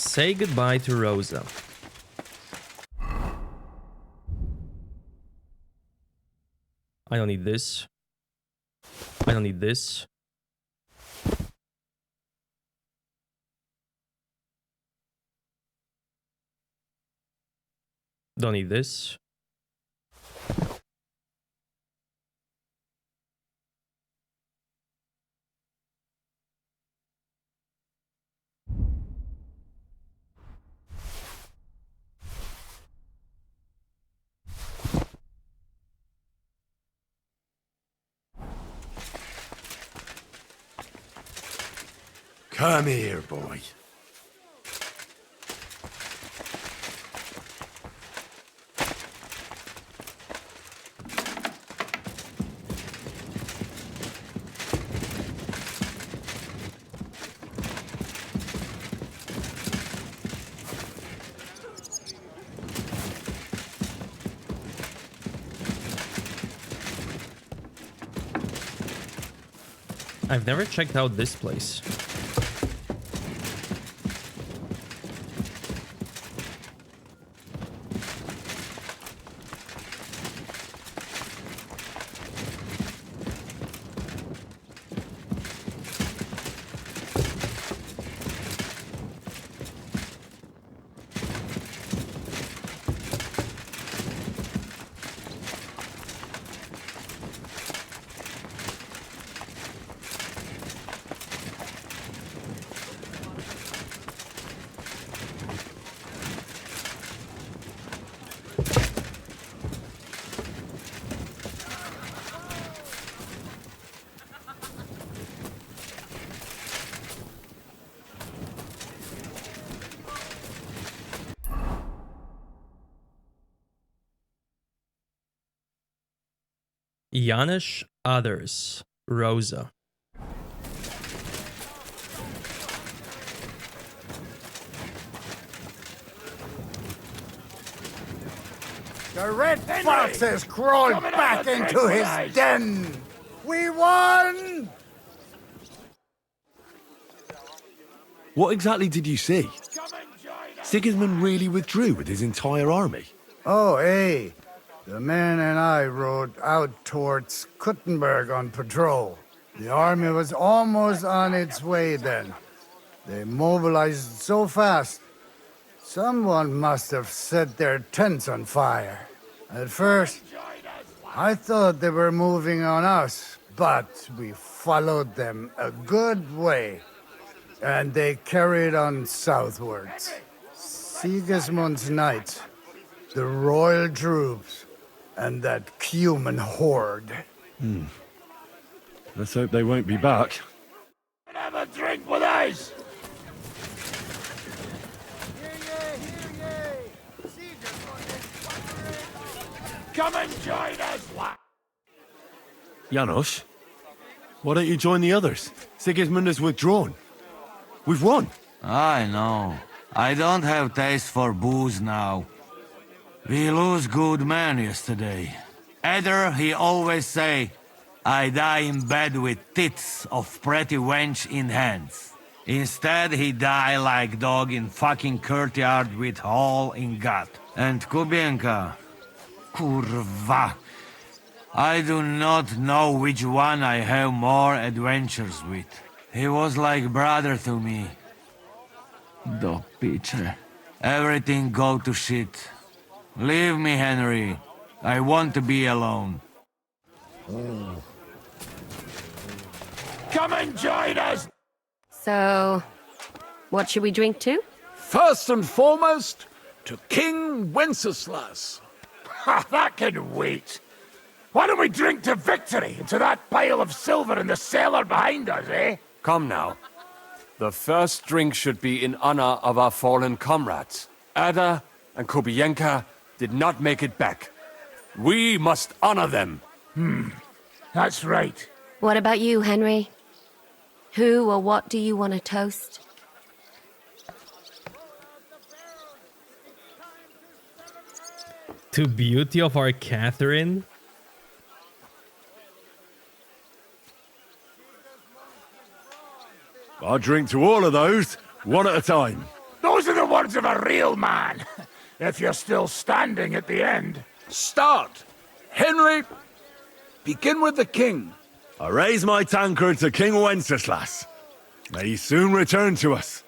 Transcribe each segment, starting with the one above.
Say goodbye to Rosa. I don't need this. I don't need this. Don't need this. Come here, boy. I've never checked out this place. Janusz, others. Rosa. The red fox has crawled back into his den. We won! What exactly did you see? Sigismund really withdrew with his entire army? Oh, hey. The men and I rode out towards Kuttenberg on patrol. The army was almost on its way then. They mobilized so fast. Someone must have set their tents on fire. At first, I thought they were moving on us, but we followed them a good way. And they carried on southwards. Sigismund's knights, the royal troops, and that human horde. Let's hope they won't be back. Have a drink with us! Come and join us, lad! Janusz, why don't you join the others? Sigismund has withdrawn. We've won. I know. I don't have taste for booze now. We lose good men yesterday. Either he always say, I die in bed with tits of pretty wench in hands. Instead he die like dog in fucking courtyard with hole in gut. And Kubienka, kurwa. I do not know which one I have more adventures with. He was like brother to me. Do picze. Everything go to shit. Leave me, Henry. I want to be alone. Come and join us! So, what should we drink to? First and foremost, to King Wenceslas. Ha, that can wait. Why don't we drink to victory and to that pile of silver in the cellar behind us, eh? Come now. The first drink should be in honor of our fallen comrades. Ada and Kubienka did not make it back. We must honor them. That's right. What about you, Henry? Who or what do you want to toast? To beauty of our Catherine? I'll drink to all of those, one at a time. Those Those are the words of a real man. If you're still standing at the end. Start! Henry, begin with the king. I raise my tankard to King Wenceslas. May he soon return to us.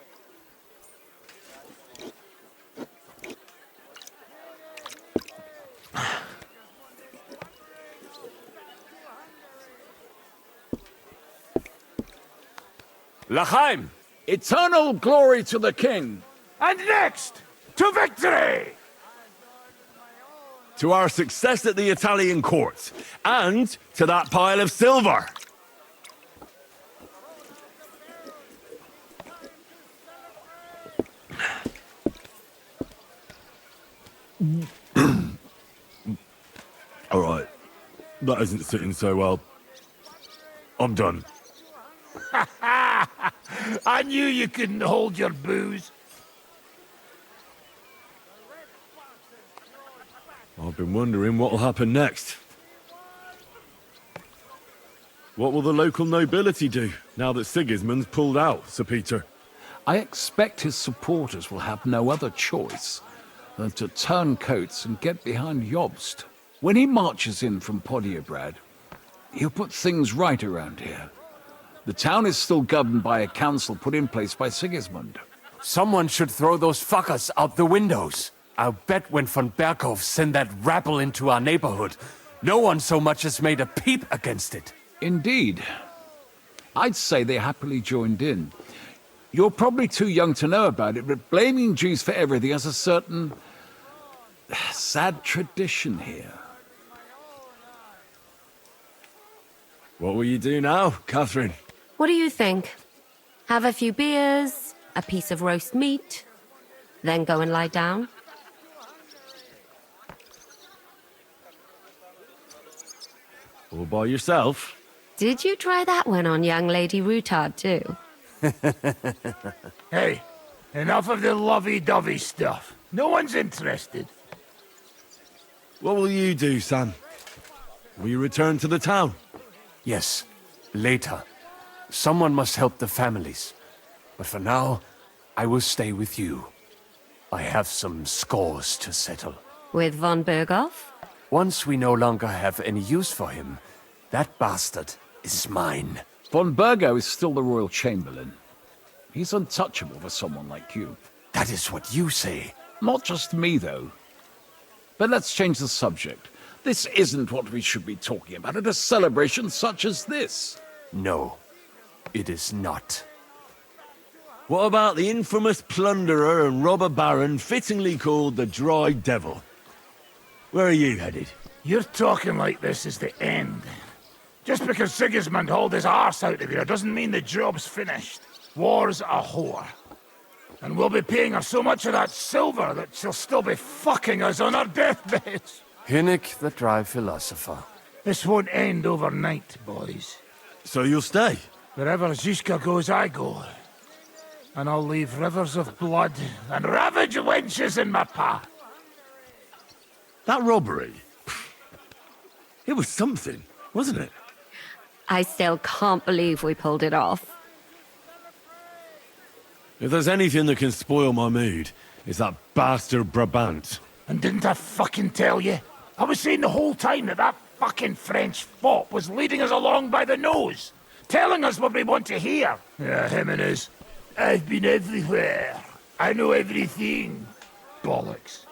L'chaim! Eternal glory to the king. And next, to victory! To our success at the Italian court, and to that pile of silver. All right, that isn't sitting so well. I'm done. I knew you couldn't hold your booze. I've been wondering what'll happen next. What will the local nobility do now that Sigismund's pulled out, Sir Peter? I expect his supporters will have no other choice than to turn coats and get behind Jobst. When he marches in from Podiebrad, he'll put things right around here. The town is still governed by a council put in place by Sigismund. Someone should throw those fuckers out the windows. I'll bet when von Berghoff sent that rabble into our neighborhood, no one so much as made a peep against it. Indeed. I'd say they happily joined in. You're probably too young to know about it, but blaming Jews for everything has a certain sad tradition here. What will you do now, Catherine? What do you think? Have a few beers, a piece of roast meat, then go and lie down? All by yourself? Did you try that one on young Lady Routard too? Hey, enough of the lovey-dovey stuff. No one's interested. What will you do, Sam? Will you return to the town? Yes, later. Someone must help the families. But for now, I will stay with you. I have some scores to settle. With von Berghoff? Once we no longer have any use for him, that bastard is mine. Von Bergo is still the royal chamberlain. He's untouchable for someone like you. That is what you say. Not just me, though. But let's change the subject. This isn't what we should be talking about at a celebration such as this. No, it is not. What about the infamous plunderer and robber baron fittingly called the Dry Devil? Where are you headed? You're talking like this is the end. Just because Sigismund hauled his arse out of here doesn't mean the job's finished. War's a whore. And we'll be paying her so much of that silver that she'll still be fucking us on our deathbeds. Hinnik the dry philosopher. This won't end overnight, boys. So you'll stay? Wherever Zizka goes, I go. And I'll leave rivers of blood and ravaged wenches in my path. That robbery? It was something, wasn't it? I still can't believe we pulled it off. If there's anything that can spoil my mood, it's that bastard Brabant. And didn't I fucking tell you? I was saying the whole time that that fucking French fop was leading us along by the nose, telling us what we want to hear. Yeah, him and his. I've been everywhere. I know everything. Bollocks.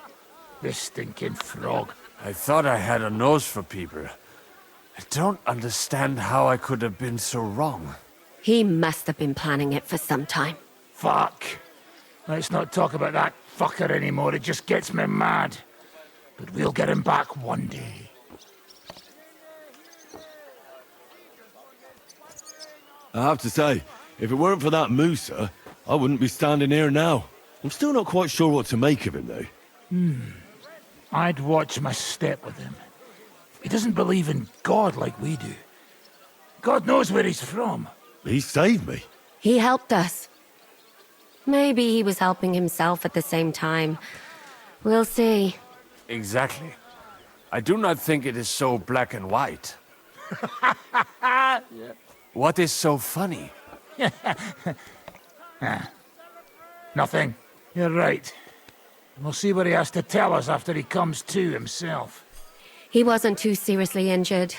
This stinking frog. I thought I had a nose for people. I don't understand how I could have been so wrong. He must have been planning it for some time. Fuck. Let's not talk about that fucker anymore. It just gets me mad. But we'll get him back one day. I have to say, if it weren't for that Musa, I wouldn't be standing here now. I'm still not quite sure what to make of him, though. I'd watch my step with him. He doesn't believe in God like we do. God knows where he's from. He saved me. He helped us. Maybe he was helping himself at the same time. We'll see. Exactly. I do not think it is so black and white. What is so funny? Nothing. You're right. We'll see what he has to tell us after he comes to himself. He wasn't too seriously injured.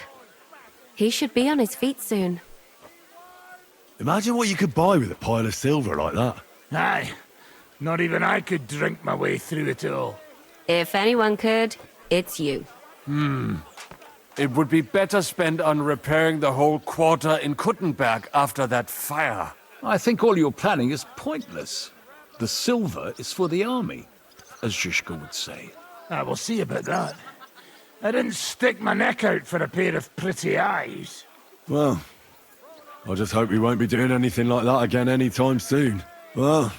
He should be on his feet soon. Imagine what you could buy with a pile of silver like that. Aye. Not even I could drink my way through it all. If anyone could, it's you. It would be better spent on repairing the whole quarter in Kuttenberg after that fire. I think all your planning is pointless. The silver is for the army, as Zizka would say. We'll see about that. I didn't stick my neck out for a pair of pretty eyes. Well, I just hope we won't be doing anything like that again anytime soon. Well,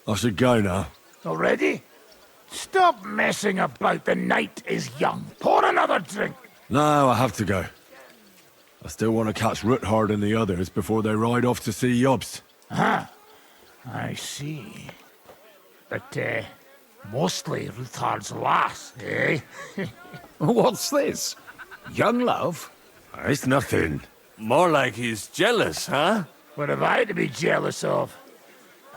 I should go now. Already? Stop messing about. The night is young. Pour another drink. No, I have to go. I still want to catch Ruthard and the others before they ride off to see Jobst. Ah, I see. But, mostly Ruthard's lass, eh? What's this? Young love? It's nothing. More like he's jealous, huh? What have I to be jealous of?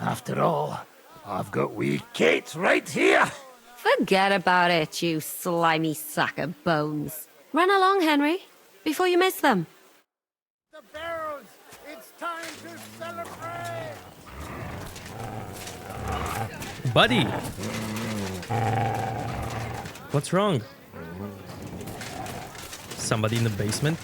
After all, I've got wee Kate right here. Forget about it, you slimy sack of bones. Run along, Henry, before you miss them. The barrels! It's time to celebrate! Buddy! What's wrong? Somebody in the basement?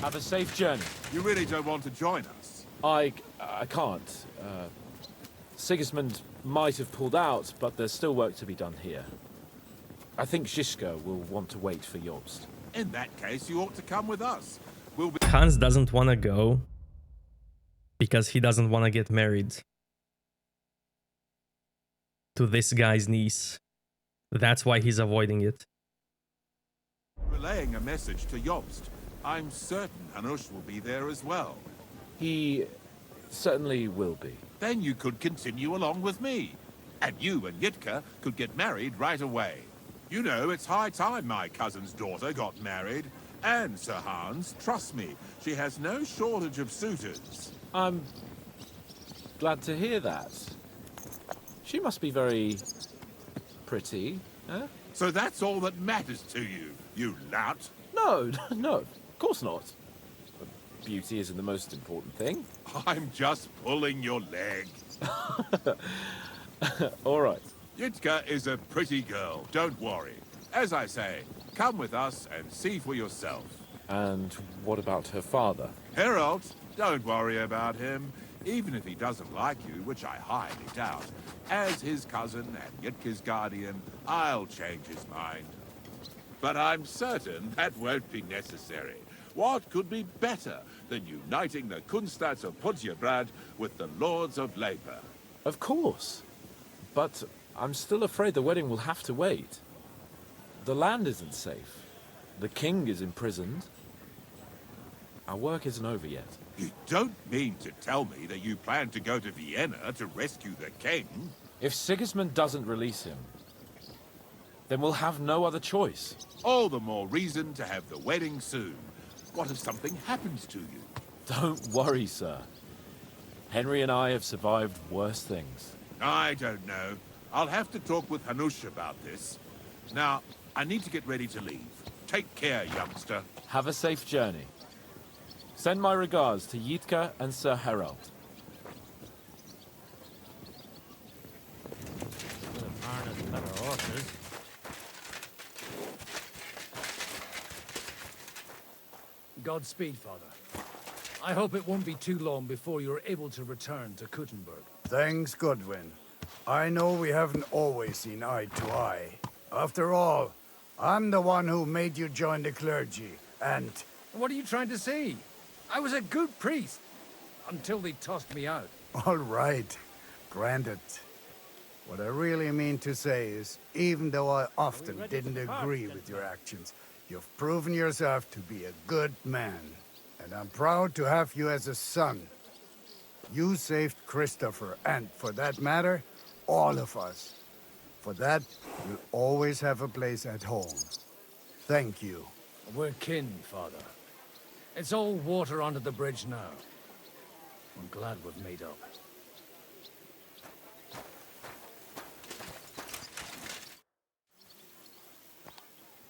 Have a safe journey. You really don't want to join us? I can't. Sigismund might have pulled out, but there's still work to be done here. I think Zizka will want to wait for Jobst. In that case, you ought to come with us. We'll be... Hans doesn't want to go because he doesn't want to get married to this guy's niece. That's why he's avoiding it. relaying a message to Jobst. I'm certain Hanush will be there as well. He certainly will be. Then you could continue along with me. And you and Yitka could get married right away. You know, it's high time my cousin's daughter got married. And, Sir Hans, trust me, she has no shortage of suitors. I'm glad to hear that. She must be very pretty, huh? So that's all that matters to you, you lout. No, no, of course not. Beauty isn't the most important thing. I'm just pulling your leg. All right. Yitka is a pretty girl, don't worry. As I say, come with us and see for yourself. And what about her father? Herald, don't worry about him. Even if he doesn't like you, which I highly doubt, as his cousin and Yitka's guardian, I'll change his mind. But I'm certain that won't be necessary. What could be better than uniting the Kunstads of Podjebrad with the Lords of Labor? Of course. But I'm still afraid the wedding will have to wait. The land isn't safe. The king is imprisoned. Our work isn't over yet. You don't mean to tell me that you plan to go to Vienna to rescue the king? If Sigismund doesn't release him, then we'll have no other choice. All the more reason to have the wedding soon. What if something happens to you? Don't worry, sir. Henry and I have survived worse things. I don't know. I'll have to talk with Hanush about this. Now, I need to get ready to leave. Take care, youngster. Have a safe journey. Send my regards to Yitka and Sir Harald. Godspeed, Father. I hope it won't be too long before you're able to return to Kuttenberg. Thanks, Goodwin. I know we haven't always seen eye to eye. After all, I'm the one who made you join the clergy, and... What are you trying to say? I was a good priest. until they tossed me out. All right, granted. What I really mean to say is, even though I often didn't agree with your actions, you've proven yourself to be a good man. And I'm proud to have you as a son. You saved Christopher, and for that matter, all of us. For that, you'll always have a place at home. Thank you. We're kin, Father. It's all water under the bridge now. I'm glad we've made up.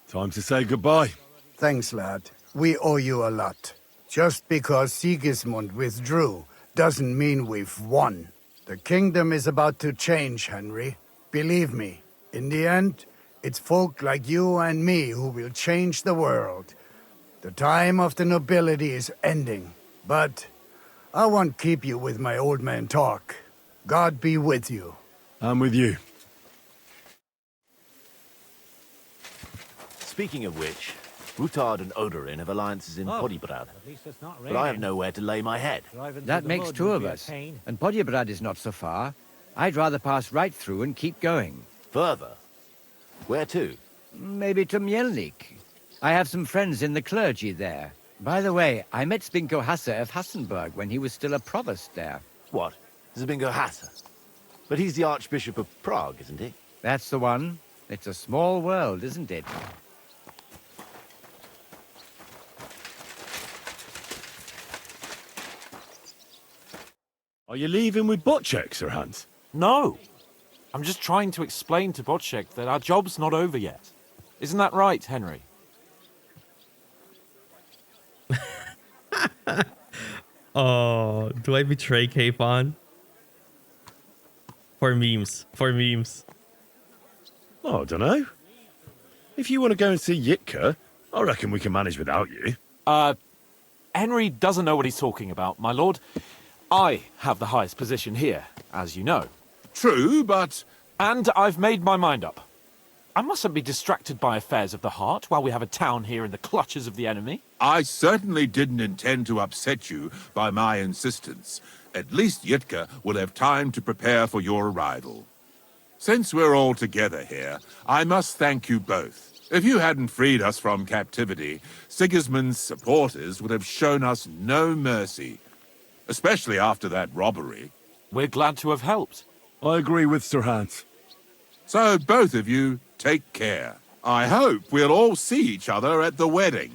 Time to say goodbye. Thanks, lad. We owe you a lot. Just because Sigismund withdrew doesn't mean we've won. The kingdom is about to change, Henry. Believe me, in the end, it's folk like you and me who will change the world. The time of the nobility is ending, but I won't keep you with my old man talk. God be with you. I'm with you. Speaking of which, Rutard and Odorin have alliances in Podiebrad, but I have nowhere to lay my head. That makes two of us, and Podiebrad is not so far. I'd rather pass right through and keep going. Further? Where to? Maybe to Mielnik. I have some friends in the clergy there. By the way, I met Spinko Hasse of Hassenburg when he was still a provost there. What? Zbingo Hasse? But he's the Archbishop of Prague, isn't he? That's the one. It's a small world, isn't it? Are you leaving with Bocek, Sir Hans? No! I'm just trying to explain to Bocek that our job's not over yet. Isn't that right, Henry? Oh, do I betray Capon? For memes. For memes. Oh, I don't know. If you want to go and see Yitka, I reckon we can manage without you. Henry doesn't know what he's talking about, my lord. I have the highest position here, as you know. True, but... And I've made my mind up. I mustn't be distracted by affairs of the heart while we have a town here in the clutches of the enemy. I certainly didn't intend to upset you by my insistence. At least Yitka will have time to prepare for your arrival. Since we're all together here, I must thank you both. If you hadn't freed us from captivity, Sigismund's supporters would have shown us no mercy. Especially after that robbery. We're glad to have helped. I agree with Sir Hans. So both of you, take care. I hope we'll all see each other at the wedding.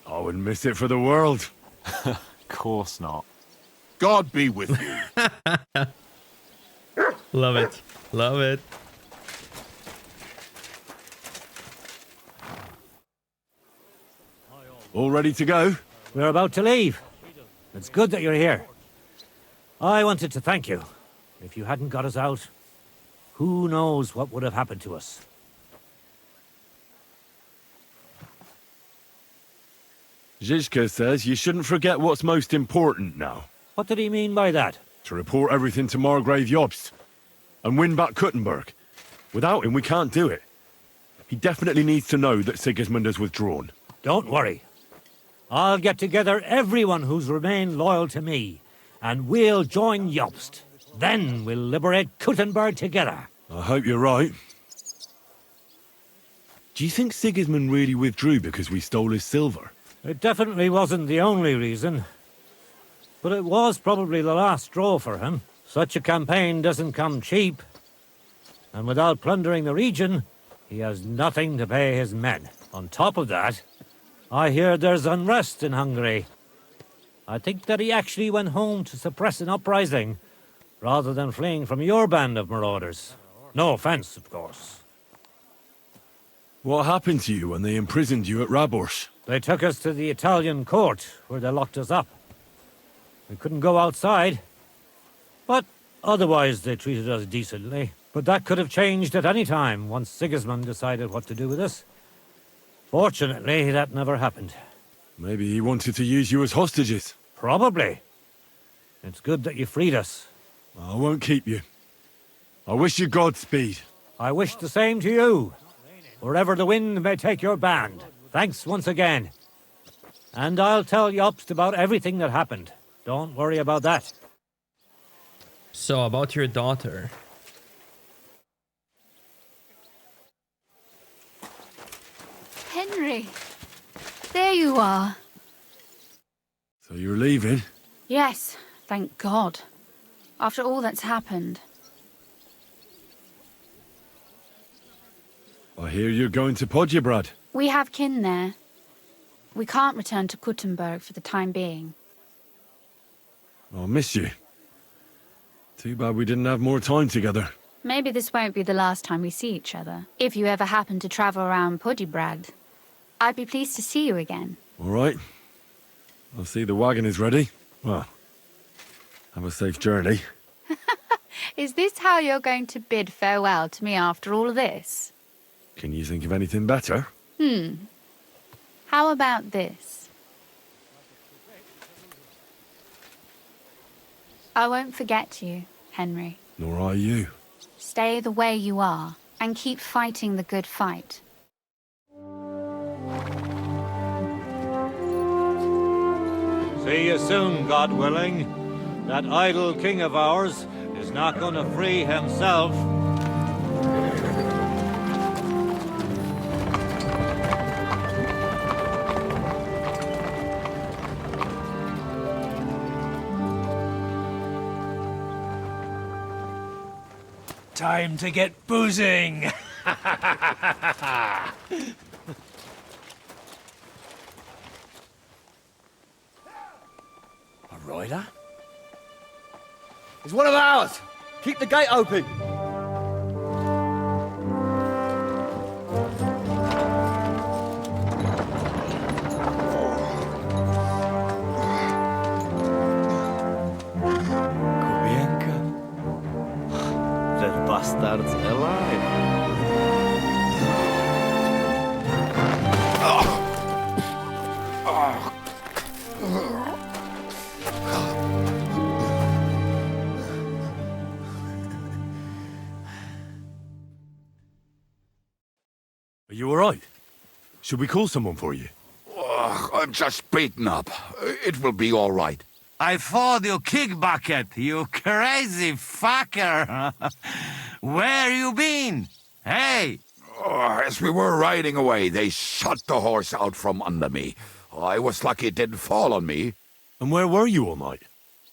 I wouldn't miss it for the world. Of course not. God be with you. Love it. Love it. All ready to go? We're about to leave. It's good that you're here. I wanted to thank you. If you hadn't got us out, who knows what would have happened to us. Zizka says you shouldn't forget what's most important now. What did he mean by that? To report everything to Margrave Jobst and win back Kuttenberg. Without him, we can't do it. He definitely needs to know that Sigismund has withdrawn. Don't worry. I'll get together everyone who's remained loyal to me, and we'll join Jobst. Then we'll liberate Kuttenberg together. I hope you're right. Do you think Sigismund really withdrew because we stole his silver? It definitely wasn't the only reason. But it was probably the last straw for him. Such a campaign doesn't come cheap. And without plundering the region, he has nothing to pay his men. On top of that, I hear there's unrest in Hungary. I think that he actually went home to suppress an uprising, rather than fleeing from your band of marauders. No offense, of course. What happened to you when they imprisoned you at Rabors? They took us to the Italian court, where they locked us up. We couldn't go outside, but otherwise they treated us decently. But that could have changed at any time once Sigismund decided what to do with us. Fortunately, that never happened. Maybe he wanted to use you as hostages. Probably. It's good that you freed us. I won't keep you. I wish you Godspeed. I wish the same to you. Wherever the wind may take your band. Thanks once again. And I'll tell Jobst about everything that happened. Don't worry about that. So, about your daughter. Henry, there you are. So you're leaving? Yes, thank God. After all that's happened. I hear you're going to Podjebrad. We have kin there. We can't return to Kuttenberg for the time being. I'll miss you. Too bad we didn't have more time together. Maybe this won't be the last time we see each other. If you ever happen to travel around Podjebrad, I'd be pleased to see you again. All right. I'll see the wagon is ready. Well, have a safe journey. Is this how you're going to bid farewell to me after all of this? Can you think of anything better? How about this? I won't forget you, Henry. Nor are you. Stay the way you are, and keep fighting the good fight. See you soon, God willing. That idle king of ours is not going to free himself. Time to get boozing! A rider? He's one of ours! Keep the gate open! Kubienka? That bastard's alive. Are you all right? Should we call someone for you? I'm just beaten up. It will be all right. I fought you kick bucket, you crazy fucker. Where you been? Hey! As we were riding away, they shot the horse out from under me. I was lucky it didn't fall on me. And where were you all night?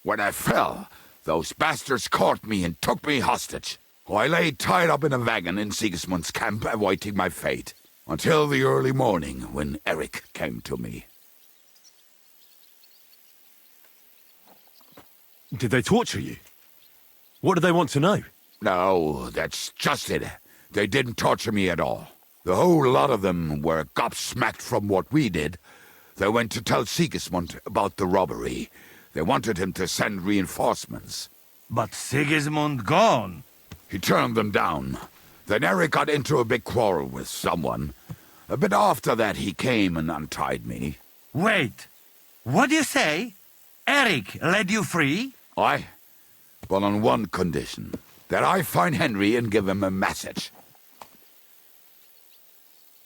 When I fell, those bastards caught me and took me hostage. I lay tied up in a wagon in Sigismund's camp, awaiting my fate. Until the early morning, when Erik came to me. Did they torture you? What do they want to know? No, that's just it. They didn't torture me at all. The whole lot of them were gobsmacked from what we did. They went to tell Sigismund about the robbery. They wanted him to send reinforcements. But Sigismund gone. He turned them down. Then Erik got into a big quarrel with someone. A bit after that, he came and untied me. Wait, what do you say? Erik led you free? Aye, but on one condition. That I find Henry and give him a message.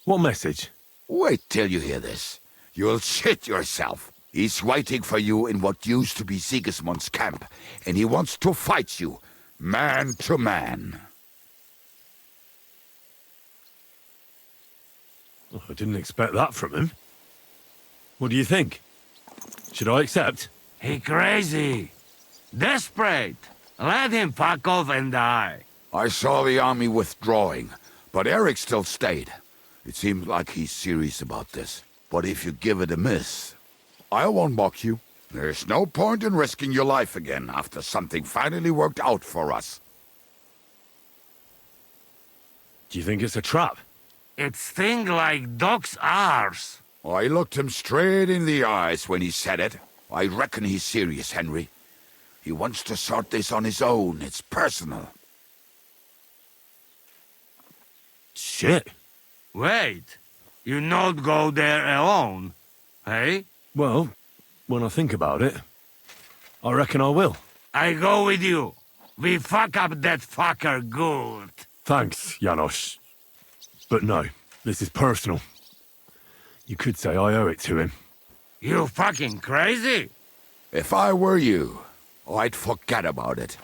What message? Wait till you hear this. You'll shit yourself. He's waiting for you in what used to be Sigismund's camp, and he wants to fight you, man to man. I didn't expect that from him. What do you think? Should I accept? He crazy. Desperate. Let him fuck off and die. I saw the army withdrawing, but Erik still stayed. It seems like he's serious about this. But if you give it a miss, I won't mock you. There's no point in risking your life again after something finally worked out for us. Do you think it's a trap? It's thing like dog's arse. I looked him straight in the eyes when he said it. I reckon he's serious, Henry. He wants to sort this on his own. It's personal. Shit. Wait, you not go there alone, hey? Well, when I think about it, I reckon I will. I go with you. We fuck up that fucker good. Thanks, Janos. But no, this is personal. You could say I owe it to him. You fucking crazy? If I were you, I'd forget about it.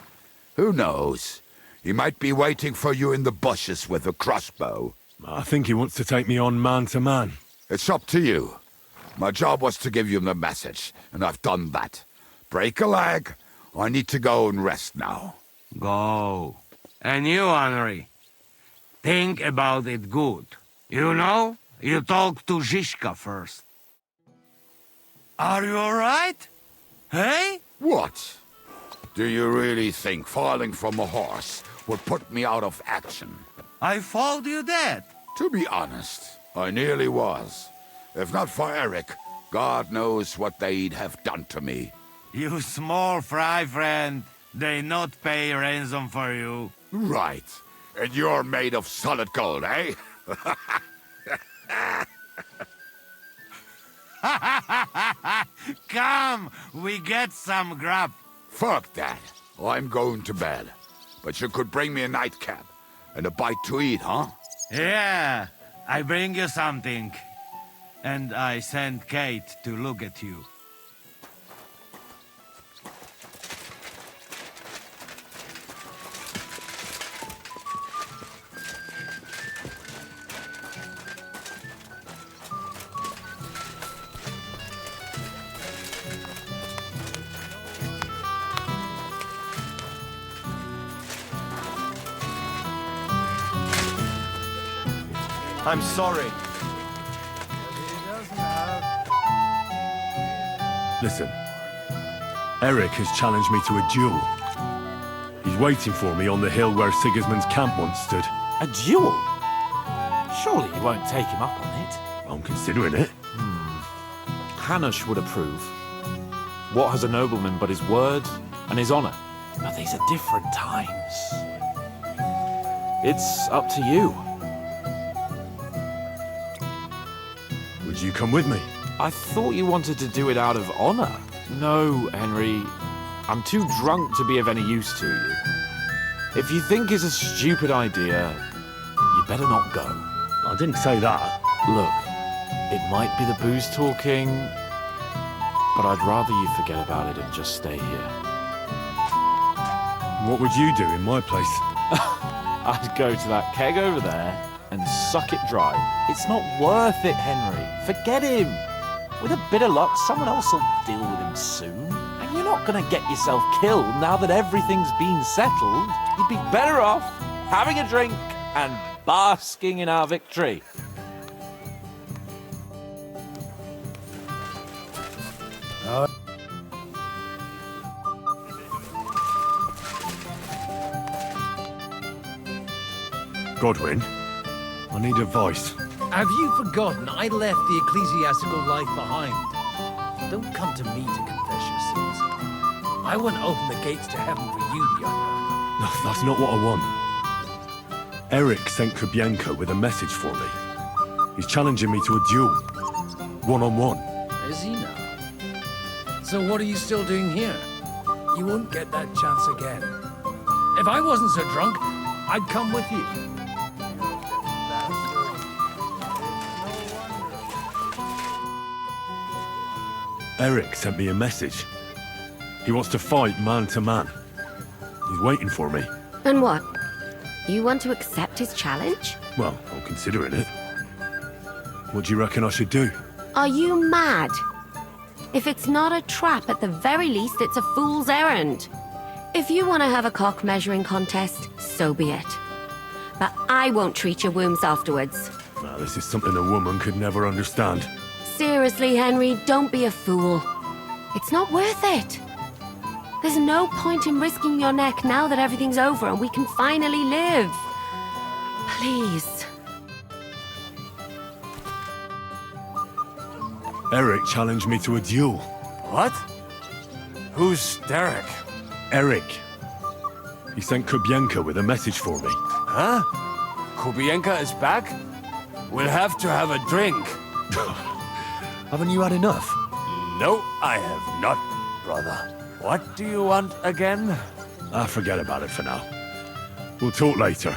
Who knows? He might be waiting for you in the bushes with a crossbow. I think he wants to take me on man to man. It's up to you. My job was to give you the message, and I've done that. Break a leg. I need to go and rest now. Go. And you, Henry, think about it good. You know, you talk to Zizka first. Are you all right? Hey? What? Do you really think falling from a horse would put me out of action? I thought you dead. To be honest, I nearly was. If not for Erik, God knows what they'd have done to me. You small fry, friend. They not pay ransom for you. Right. And you're made of solid gold, eh? Come, we get some grub. Fuck that. I'm going to bed. But you could bring me a nightcap and a bite to eat, huh? Yeah, I bring you something. And I send Kate to look at you. I'm sorry. Listen, Erik has challenged me to a duel. He's waiting for me on the hill where Sigismund's camp once stood. A duel? Surely you won't take him up on it. I'm considering it. Hanush would approve. What has a nobleman but his word and his honor? But these are different times. It's up to you. Would you come with me? I thought you wanted to do it out of honor. No, Henry. I'm too drunk to be of any use to you. If you think it's a stupid idea, you better not go. I didn't say that. Look, it might be the booze talking, but I'd rather you forget about it and just stay here. What would you do in my place? I'd go to that keg over there and suck it dry. It's not worth it, Henry. Forget him. With a bit of luck, someone else will deal with him soon. And you're not going to get yourself killed now that everything's been settled. You'd be better off having a drink and basking in our victory. Godwin, I need advice. Have you forgotten I left the ecclesiastical life behind? Don't come to me to confess your sins. I won't open the gates to heaven for you, younger. No, that's not what I want. Erik sent Kubienko with a message for me. He's challenging me to a duel. One-on-one. Is he now? So what are you still doing here? You won't get that chance again. If I wasn't so drunk, I'd come with you. Erik sent me a message. He wants to fight man to man. He's waiting for me. And what? You want to accept his challenge? Well, I'm considering it. What do you reckon I should do? Are you mad? If it's not a trap, at the very least, it's a fool's errand. If you want to have a cock measuring contest, so be it. But I won't treat your wounds afterwards. Now, this is something a woman could never understand. Seriously, Henry, don't be a fool. It's not worth it. There's no point in risking your neck now that everything's over and we can finally live. Please. Erik challenged me to a duel. What? Who's Derek? Erik. He sent Kubienko with a message for me. Huh? Kubienka is back? We'll have to have a drink. Haven't you had enough? No, I have not, brother. What do you want again? Forget about it for now. We'll talk later.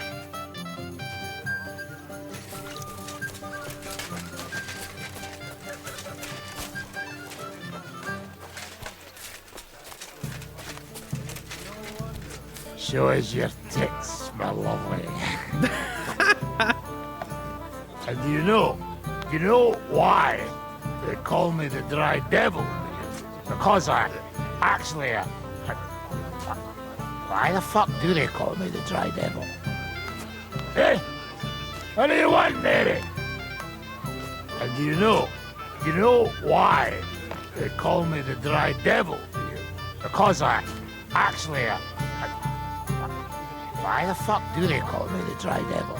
Show us your tits, my lovely. And you know why they call me the Dry Devil? Because I actually, why the fuck do they call me the Dry Devil? Eh? What do you want, Erik? And you know why they call me the Dry Devil? Because I actually, why the fuck do they call me the Dry Devil?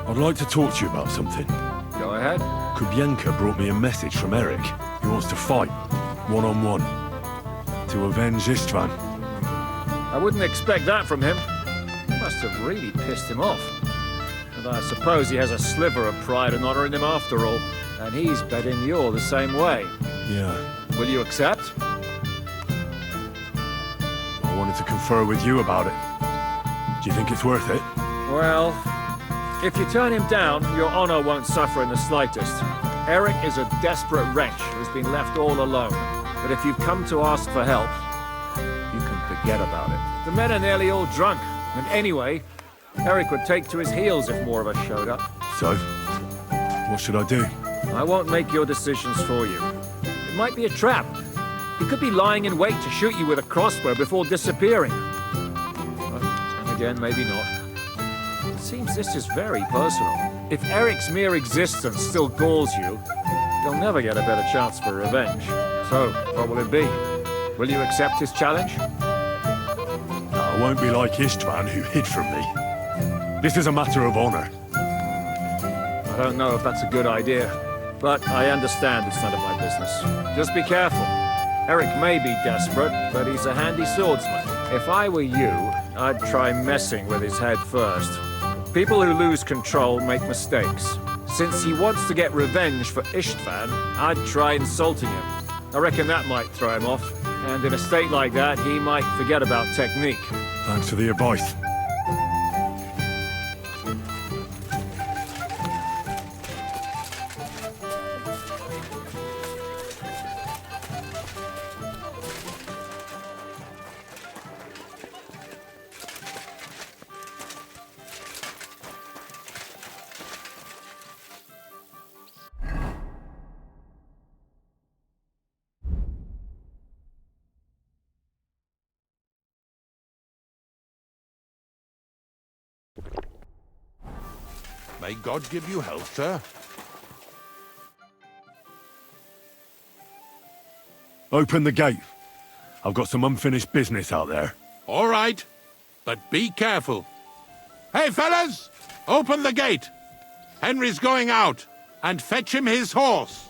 I'd like to talk to you about something. Go ahead. Kubienka brought me a message from Erik. He wants to fight, one-on-one, to avenge Istvan. I wouldn't expect that from him. Must have really pissed him off. And I suppose he has a sliver of pride and honor in him after all. And he's betting you're the same way. Yeah. Will you accept? I wanted to confer with you about it. Do you think it's worth it? Well, if you turn him down, your honor won't suffer in the slightest. Erik is a desperate wretch who's been left all alone. But if you've come to ask for help, you can forget about it. The men are nearly all drunk. And anyway, Erik would take to his heels if more of us showed up. So, what should I do? I won't make your decisions for you. It might be a trap. He could be lying in wait to shoot you with a crossbow before disappearing. And again, maybe not. It seems this is very personal. If Erik's mere existence still galls you, you'll never get a better chance for revenge. So, what will it be? Will you accept his challenge? I won't be like Istvan, who hid from me. This is a matter of honor. I don't know if that's a good idea, but I understand it's none of my business. Just be careful. Erik may be desperate, but he's a handy swordsman. If I were you, I'd try messing with his head first. People who lose control make mistakes. Since he wants to get revenge for Istvan, I'd try insulting him. I reckon that might throw him off. And in a state like that, he might forget about technique. Thanks for the advice. May God give you health, sir. Open the gate. I've got some unfinished business out there. All right, but be careful. Hey, fellas! Open the gate! Henry's going out, and fetch him his horse.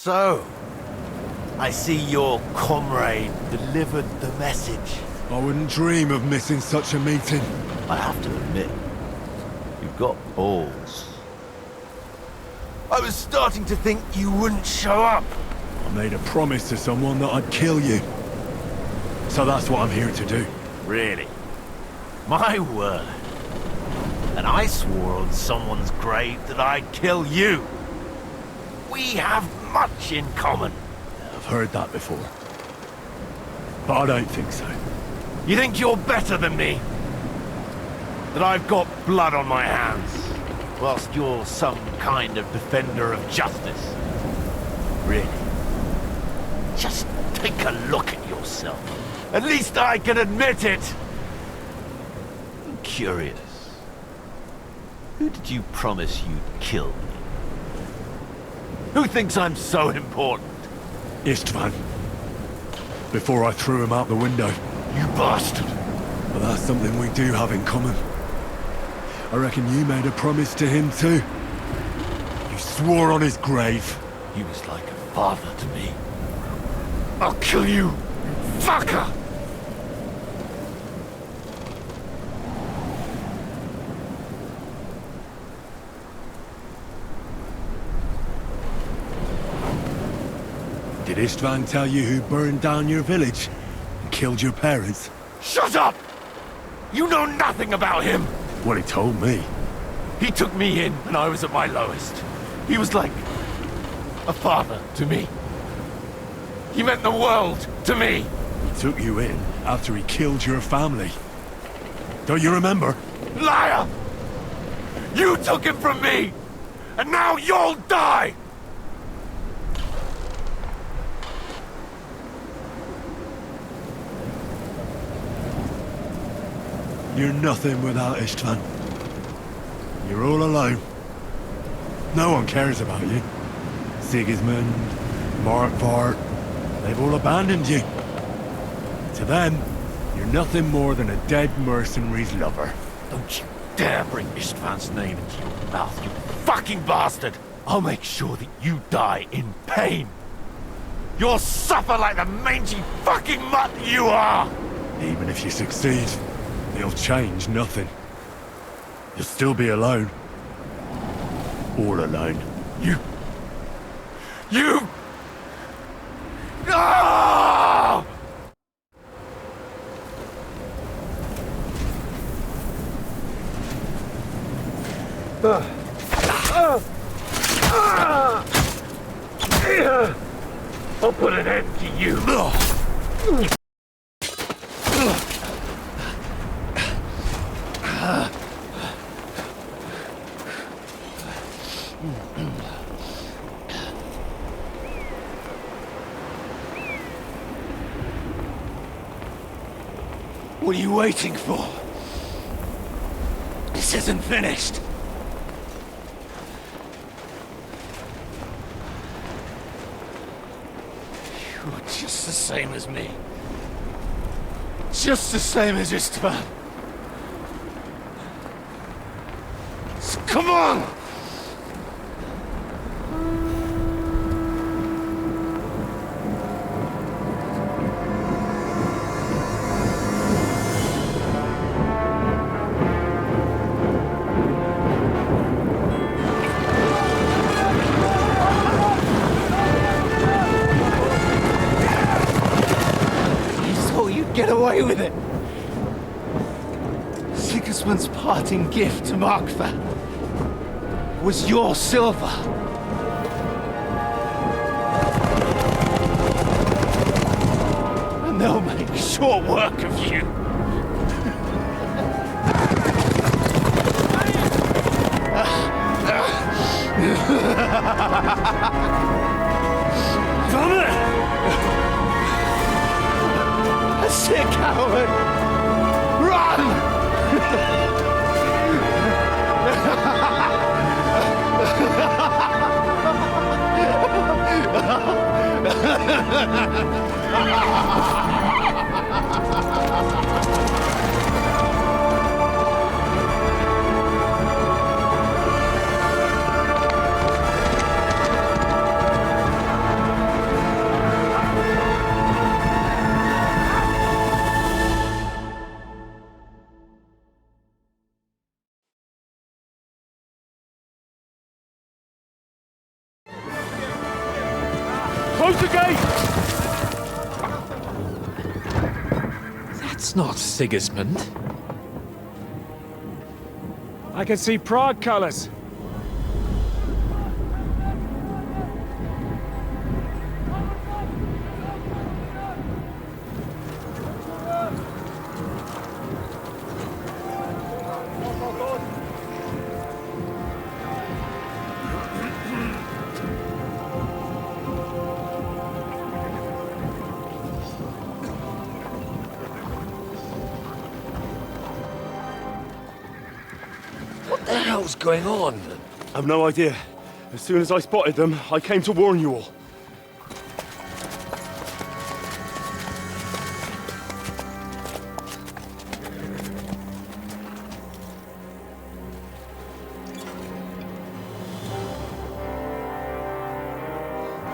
So, I see your comrade delivered the message. I wouldn't dream of missing such a meeting. I have to admit, you've got balls. I was starting to think you wouldn't show up. I made a promise to someone that I'd kill you. So that's what I'm here to do. Really? My word. And I swore on someone's grave that I'd kill you. We have much in common. I've heard that before. But I don't think so. You think you're better than me? That I've got blood on my hands, whilst you're some kind of defender of justice? Really? Just take a look at yourself. At least I can admit it. I'm curious. Who did you promise you'd kill? Who thinks I'm so important? Istvan. Before I threw him out the window. You bastard! But that's something we do have in common. I reckon you made a promise to him too. You swore on his grave. He was like a father to me. I'll kill you, fucker! Did Istvan tell you who burned down your village and killed your parents? Shut up! You know nothing about him! Well, he told me. He took me in when I was at my lowest. He was like a father to me. He meant the world to me. He took you in after he killed your family. Don't you remember? Liar! You took him from me! And now you'll die! You're nothing without Istvan. You're all alone. No one cares about you. Sigismund, Markvart, they've all abandoned you. To them, you're nothing more than a dead mercenary's lover. Don't you dare bring Istvan's name into your mouth, you fucking bastard! I'll make sure that you die in pain. You'll suffer like the mangy fucking mutt you are! Even if you succeed, it'll change nothing. You'll still be alone. All alone. You... Ah! I'll put an end to you. What are you waiting for? This isn't finished. You're just the same as me. Just the same as Istvan. So come on! Get away with it! Sigismund's parting gift to Markvart was your silver. And they'll make short work of you. Damn it! Sick coward! gate! That's not Sigismund. I can see Prague colors. What the hell's going on? I've no idea. As soon as I spotted them, I came to warn you all.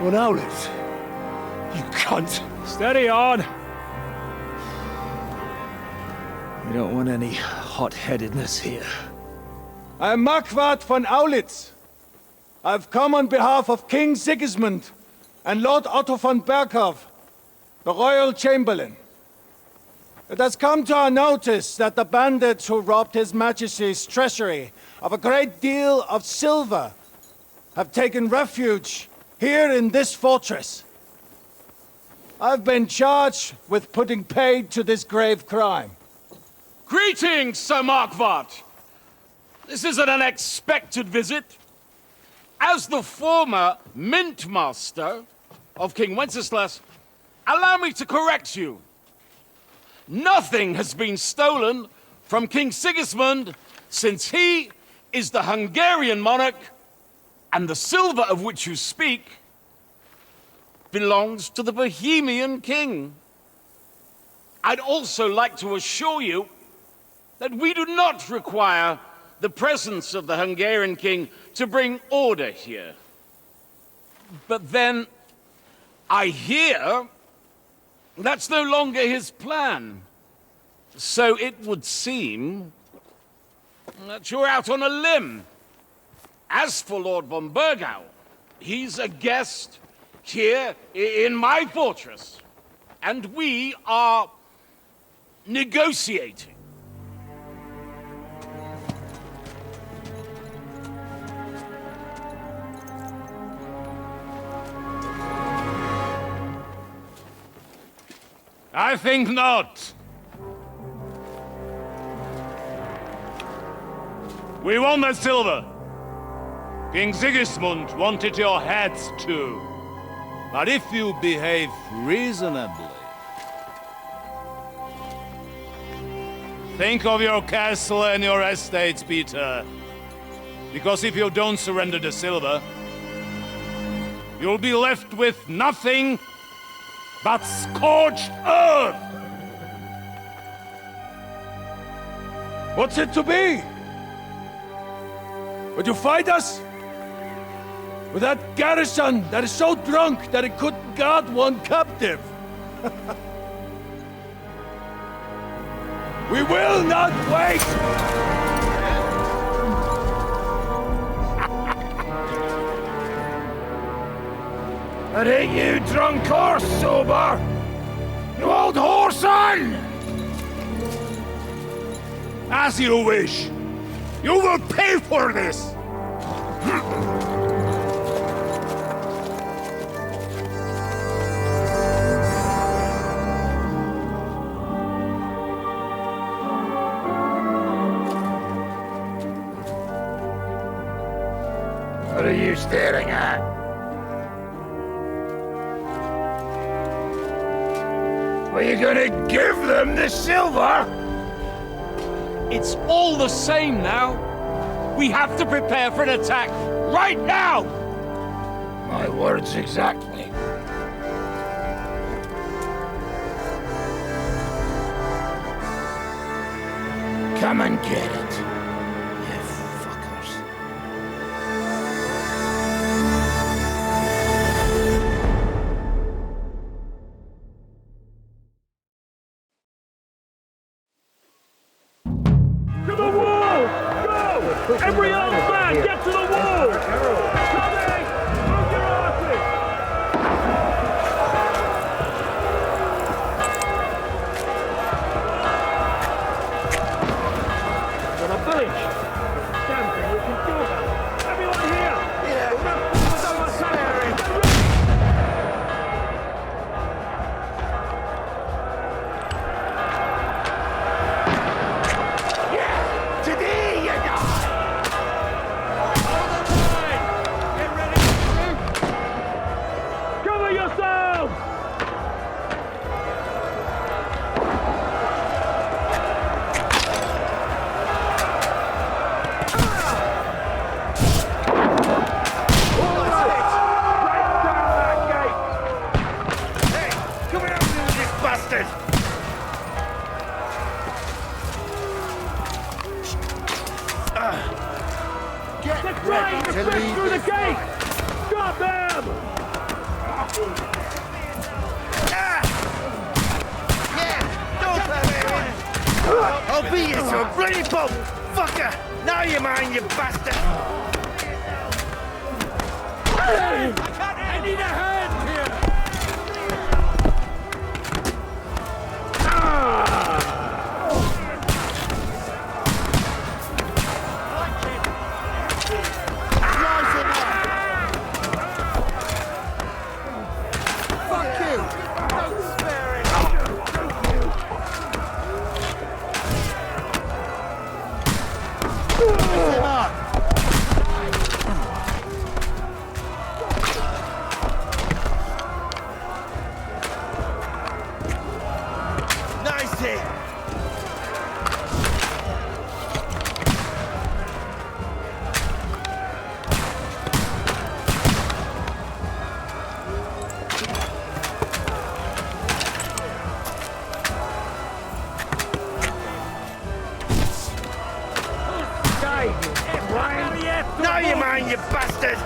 What owlets? You cunt! Steady on! We don't want any hot-headedness here. I'm Marquardt von Aulitz. I've come on behalf of King Sigismund and Lord Otto von Berghoff, the Royal Chamberlain. It has come to our notice that the bandits who robbed His Majesty's treasury of a great deal of silver have taken refuge here in this fortress. I've been charged with putting paid to this grave crime. Greetings, Sir Marquardt! This is an unexpected visit. As the former Mint Master of King Wenceslas, allow me to correct you. Nothing has been stolen from King Sigismund since he is the Hungarian monarch, and the silver of which you speak belongs to the Bohemian king. I'd also like to assure you that we do not require the presence of the Hungarian king to bring order here. But then, I hear that's no longer his plan. So it would seem that you're out on a limb. As for Lord von Bergau, he's a guest here in my fortress, and we are negotiating. I think not. We want the silver. King Sigismund wanted your heads too. But if you behave reasonably... Think of your castle and your estates, Peter. Because if you don't surrender the silver, you'll be left with nothing but scorched earth! What's it to be? Would you fight us? With that garrison that is so drunk that it couldn't guard one captive? We will not wait! That ain't you, drunk or sober? You old whoreson! As you wish. You will pay for this! What are you staring at? Are you gonna give them the silver? It's all the same now. We have to prepare for an attack right now! My words exactly. Come and get it, you fuckers. To the wall! Go! Every old man, get to the wall! Coming! Move your asses! Right! Through the gate! Stop them! I'll beat you to a bloody pulp! Fucker! Now you're mine, you bastard! I need a hand here! Fuck you! Don't spare it! Him up! Nice hit! Now you're mine, you bastard!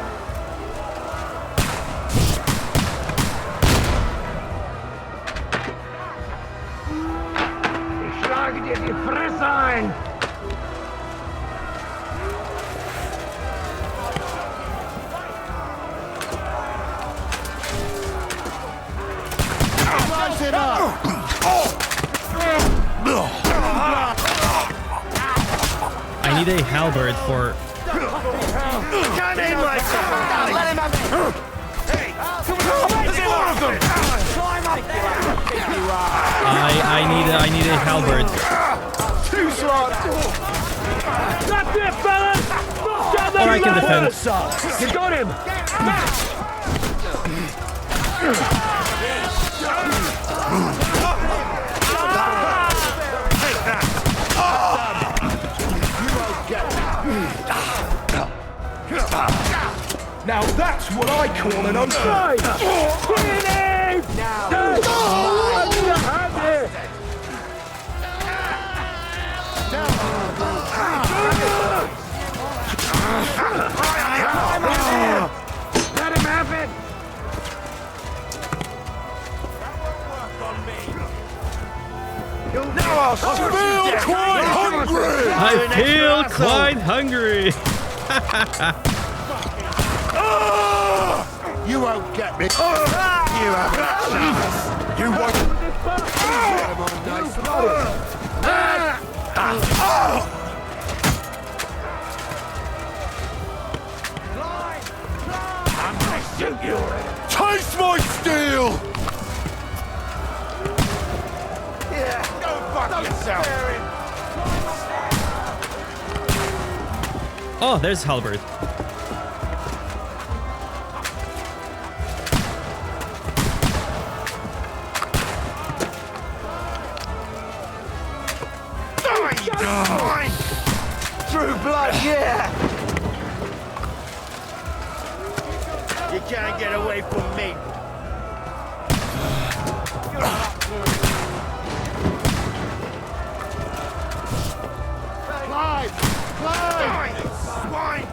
Ich schlage dir die Fresse ein! Slice him up! I need a halberd for... Come in, my son! Let him have it! Hey! There's more of them! I need a halberd. Two slots! That's it, fellas! Or I can defend. You got him! Now that's what I call an unfair. Let him have it! Now I'll feel quite hungry. I feel quite hungry. You won't get me. You have that chance. You won't. I'm gonna shoot you! Taste my steel! Yeah, go fuck yourself. Oh, there's halberd. True blood, yeah! You can't get away from me. Climb! Climb! Swine!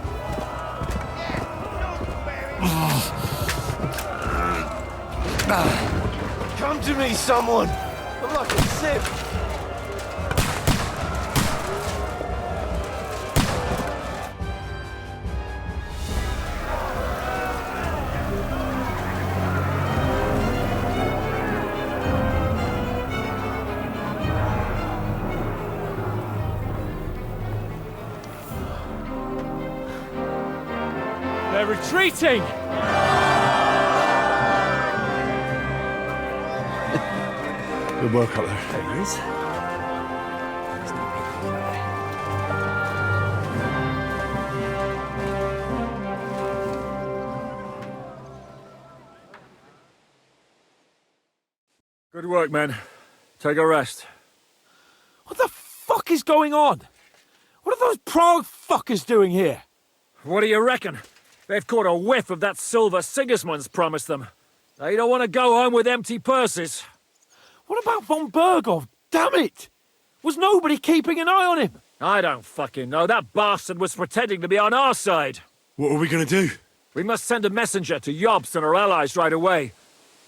Come to me, someone! I'm like a sieve. They're retreating! Good work up there. There he is. Good work, men. Take a rest. What the fuck is going on? What are those Prague fuckers doing here? What do you reckon? They've caught a whiff of that silver Sigismund's promised them. They don't want to go home with empty purses. What about von Bergov? Damn it! Was nobody keeping an eye on him? I don't fucking know. That bastard was pretending to be on our side. What are we gonna do? We must send a messenger to Jobst and our allies right away.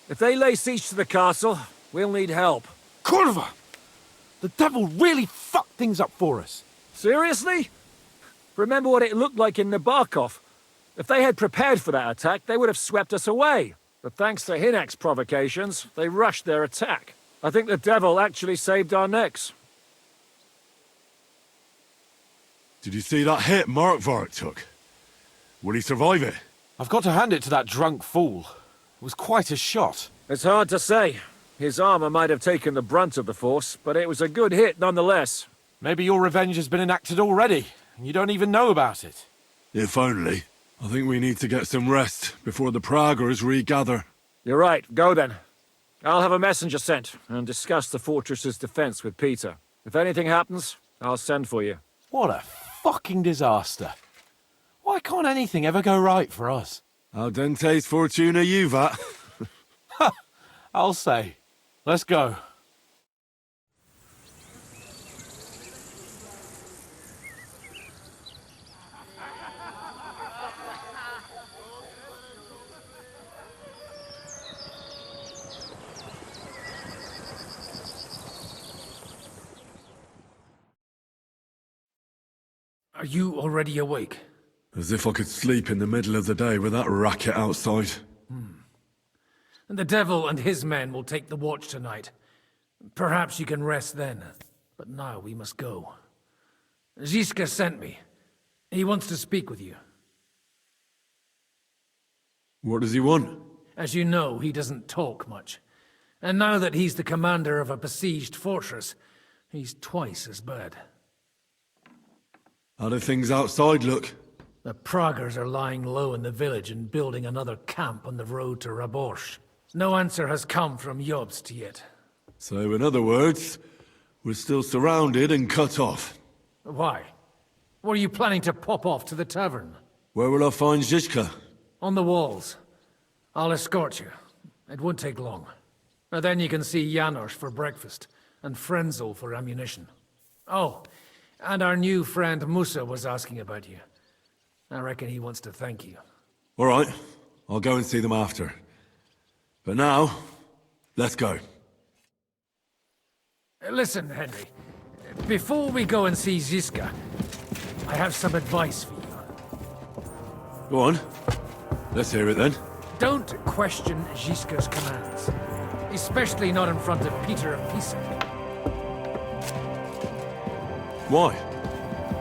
If they lay siege to the castle, we'll need help. Kurva! The devil really fucked things up for us. Seriously? Remember what it looked like in Nabokov. If they had prepared for that attack, they would have swept us away. But thanks to Hinek's provocations, they rushed their attack. I think the devil actually saved our necks. Did you see that hit Markvart took? Will he survive it? I've got to hand it to that drunk fool. It was quite a shot. It's hard to say. His armor might have taken the brunt of the force, but it was a good hit nonetheless. Maybe your revenge has been enacted already, and you don't even know about it. If only. I think we need to get some rest before the Praggers regather. You're right. Go then. I'll have a messenger sent and discuss the fortress's defense with Peter. If anything happens, I'll send for you. What a fucking disaster. Why can't anything ever go right for us? Al dente's fortuna juvat. I'll say. Let's go. Are you already awake? As if I could sleep in the middle of the day with that racket outside. And the devil and his men will take the watch tonight. Perhaps you can rest then. But now we must go. Ziska sent me. He wants to speak with you. What does he want? As you know, he doesn't talk much. And now that he's the commander of a besieged fortress, he's twice as bad. How do things outside look? The Praggers are lying low in the village and building another camp on the road to Raborsh. No answer has come from Jobst yet. So in other words, we're still surrounded and cut off. Why? Were you planning to pop off to the tavern? Where will I find Zizka? On the walls. I'll escort you. It won't take long. And then you can see Janos for breakfast, and Frenzel for ammunition. Oh, and our new friend Musa was asking about you. I reckon he wants to thank you. All right, I'll go and see them after. But now, let's go. Listen, Henry. Before we go and see Ziska, I have some advice for you. Go on. Let's hear it then. Don't question Ziska's commands. Especially not in front of Peter of Pisak. Why?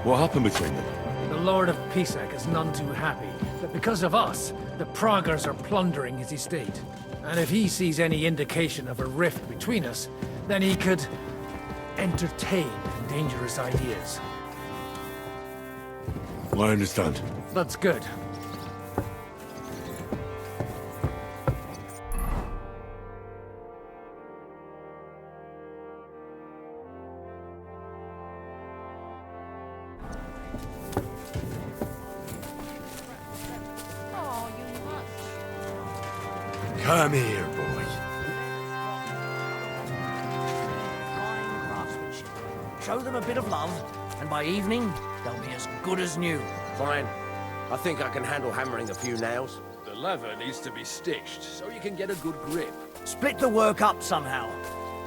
What happened between them? The Lord of Pisak is none too happy that because of us, the Praggers are plundering his estate. And if he sees any indication of a rift between us, then he could entertain dangerous ideas. I understand. That's good. Come here, boys. Fine craftsmanship. Show them a bit of love, and by evening, they'll be as good as new. Fine. I think I can handle hammering a few nails. The leather needs to be stitched so you can get a good grip. Split the work up somehow.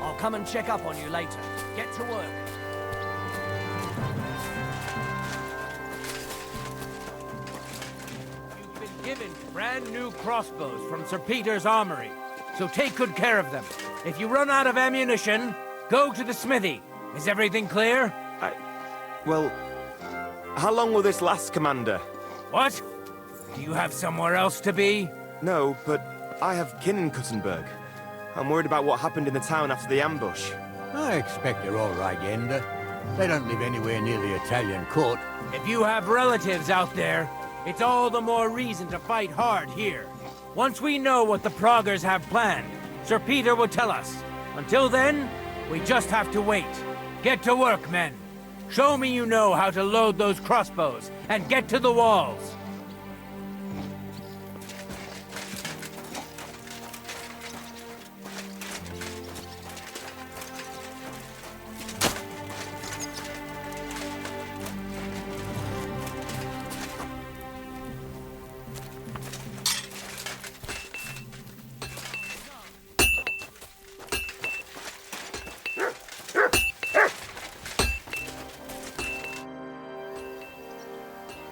I'll come and check up on you later. Get to work. You've been given brand new crossbows from Sir Peter's armory, so take good care of them. If you run out of ammunition, go to the smithy. Is everything clear? Well, how long will this last, Commander? What? Do you have somewhere else to be? No, but I have kin in Kuttenberg. I'm worried about what happened in the town after the ambush. I expect they're all right, Enda. They don't live anywhere near the Italian court. If you have relatives out there, it's all the more reason to fight hard here. Once we know what the Praggers have planned, Sir Peter will tell us. Until then, we just have to wait. Get to work, men. Show me you know how to load those crossbows, and get to the walls.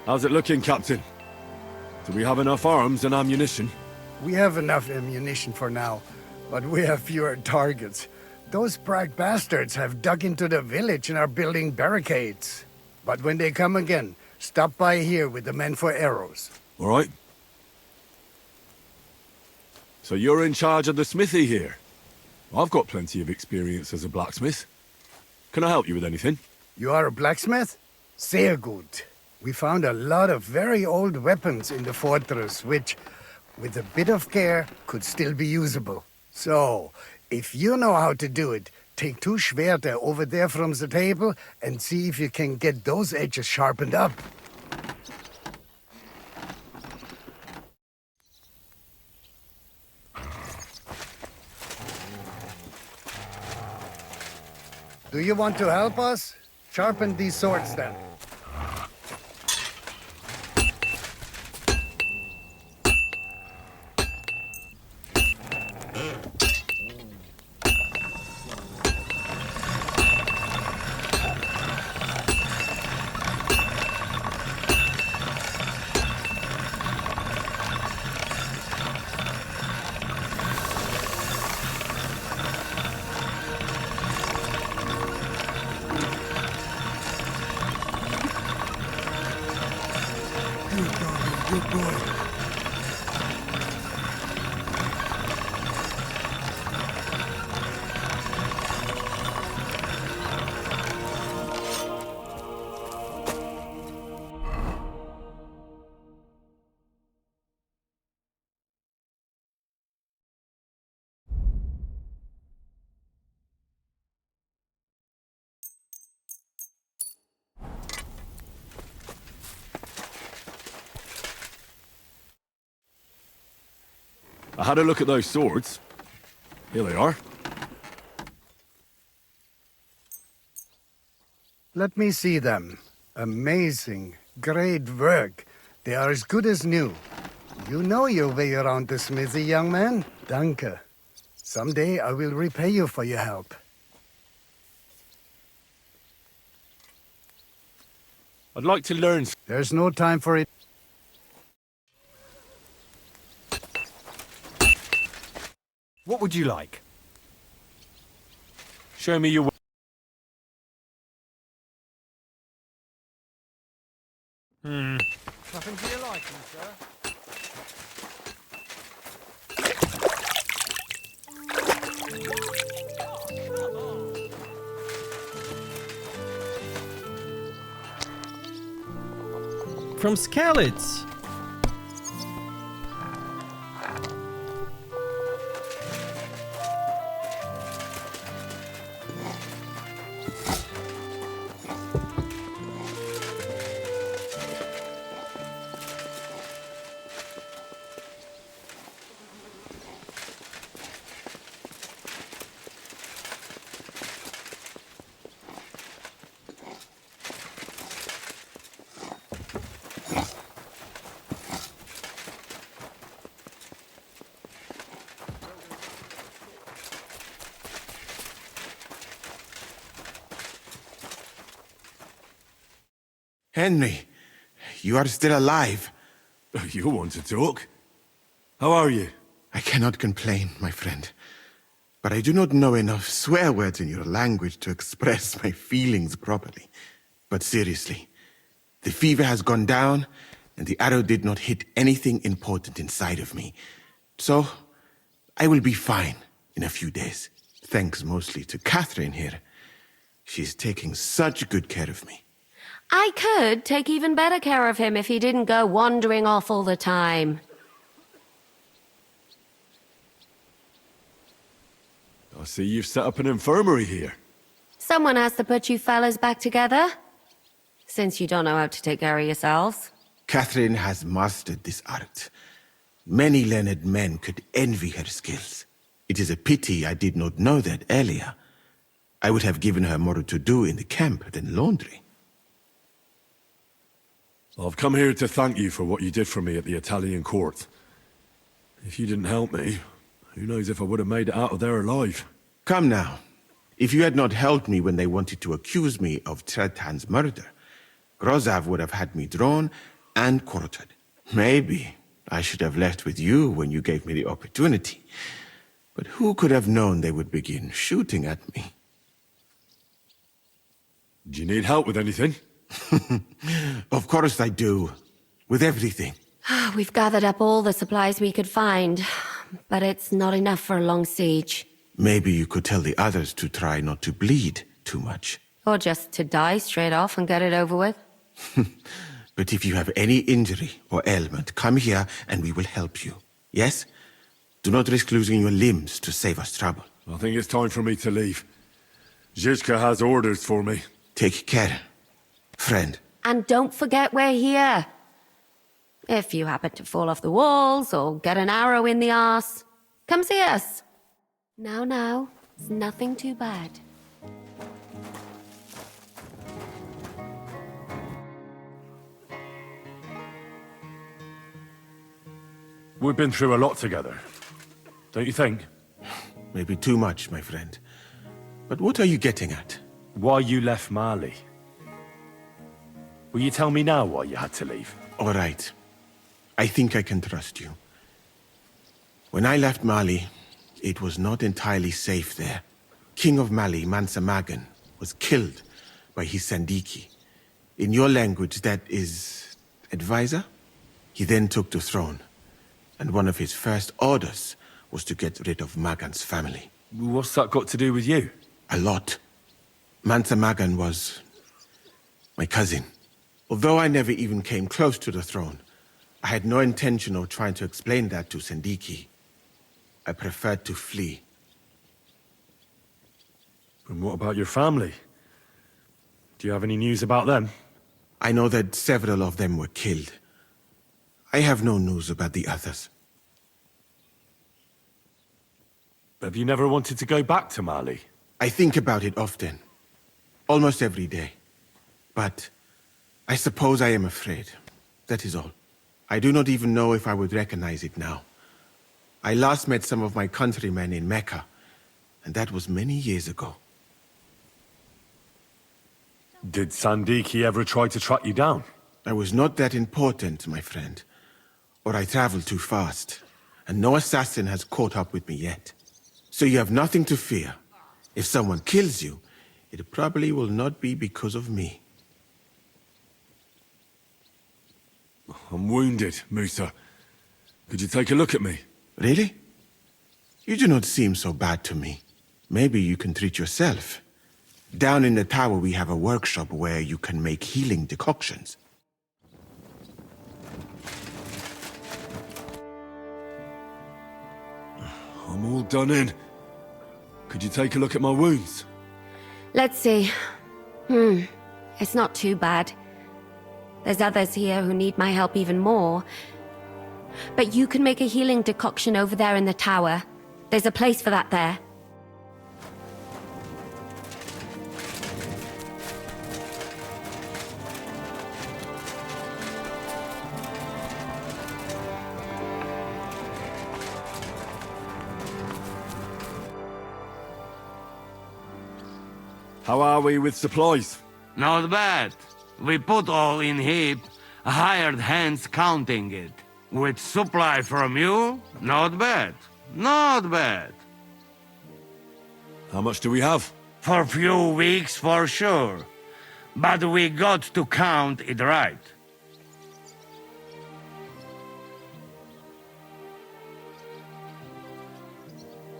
How's it looking, Captain? Do we have enough arms and ammunition? We have enough ammunition for now, but we have fewer targets. Those brag bastards have dug into the village and are building barricades. But when they come again, stop by here with the men for arrows. All right. So you're in charge of the smithy here? I've got plenty of experience as a blacksmith. Can I help you with anything? You are a blacksmith? Sehr gut. We found a lot of very old weapons in the fortress, which, with a bit of care, could still be usable. So, if you know how to do it, take 2 Schwerter over there from the table and see if you can get those edges sharpened up. Do you want to help us? Sharpen these swords then. Good boy. I had a look at those swords. Here they are. Let me see them. Amazing. Great work. They are as good as new. You know your way around the smithy, young man. Danke. Someday I will repay you for your help. I'd like to learn. There's no time for it. What would you like? Show me your... Nothing to your liking, sir. From Skalitz. Henry, you are still alive. You want to talk? How are you? I cannot complain, my friend. But I do not know enough swear words in your language to express my feelings properly. But seriously, the fever has gone down, and the arrow did not hit anything important inside of me. So, I will be fine in a few days. Thanks mostly to Catherine here. She's taking such good care of me. I could take even better care of him if he didn't go wandering off all the time. I see you've set up an infirmary here. Someone has to put you fellas back together. Since you don't know how to take care of yourselves. Catherine has mastered this art. Many learned men could envy her skills. It is a pity I did not know that earlier. I would have given her more to do in the camp than laundry. I've come here to thank you for what you did for me at the Italian court. If you didn't help me, who knows if I would have made it out of there alive. Come now. If you had not helped me when they wanted to accuse me of Tretan's murder, Grozav would have had me drawn and quartered. Maybe I should have left with you when you gave me the opportunity. But who could have known they would begin shooting at me? Do you need help with anything? Of course I do. With everything. We've gathered up all the supplies we could find, but it's not enough for a long siege. Maybe you could tell the others to try not to bleed too much. Or just to die straight off and get it over with. But if you have any injury or ailment, come here and we will help you. Yes? Do not risk losing your limbs to save us trouble. I think it's time for me to leave. Zizka has orders for me. Take care, friend. And don't forget we're here. If you happen to fall off the walls or get an arrow in the arse, come see us. Now, it's nothing too bad. We've been through a lot together. Don't you think? Maybe too much, my friend. But what are you getting at? Why you left Mali? Will you tell me now why you had to leave? All right. I think I can trust you. When I left Mali, it was not entirely safe there. King of Mali, Mansa Magan, was killed by his Sandiki. In your language, that is... advisor? He then took the throne, and one of his first orders was to get rid of Magan's family. What's that got to do with you? A lot. Mansa Magan was... my cousin. Although I never even came close to the throne, I had no intention of trying to explain that to Sandiki. I preferred to flee. And what about your family? Do you have any news about them? I know that several of them were killed. I have no news about the others. Have you never wanted to go back to Mali? I think about it often. Almost every day. But I suppose I am afraid. That is all. I do not even know if I would recognize it now. I last met some of my countrymen in Mecca, and that was many years ago. Did Sandiki ever try to track you down? I was not that important, my friend. Or I traveled too fast, and no assassin has caught up with me yet. So you have nothing to fear. If someone kills you, it probably will not be because of me. I'm wounded, Musa. Could you take a look at me? Really? You do not seem so bad to me. Maybe you can treat yourself. Down in the tower we have a workshop where you can make healing decoctions. I'm all done in. Could you take a look at my wounds? Let's see. It's not too bad. There's others here who need my help even more. But you can make a healing decoction over there in the tower. There's a place for that there. How are we with supplies? Not bad. We put all in heap, hired hands counting it. With supply from you, not bad. Not bad. How much do we have? For a few weeks, for sure. But we got to count it right.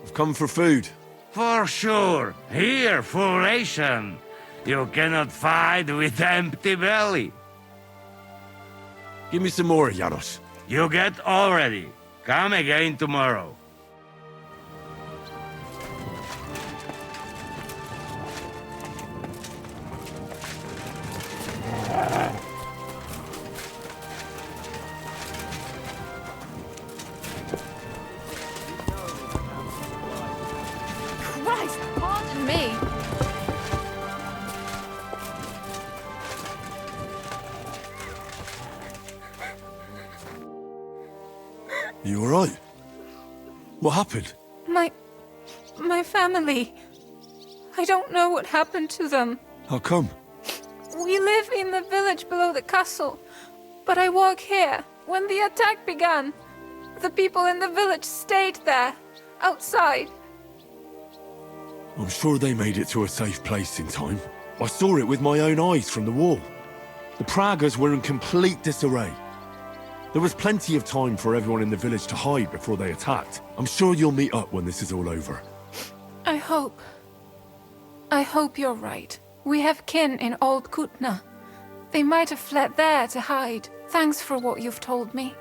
I've come for food. For sure. Here, full ration. You cannot fight with empty belly. Give me some more, Janos. You get already. Come again tomorrow. Christ, pardon me. You alright? What happened? My family. I don't know what happened to them. How come? We live in the village below the castle. But I work here. When the attack began, the people in the village stayed there, outside. I'm sure they made it to a safe place in time. I saw it with my own eyes from the wall. The Pragas were in complete disarray. There was plenty of time for everyone in the village to hide before they attacked. I'm sure you'll meet up when this is all over. I hope you're right. We have kin in Old Kutna. They might have fled there to hide. Thanks for what you've told me.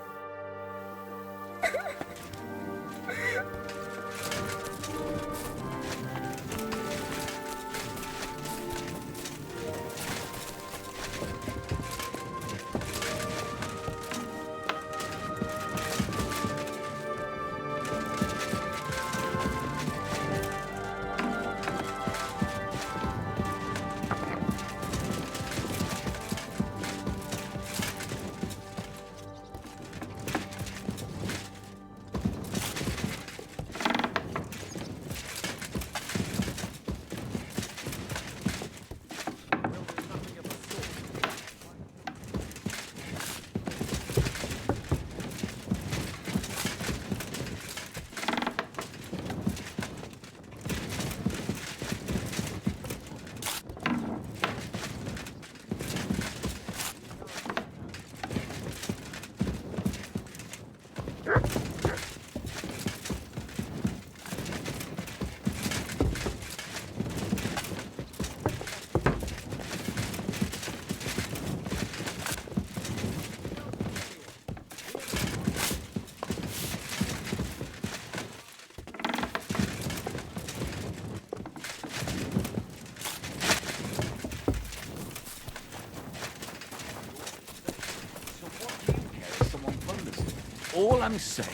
All I'm saying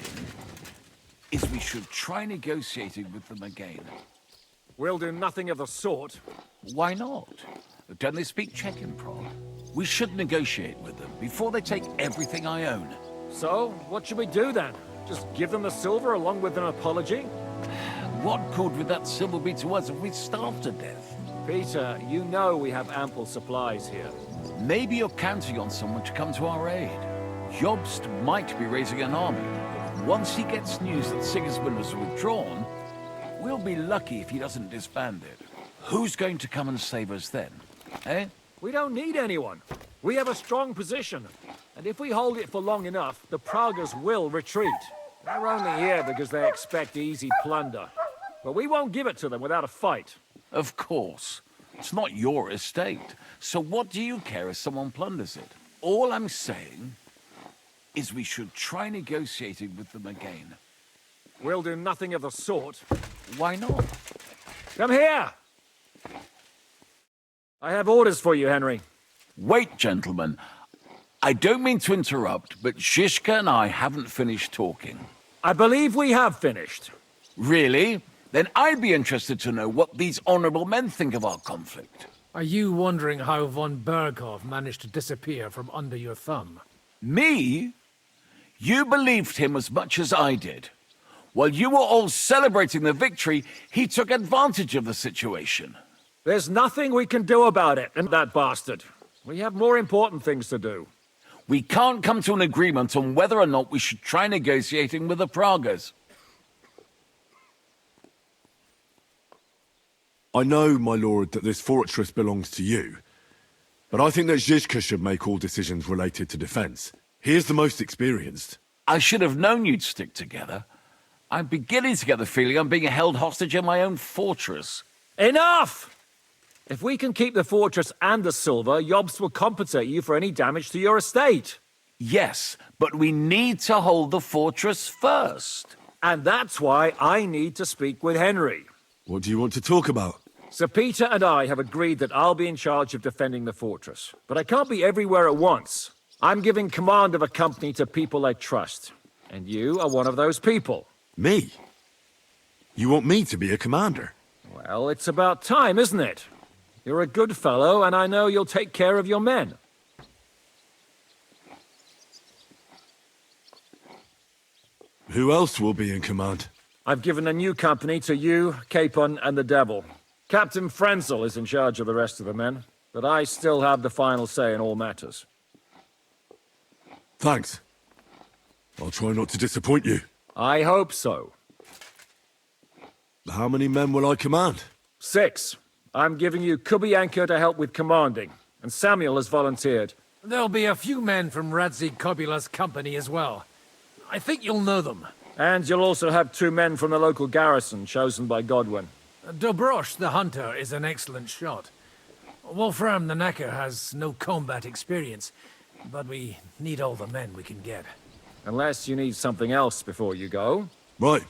is we should try negotiating with them again. We'll do nothing of the sort. Why not? Don't they speak Czech in Prague? We should negotiate with them before they take everything I own. So, what should we do then? Just give them the silver along with an apology? What good would that silver be to us if we starved to death? Peter, you know we have ample supplies here. Maybe you're counting on someone to come to our aid. Jobst might be raising an army. Once he gets news that Sigismund has withdrawn, we'll be lucky if he doesn't disband it. Who's going to come and save us then? Eh? We don't need anyone. We have a strong position. And if we hold it for long enough, the Pragas will retreat. They're only here because they expect easy plunder. But we won't give it to them without a fight. Of course. It's not your estate. So what do you care if someone plunders it? All I'm saying is we should try negotiating with them again. We'll do nothing of the sort. Why not? Come here! I have orders for you, Henry. Wait, gentlemen. I don't mean to interrupt, but Zizka and I haven't finished talking. I believe we have finished. Really? Then I'd be interested to know what these honorable men think of our conflict. Are you wondering how von Berghoff managed to disappear from under your thumb? Me? You believed him as much as I did. While you were all celebrating the victory, he took advantage of the situation. There's nothing we can do about it, and that bastard. We have more important things to do. We can't come to an agreement on whether or not we should try negotiating with the Pragas. I know, my lord, that this fortress belongs to you. But I think that Zizka should make all decisions related to defense. He is the most experienced. I should have known you'd stick together. I'm beginning to get the feeling I'm being held hostage in my own fortress. Enough! If we can keep the fortress and the silver, Jobst will compensate you for any damage to your estate. Yes, but we need to hold the fortress first. And that's why I need to speak with Henry. What do you want to talk about? Sir Peter and I have agreed that I'll be in charge of defending the fortress. But I can't be everywhere at once. I'm giving command of a company to people I trust. And you are one of those people. Me? You want me to be a commander? Well, it's about time, isn't it? You're a good fellow, and I know you'll take care of your men. Who else will be in command? I've given a new company to you, Capon, and the Devil. Captain Frenzel is in charge of the rest of the men, but I still have the final say in all matters. Thanks. I'll try not to disappoint you. I hope so. How many men will I command? 6. I'm giving you Kubianka to help with commanding, and Samuel has volunteered. There'll be a few men from Radzi Kobula's company as well. I think you'll know them. And you'll also have 2 men from the local garrison, chosen by Godwin. Dobrosh, the hunter, is an excellent shot. Wolfram the Knacker has no combat experience, but we need all the men we can get. Unless you need something else before you go. Right.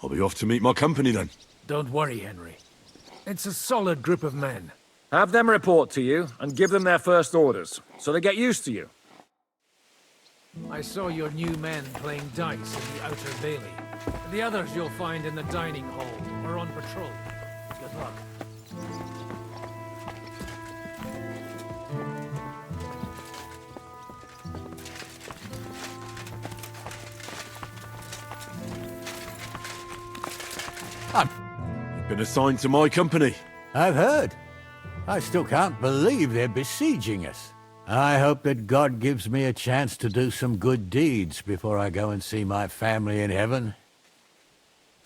I'll be off to meet my company then. Don't worry, Henry. It's a solid group of men. Have them report to you, and give them their first orders, so they get used to you. I saw your new men playing dice in the outer bailey. The others you'll find in the dining hall or on patrol. Good luck. You've been assigned to my company. I've heard. I still can't believe they're besieging us. I hope that God gives me a chance to do some good deeds before I go and see my family in heaven.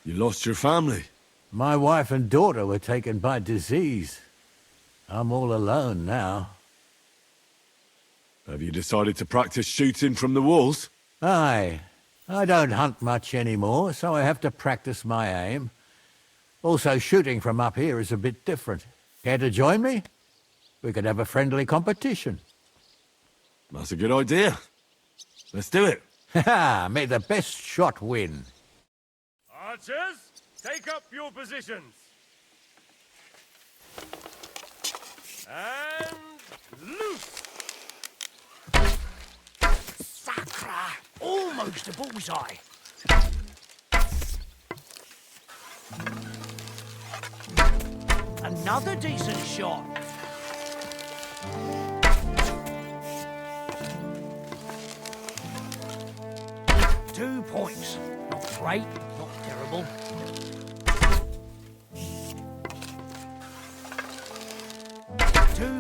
You lost your family? My wife and daughter were taken by disease. I'm all alone now. Have you decided to practice shooting from the walls? Aye. I don't hunt much anymore, so I have to practice my aim. Also, shooting from up here is a bit different. Care to join me? We could have a friendly competition. That's a good idea. Let's do it. Ha! May the best shot win. Archers, take up your positions. And loose! Sacra! Almost a bullseye. Another decent shot. Two points. Not great, not terrible.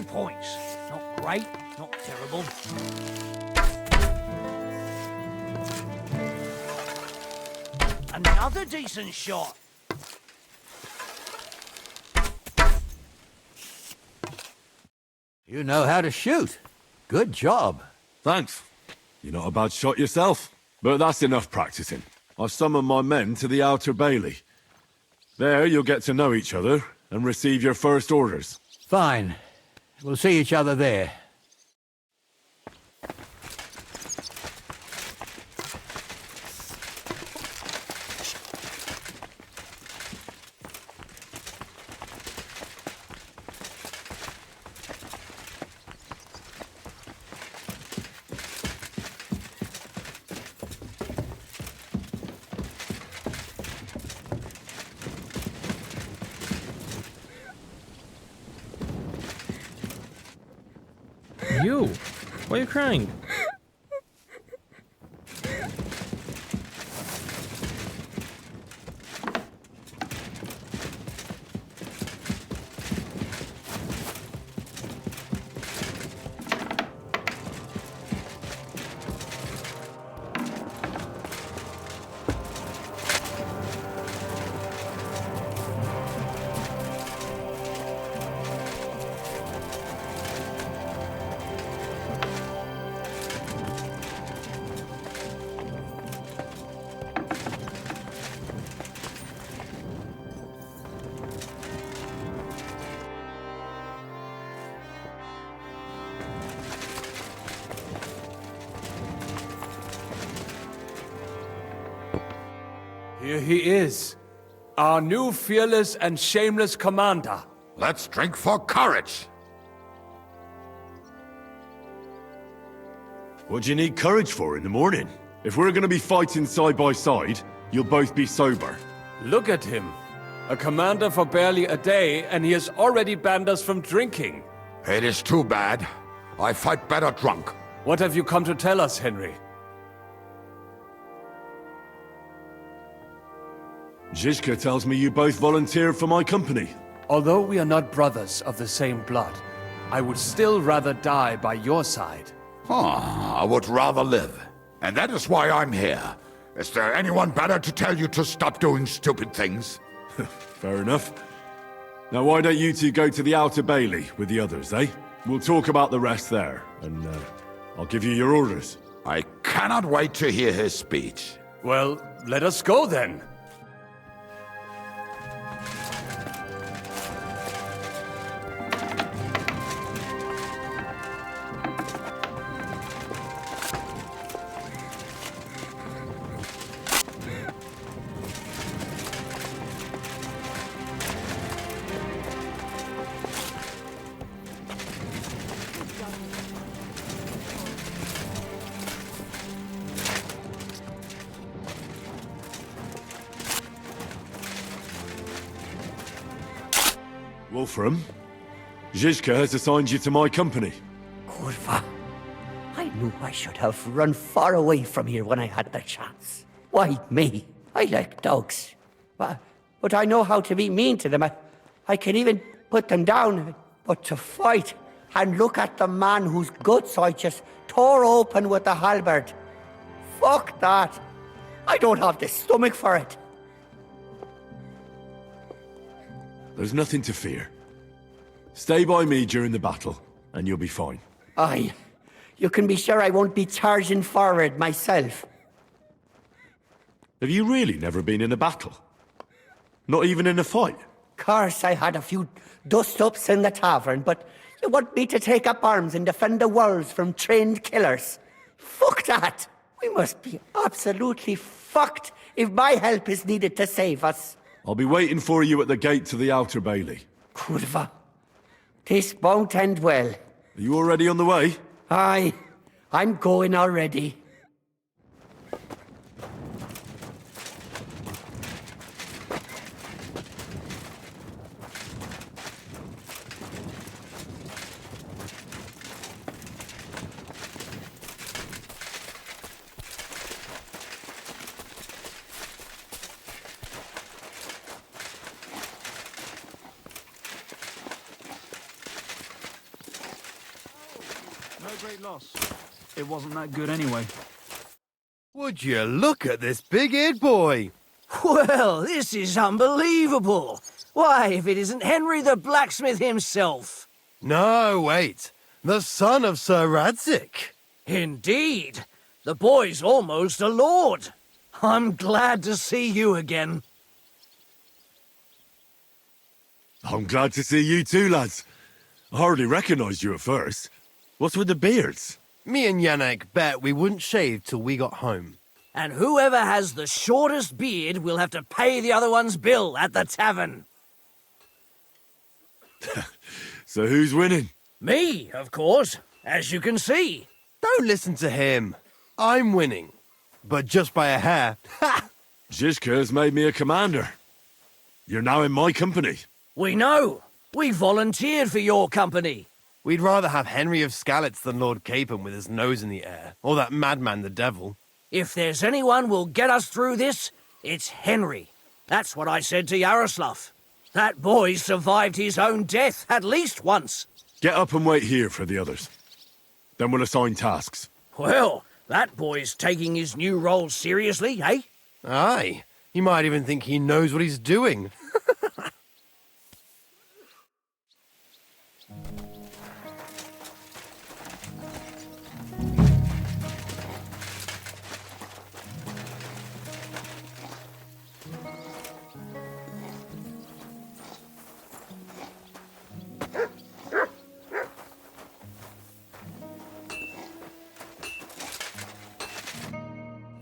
Points. Not great, not terrible. Another decent shot. You know how to shoot. Good job. Thanks. You're not a bad shot yourself. But that's enough practicing. I've summoned my men to the outer bailey. There you'll get to know each other and receive your first orders. Fine. We'll see each other there. You? Why are you crying? Here he is, our new fearless and shameless commander. Let's drink for courage. What do you need courage for in the morning? If we're gonna be fighting side by side, you'll both be sober. Look at him. A commander for barely a day, and he has already banned us from drinking. It is too bad. I fight better drunk. What have you come to tell us, Henry? Zizka tells me you both volunteered for my company. Although we are not brothers of the same blood, I would still rather die by your side. I would rather live. And that is why I'm here. Is there anyone better to tell you to stop doing stupid things? Fair enough. Now why don't you two go to the Outer Bailey with the others, eh? We'll talk about the rest there, and I'll give you your orders. I cannot wait to hear his speech. Well, let us go then. Wolfram, Zizka has assigned you to my company. Kurva. I knew I should have run far away from here when I had the chance. Why me? I like dogs. But I know how to be mean to them. I can even put them down. But to fight and look at the man whose guts I just tore open with the halberd. Fuck that. I don't have the stomach for it. There's nothing to fear. Stay by me during the battle, and you'll be fine. Aye. You can be sure I won't be charging forward myself. Have you really never been in a battle? Not even in a fight? Course, I had a few dust-ups in the tavern, but you want me to take up arms and defend the walls from trained killers? Fuck that! We must be absolutely fucked if my help is needed to save us. I'll be waiting for you at the gate to the Outer Bailey. Kurva. This won't end well. Are you already on the way? Aye. I'm going already. Loss. It wasn't that good anyway. Would you look at this big-eared boy? Well, this is unbelievable. Why, if it isn't Henry the blacksmith himself. No, wait. The son of Sir Radzik. Indeed. The boy's almost a lord. I'm glad to see you again. I'm glad to see you too, lads. I hardly recognised you at first. What's with the beards? Me and Yannick bet we wouldn't shave till we got home. And whoever has the shortest beard will have to pay the other one's bill at the tavern. So who's winning? Me, of course, as you can see. Don't listen to him. I'm winning. But just by a hair. Ha! Zizka has made me a commander. You're now in my company. We know. We volunteered for your company. We'd rather have Henry of Skalitz than Lord Capon with his nose in the air, or that madman the devil. If there's anyone who'll get us through this, it's Henry. That's what I said to Yaroslav. That boy survived his own death at least once. Get up and wait here for the others. Then we'll assign tasks. Well, that boy's taking his new role seriously, eh? Aye. You might even think he knows what he's doing.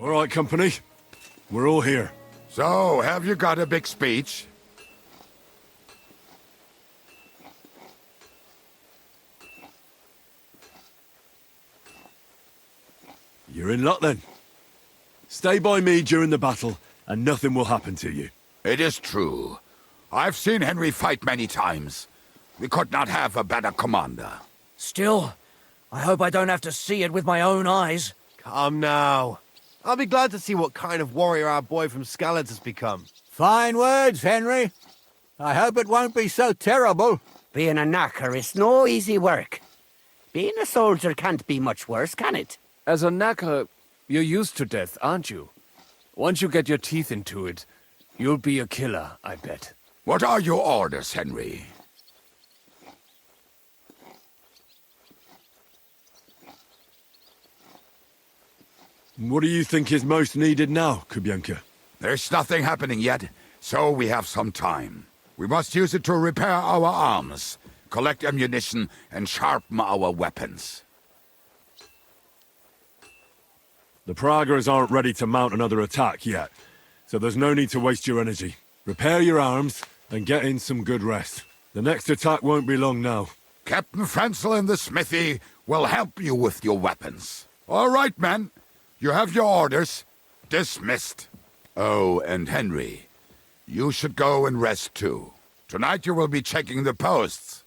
All right, company. We're all here. So, have you got a big speech? You're in luck then. Stay by me during the battle, and nothing will happen to you. It is true. I've seen Henry fight many times. We could not have a better commander. Still, I hope I don't have to see it with my own eyes. Come now. I'll be glad to see what kind of warrior our boy from Skalitz has become. Fine words, Henry. I hope it won't be so terrible. Being a knacker is no easy work. Being a soldier can't be much worse, can it? As a knacker, you're used to death, aren't you? Once you get your teeth into it, you'll be a killer, I bet. What are your orders, Henry? What do you think is most needed now, Kubienka? There's nothing happening yet, so we have some time. We must use it to repair our arms, collect ammunition, and sharpen our weapons. The Pragas aren't ready to mount another attack yet, so there's no need to waste your energy. Repair your arms, and get in some good rest. The next attack won't be long now. Captain Frenzel in the smithy will help you with your weapons. All right, men. You have your orders. Dismissed. Oh, and Henry, you should go and rest too. Tonight you will be checking the posts.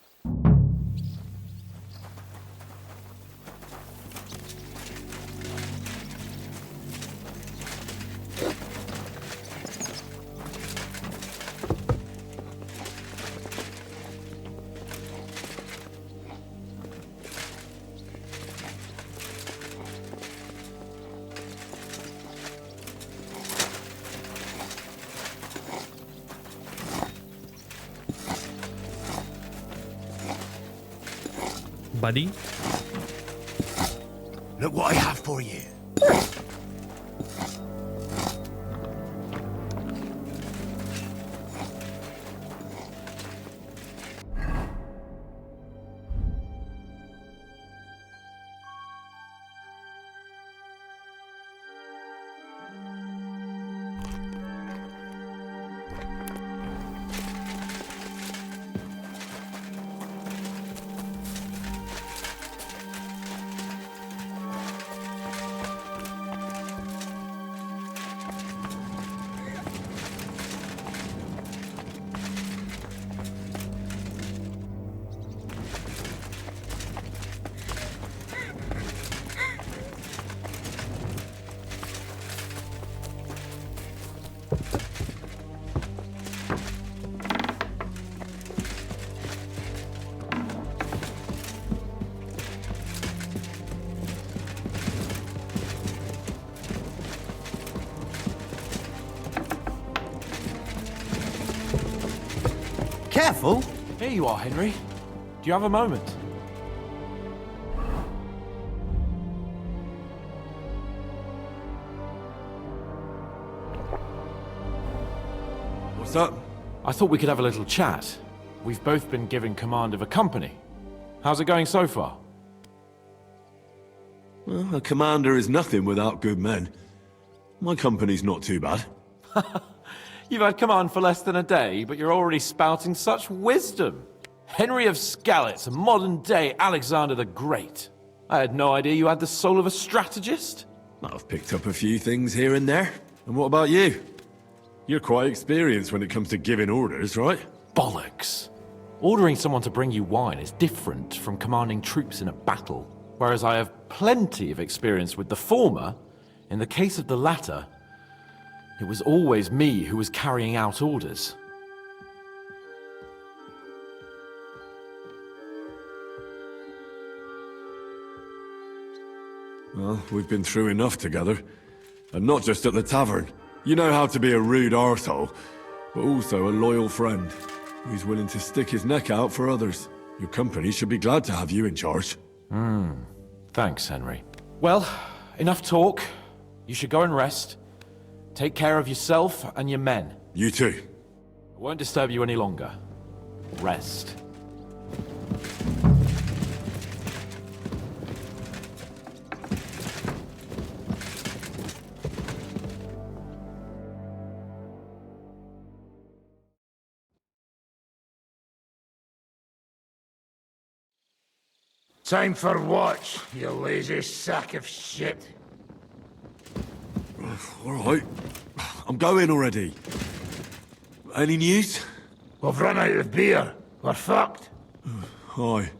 Buddy? Look what I have for you. Careful! Here you are, Henry. Do you have a moment? What's up? I thought we could have a little chat. We've both been given command of a company. How's it going so far? Well, a commander is nothing without good men. My company's not too bad. You've had command for less than a day, but you're already spouting such wisdom. Henry of Skalitz, a modern-day Alexander the Great. I had no idea you had the soul of a strategist. I've picked up a few things here and there. And what about you? You're quite experienced when it comes to giving orders, right? Bollocks. Ordering someone to bring you wine is different from commanding troops in a battle. Whereas I have plenty of experience with the former, in the case of the latter, it was always me who was carrying out orders. Well, we've been through enough together. And not just at the tavern. You know how to be a rude arsehole, but also a loyal friend who's willing to stick his neck out for others. Your company should be glad to have you in charge. Thanks, Henry. Well, enough talk. You should go and rest. Take care of yourself and your men. You too. I won't disturb you any longer. Rest. Time for watch, you lazy sack of shit. All right. I'm going already. Any news? We've run out of beer. We're fucked. Aye.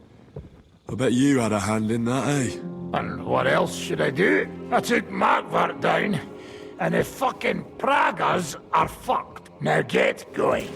I bet you had a hand in that, eh? And what else should I do? I took Markvart down, and the fucking Pragas are fucked. Now get going.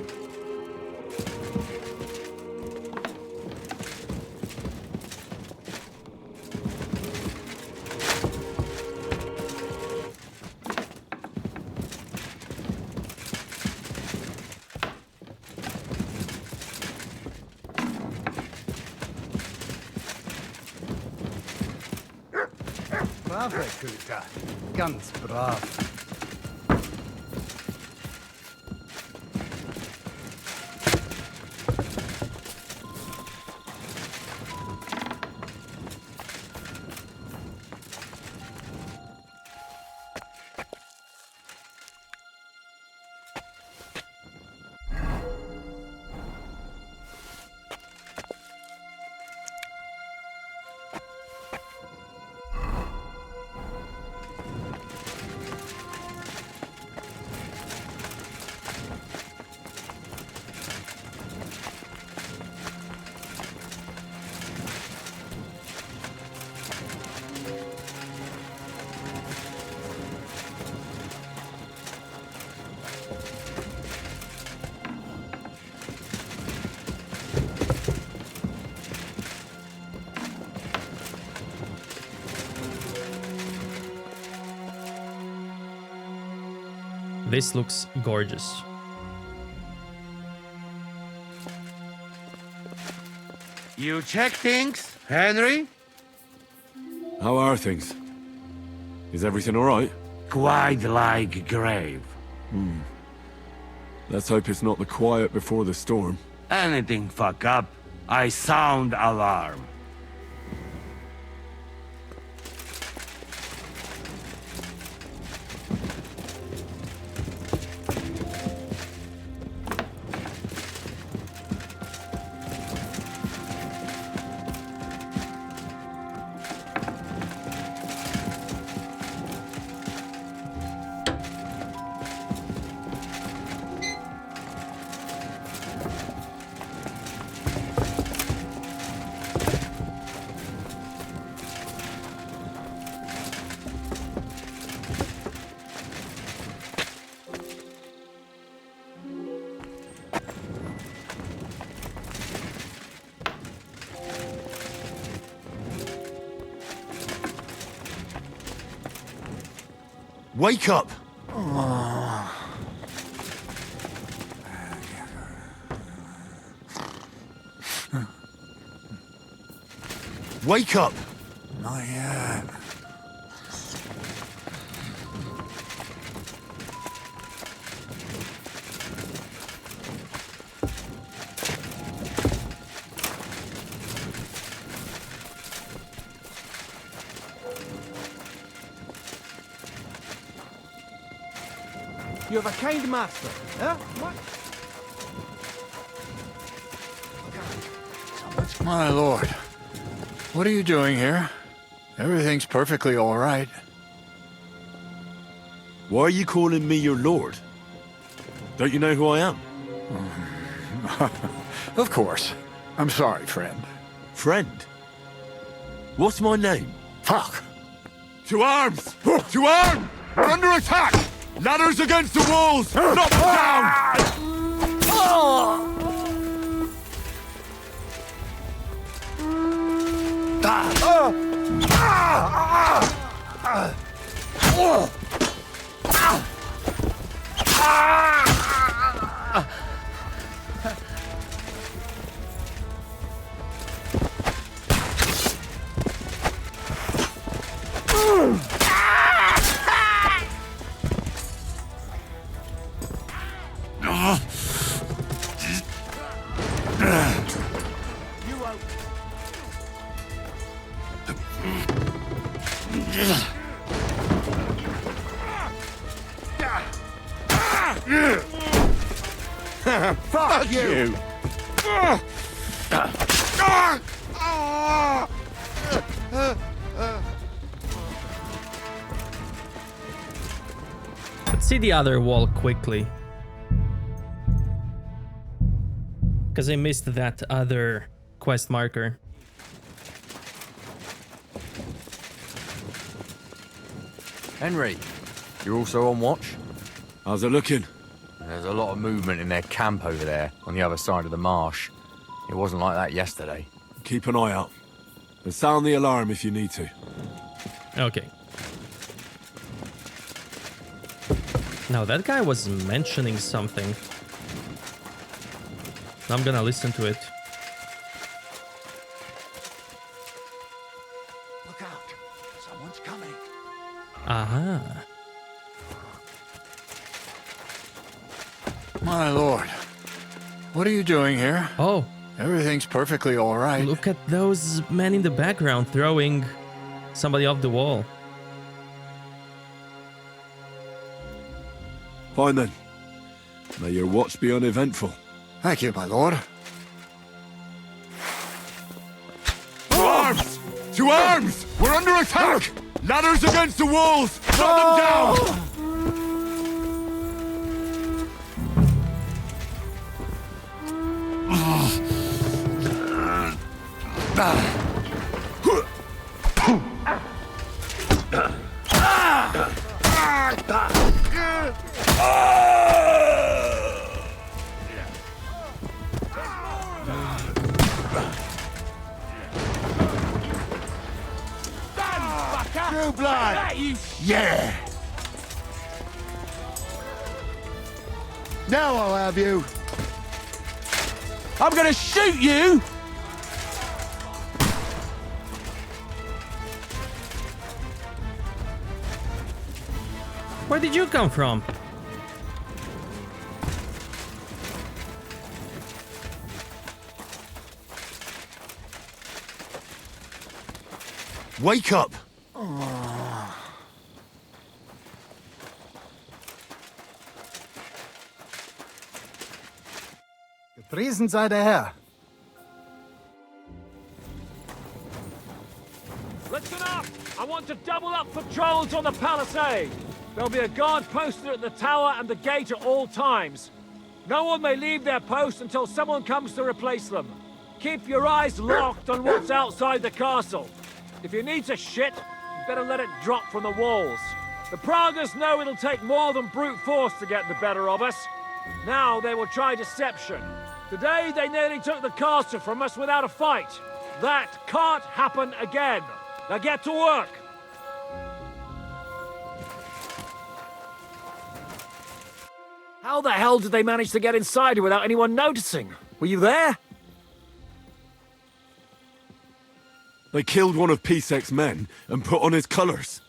Brave, Kulta. Ganz brav. This looks gorgeous. You check things, Henry? How are things? Is everything alright? Quite like grave. Let's hope it's not the quiet before the storm. Anything fuck up, I sound alarm. Wake up! Wake up! Not yet. You have a kind master, eh? What? My lord, what are you doing here? Everything's perfectly all right. Why are you calling me your lord? Don't you know who I am? Of course. I'm sorry, friend. Friend? What's my name? Fuck! To arms! To arms! We're under attack! Ladders against the walls! Knock them down! Fuck you! Let's see the other wall quickly. Because I missed that other quest marker. Henry, you're also on watch? How's it looking? There's a lot of movement in their camp over there, on the other side of the marsh. It wasn't like that yesterday. Keep an eye out. And sound the alarm if you need to. Okay. Now that guy was mentioning something. I'm gonna listen to it. Look out. Someone's coming. Aha. My lord. What are you doing here? Oh. Everything's perfectly all right. Look at those men in the background throwing somebody off the wall. Fine then. May your watch be uneventful. Thank you, my lord. To arms! To arms! We're under attack! Ladders against the walls! Shut them down! True blood! Yeah! Now I'll have you! I'm gonna shoot you! Where did you come from? Wake up! Gepriesen sei der Herr. Listen up! I want to double up patrols on the palisade. There'll be a guard posted at the tower and the gate at all times. No one may leave their post until someone comes to replace them. Keep your eyes locked on what's outside the castle. If you need to shit, you better let it drop from the walls. The Pragas know it'll take more than brute force to get the better of us. Now they will try deception. Today they nearly took the castle from us without a fight. That can't happen again. Now get to work. How the hell did they manage to get inside without anyone noticing? Were you there? They killed one of Pisek's men and put on his colours.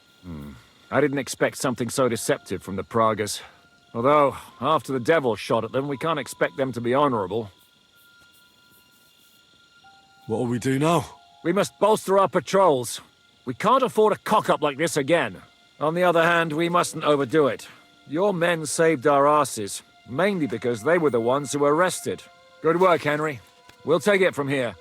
I didn't expect something so deceptive from the Pragas. Although, after the devil shot at them, we can't expect them to be honorable. What'll we do now? We must bolster our patrols. We can't afford a cock-up like this again. On the other hand, we mustn't overdo it. Your men saved our asses, mainly because they were the ones who were arrested. Good work, Henry. We'll take it from here.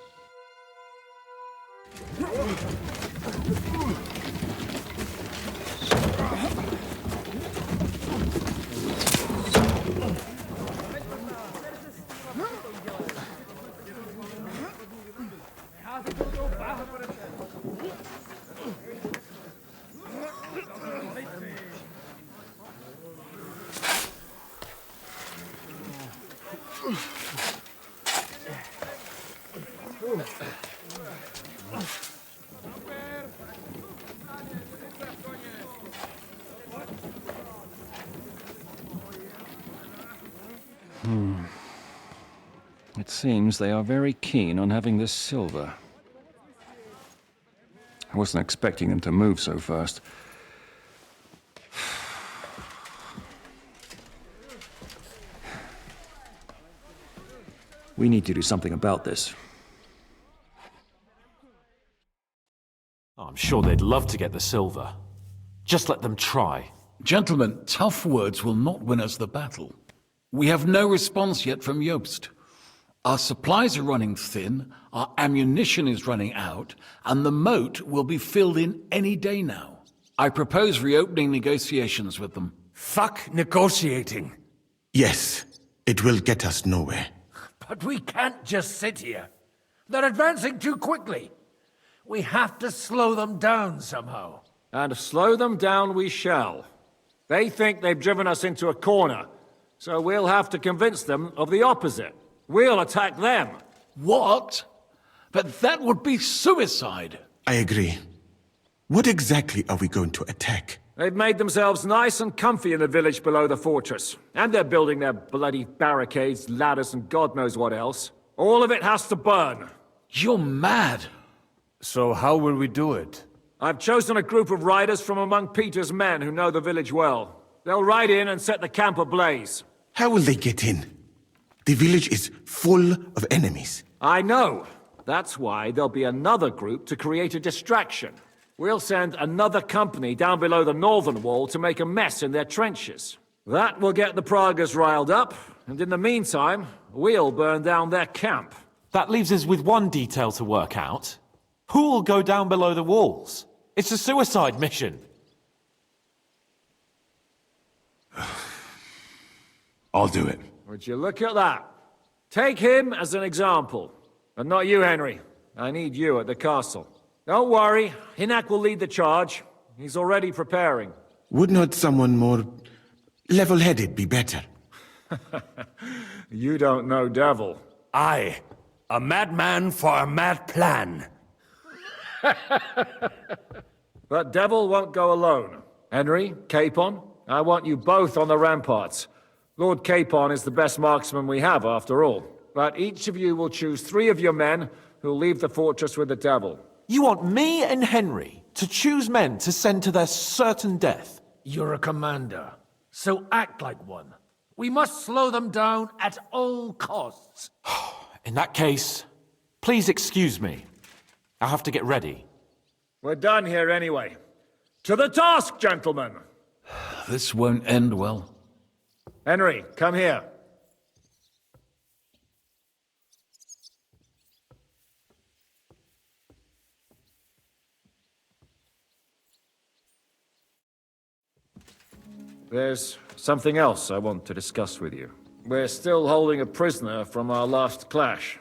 It seems they are very keen on having this silver. I wasn't expecting them to move so fast. We need to do something about this. I'm sure they'd love to get the silver. Just let them try. Gentlemen, tough words will not win us the battle. We have no response yet from Jobst. Our supplies are running thin, our ammunition is running out, and the moat will be filled in any day now. I propose reopening negotiations with them. Fuck negotiating. Yes, it will get us nowhere. But we can't just sit here. They're advancing too quickly. We have to slow them down somehow. And slow them down we shall. They think they've driven us into a corner, so we'll have to convince them of the opposite. We'll attack them. What? But that would be suicide. I agree. What exactly are we going to attack? They've made themselves nice and comfy in the village below the fortress. And they're building their bloody barricades, ladders, and God knows what else. All of it has to burn. You're mad. So how will we do it? I've chosen a group of riders from among Peter's men who know the village well. They'll ride in and set the camp ablaze. How will they get in? The village is full of enemies. I know. That's why there'll be another group to create a distraction. We'll send another company down below the northern wall to make a mess in their trenches. That will get the Pragas riled up, and in the meantime, we'll burn down their camp. That leaves us with one detail to work out. Who'll go down below the walls? It's a suicide mission. I'll do it. Would you look at that? Take him as an example. But not you, Henry. I need you at the castle. Don't worry, Hinak will lead the charge. He's already preparing. Would not someone more level-headed be better? You don't know Devil. Aye, a madman for a mad plan. But Devil won't go alone. Henry, Capon, I want you both on the ramparts. Lord Capon is the best marksman we have, after all. But each of you will choose 3 of your men who'll leave the fortress with the Devil. You want me and Henry to choose men to send to their certain death? You're a commander, so act like one. We must slow them down at all costs. In that case, please excuse me. I'll have to get ready. We're done here anyway. To the task, gentlemen! This won't end well. Henry, come here. There's something else I want to discuss with you. We're still holding a prisoner from our last clash.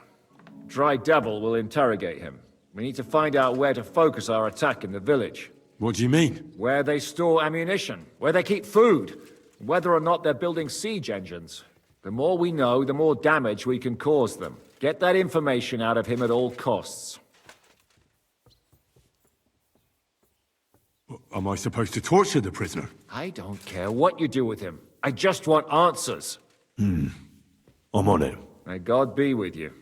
Dry Devil will interrogate him. We need to find out where to focus our attack in the village. What do you mean? Where they store ammunition, where they keep food, whether or not they're building siege engines. The more we know, the more damage we can cause them. Get that information out of him at all costs. Am I supposed to torture the prisoner? I don't care what you do with him. I just want answers. I'm on it. May God be with you.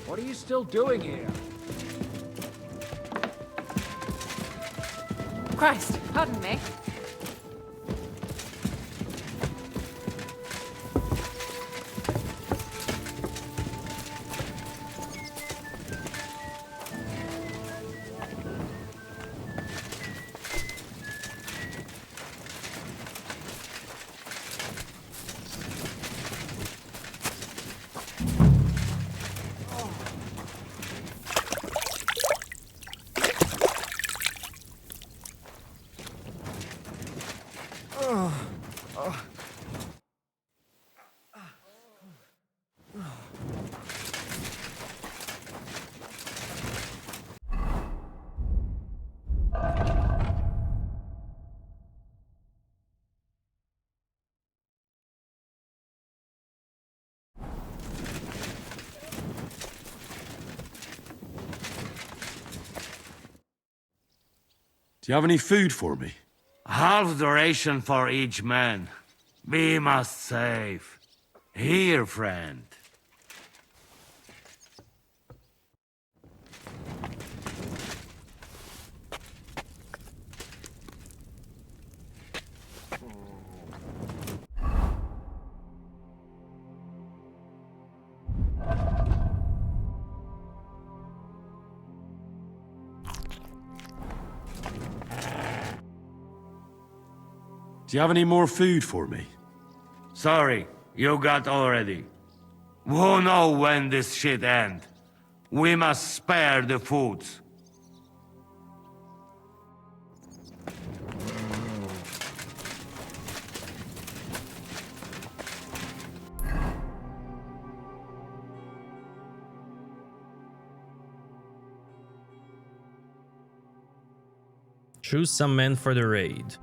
What are you still doing here? Christ, pardon me. Do you have any food for me? Half the ration for each man. We must save. Here, friend. Do you have any more food for me? Sorry, you got already. Who know when this shit end? We must spare the foods. Choose some men for the raid.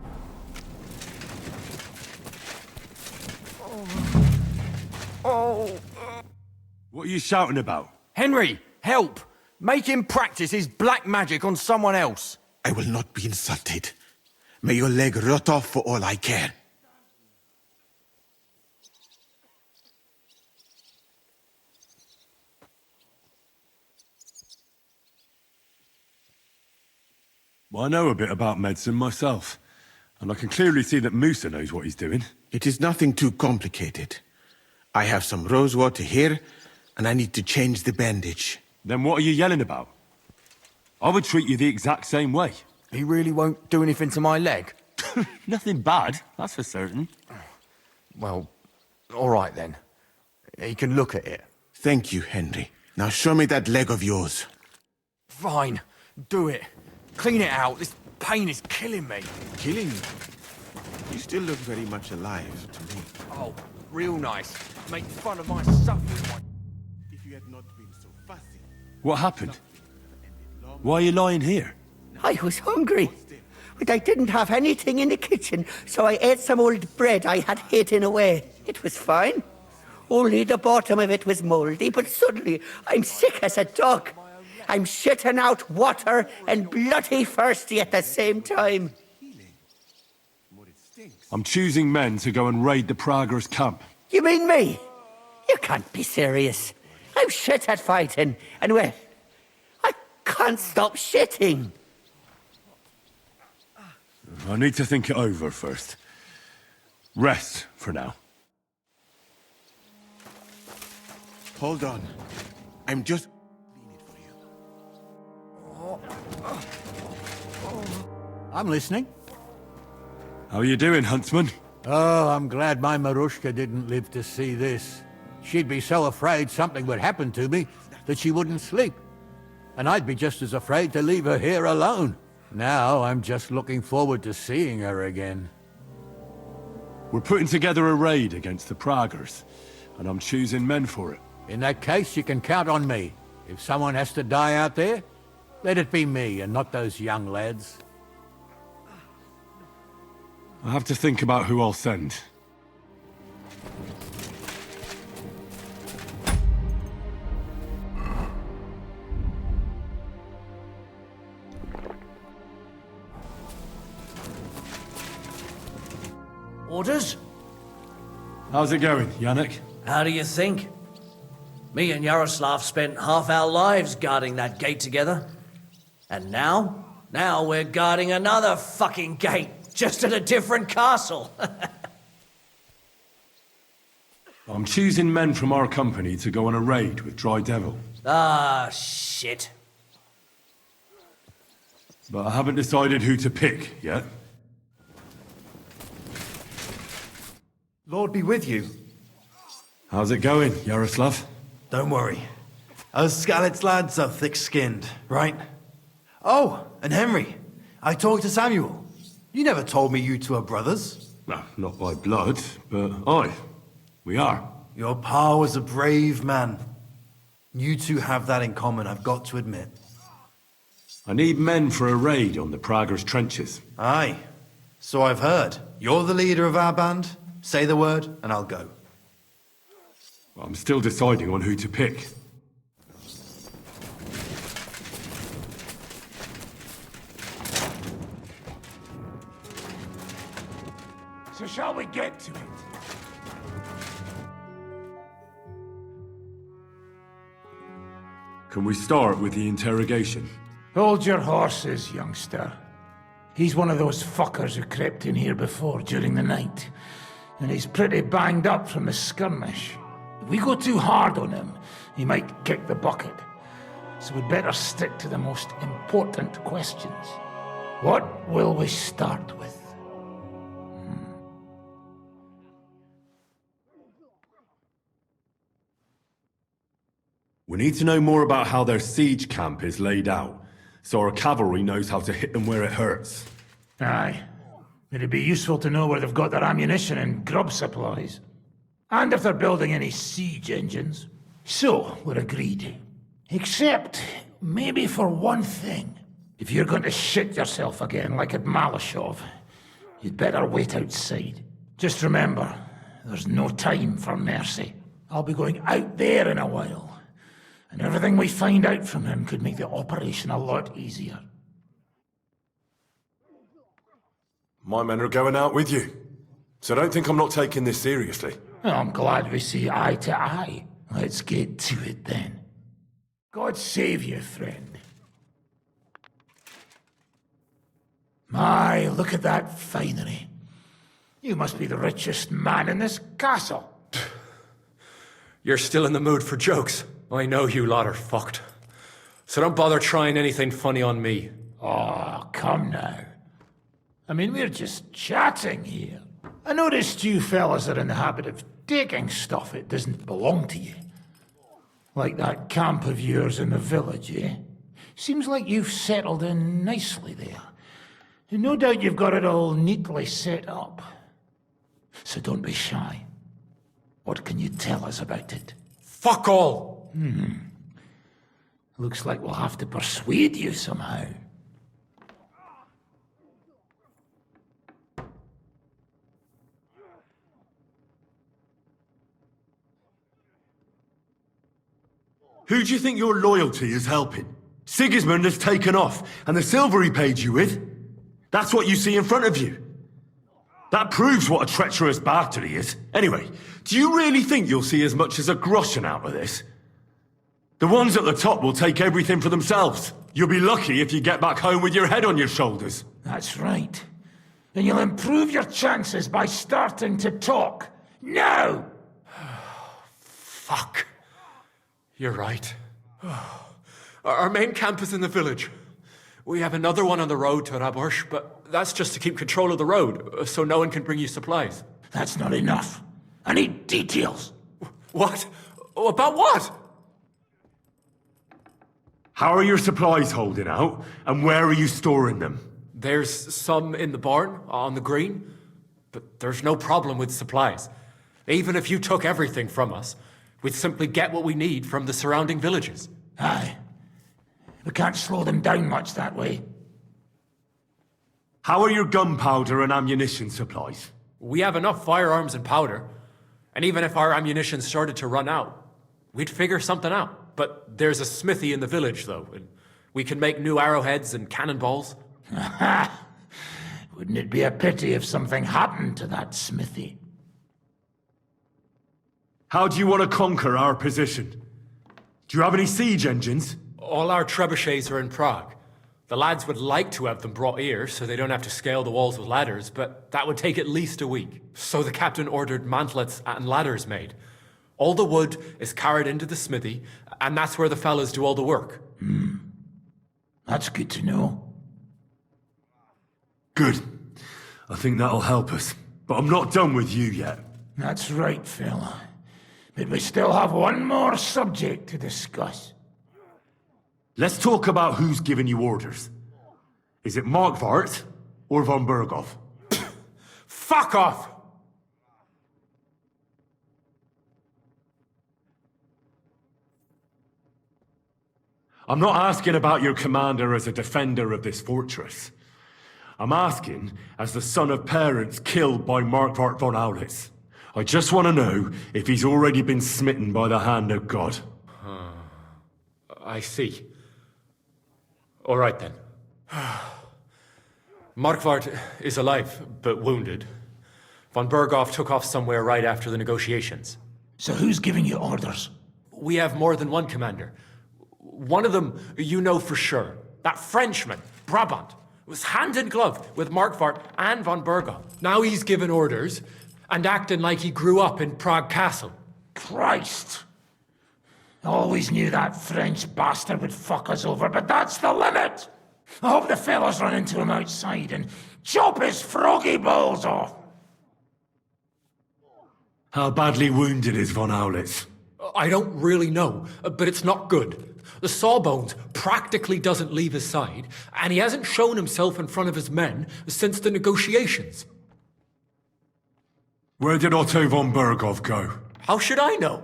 What are you shouting about? Henry, help! Make him practice his black magic on someone else. I will not be insulted. May your leg rot off for all I care. Well, I know a bit about medicine myself, and I can clearly see that Musa knows what he's doing. It is nothing too complicated. I have some rose water here, and I need to change the bandage. Then what are you yelling about? I would treat you the exact same way. He really won't do anything to my leg? Nothing bad, that's for certain. Well, all right then. He can look at it. Thank you, Henry. Now show me that leg of yours. Fine. Do it. Clean it out. This pain is killing me. Killing you? You still look very much alive to me. Oh, real nice. Make fun of my suffering. If you had not been so fussy. What happened? Why are you lying here? I was hungry, but I didn't have anything in the kitchen, so I ate some old bread I had hidden away. It was fine. Only the bottom of it was mouldy, but suddenly I'm sick as a dog. I'm shitting out water and bloody thirsty at the same time. I'm choosing men to go and raid the Prager's camp. You mean me? You can't be serious. I'm shit at fighting, and well, I can't stop shitting. I need to think it over first. Rest for now. Hold on. I'm just... I'm listening. How are you doing, Huntsman? Oh, I'm glad my Marushka didn't live to see this. She'd be so afraid something would happen to me that she wouldn't sleep. And I'd be just as afraid to leave her here alone. Now I'm just looking forward to seeing her again. We're putting together a raid against the Pragers, and I'm choosing men for it. In that case, you can count on me. If someone has to die out there, let it be me and not those young lads. I have to think about who I'll send. Orders? How's it going, Yannick? How do you think? Me and Yaroslav spent half our lives guarding that gate together. And now? Now we're guarding another fucking gate, just at a different castle. I'm choosing men from our company to go on a raid with Dry Devil. Ah, shit. But I haven't decided who to pick yet. Lord be with you. How's it going, Yaroslav? Don't worry. Us Skalitz lads are thick-skinned, right? Oh, and Henry. I talked to Samuel. You never told me you two are brothers. Well, not by blood, but aye, we are. Your pa was a brave man. You two have that in common, I've got to admit. I need men for a raid on the Prager's trenches. Aye, so I've heard. You're the leader of our band. Say the word, and I'll go. I'm still deciding on who to pick. So shall we get to it? Can we start with the interrogation? Hold your horses, youngster. He's one of those fuckers who crept in here before during the night. And he's pretty banged up from the skirmish. If we go too hard on him, he might kick the bucket. So we'd better stick to the most important questions. What will we start with? We need to know more about how their siege camp is laid out, so our cavalry knows how to hit them where it hurts. Aye. It'd be useful to know where they've got their ammunition and grub supplies. And if they're building any siege engines. So, we're agreed. Except, maybe for one thing. If you're going to shit yourself again like at Malashov, you'd better wait outside. Just remember, there's no time for mercy. I'll be going out there in a while. And everything we find out from him could make the operation a lot easier. My men are going out with you, so don't think I'm not taking this seriously. Well, I'm glad we see eye to eye. Let's get to it then. God save you, friend. My, look at that finery. You must be the richest man in this castle. You're still in the mood for jokes. I know you lot are fucked. So don't bother trying anything funny on me. Oh, come now. I mean, we're just chatting here. I noticed you fellas are in the habit of taking stuff that doesn't belong to you. Like that camp of yours in the village, eh? Seems like you've settled in nicely there. And no doubt you've got it all neatly set up. So don't be shy. What can you tell us about it? Fuck all! Looks like we'll have to persuade you somehow. Who do you think your loyalty is helping? Sigismund has taken off, and the silver he paid you with? That's what you see in front of you. That proves what a treacherous bastard he is. Anyway, do you really think you'll see as much as a groschen out of this? The ones at the top will take everything for themselves. You'll be lucky if you get back home with your head on your shoulders. That's right. And you'll improve your chances by starting to talk. Now! Fuck. You're right. Our main camp is in the village. We have another one on the road to Raborsh, but that's just to keep control of the road, so no one can bring you supplies. That's not enough. I need details. What? About what? How are your supplies holding out, and where are you storing them? There's some in the barn, on the green, but there's no problem with supplies. Even if you took everything from us, we'd simply get what we need from the surrounding villages. Aye. We can't slow them down much that way. How are your gunpowder and ammunition supplies? We have enough firearms and powder, and even if our ammunition started to run out, we'd figure something out. But there's a smithy in the village, though, and we can make new arrowheads and cannonballs. Wouldn't it be a pity if something happened to that smithy? How do you want to conquer our position? Do you have any siege engines? All our trebuchets are in Prague. The lads would like to have them brought here so they don't have to scale the walls with ladders, but that would take at least a week. So the captain ordered mantlets and ladders made. All the wood is carried into the smithy, and that's where the fellas do all the work. That's good to know. Good. I think that'll help us. But I'm not done with you yet. That's right, fella. But we still have one more subject to discuss. Let's talk about who's giving you orders. Is it Markvart or von Berghoff? Fuck off! I'm not asking about your commander as a defender of this fortress. I'm asking as the son of parents killed by Markvart von Aulitz. I just want to know if he's already been smitten by the hand of God. I see. All right, then. Markvart is alive, but wounded. Von Berghoff took off somewhere right after the negotiations. So who's giving you orders? We have more than one commander. One of them you know for sure. That Frenchman, Brabant, was hand in glove with Markvart and von Berghoff. Now he's given orders and acting like he grew up in Prague Castle. Christ! I always knew that French bastard would fuck us over, but that's the limit! I hope the fellas run into him outside and chop his froggy balls off! How badly wounded is von Aulitz? I don't really know, but it's not good. The sawbones practically doesn't leave his side, and he hasn't shown himself in front of his men since the negotiations. Where did Otto von Berghoff go? How should I know?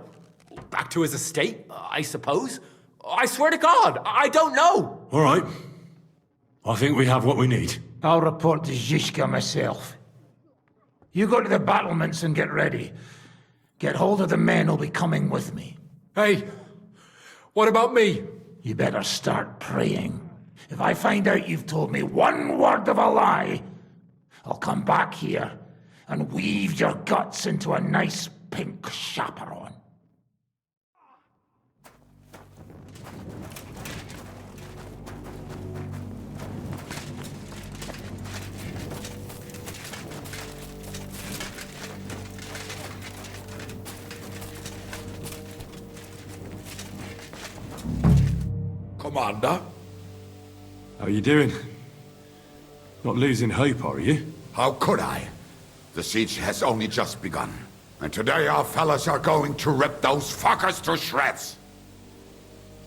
Back to his estate, I suppose? I swear to God, I don't know! All right. I think we have what we need. I'll report to Zizka myself. You go to the battlements and get ready. Get hold of the men who'll be coming with me. Hey, what about me? You better start praying. If I find out you've told me one word of a lie, I'll come back here and weave your guts into a nice pink chaperon. Commander. How you doing? Not losing hope, are you? How could I? The siege has only just begun. And today our fellas are going to rip those fuckers to shreds.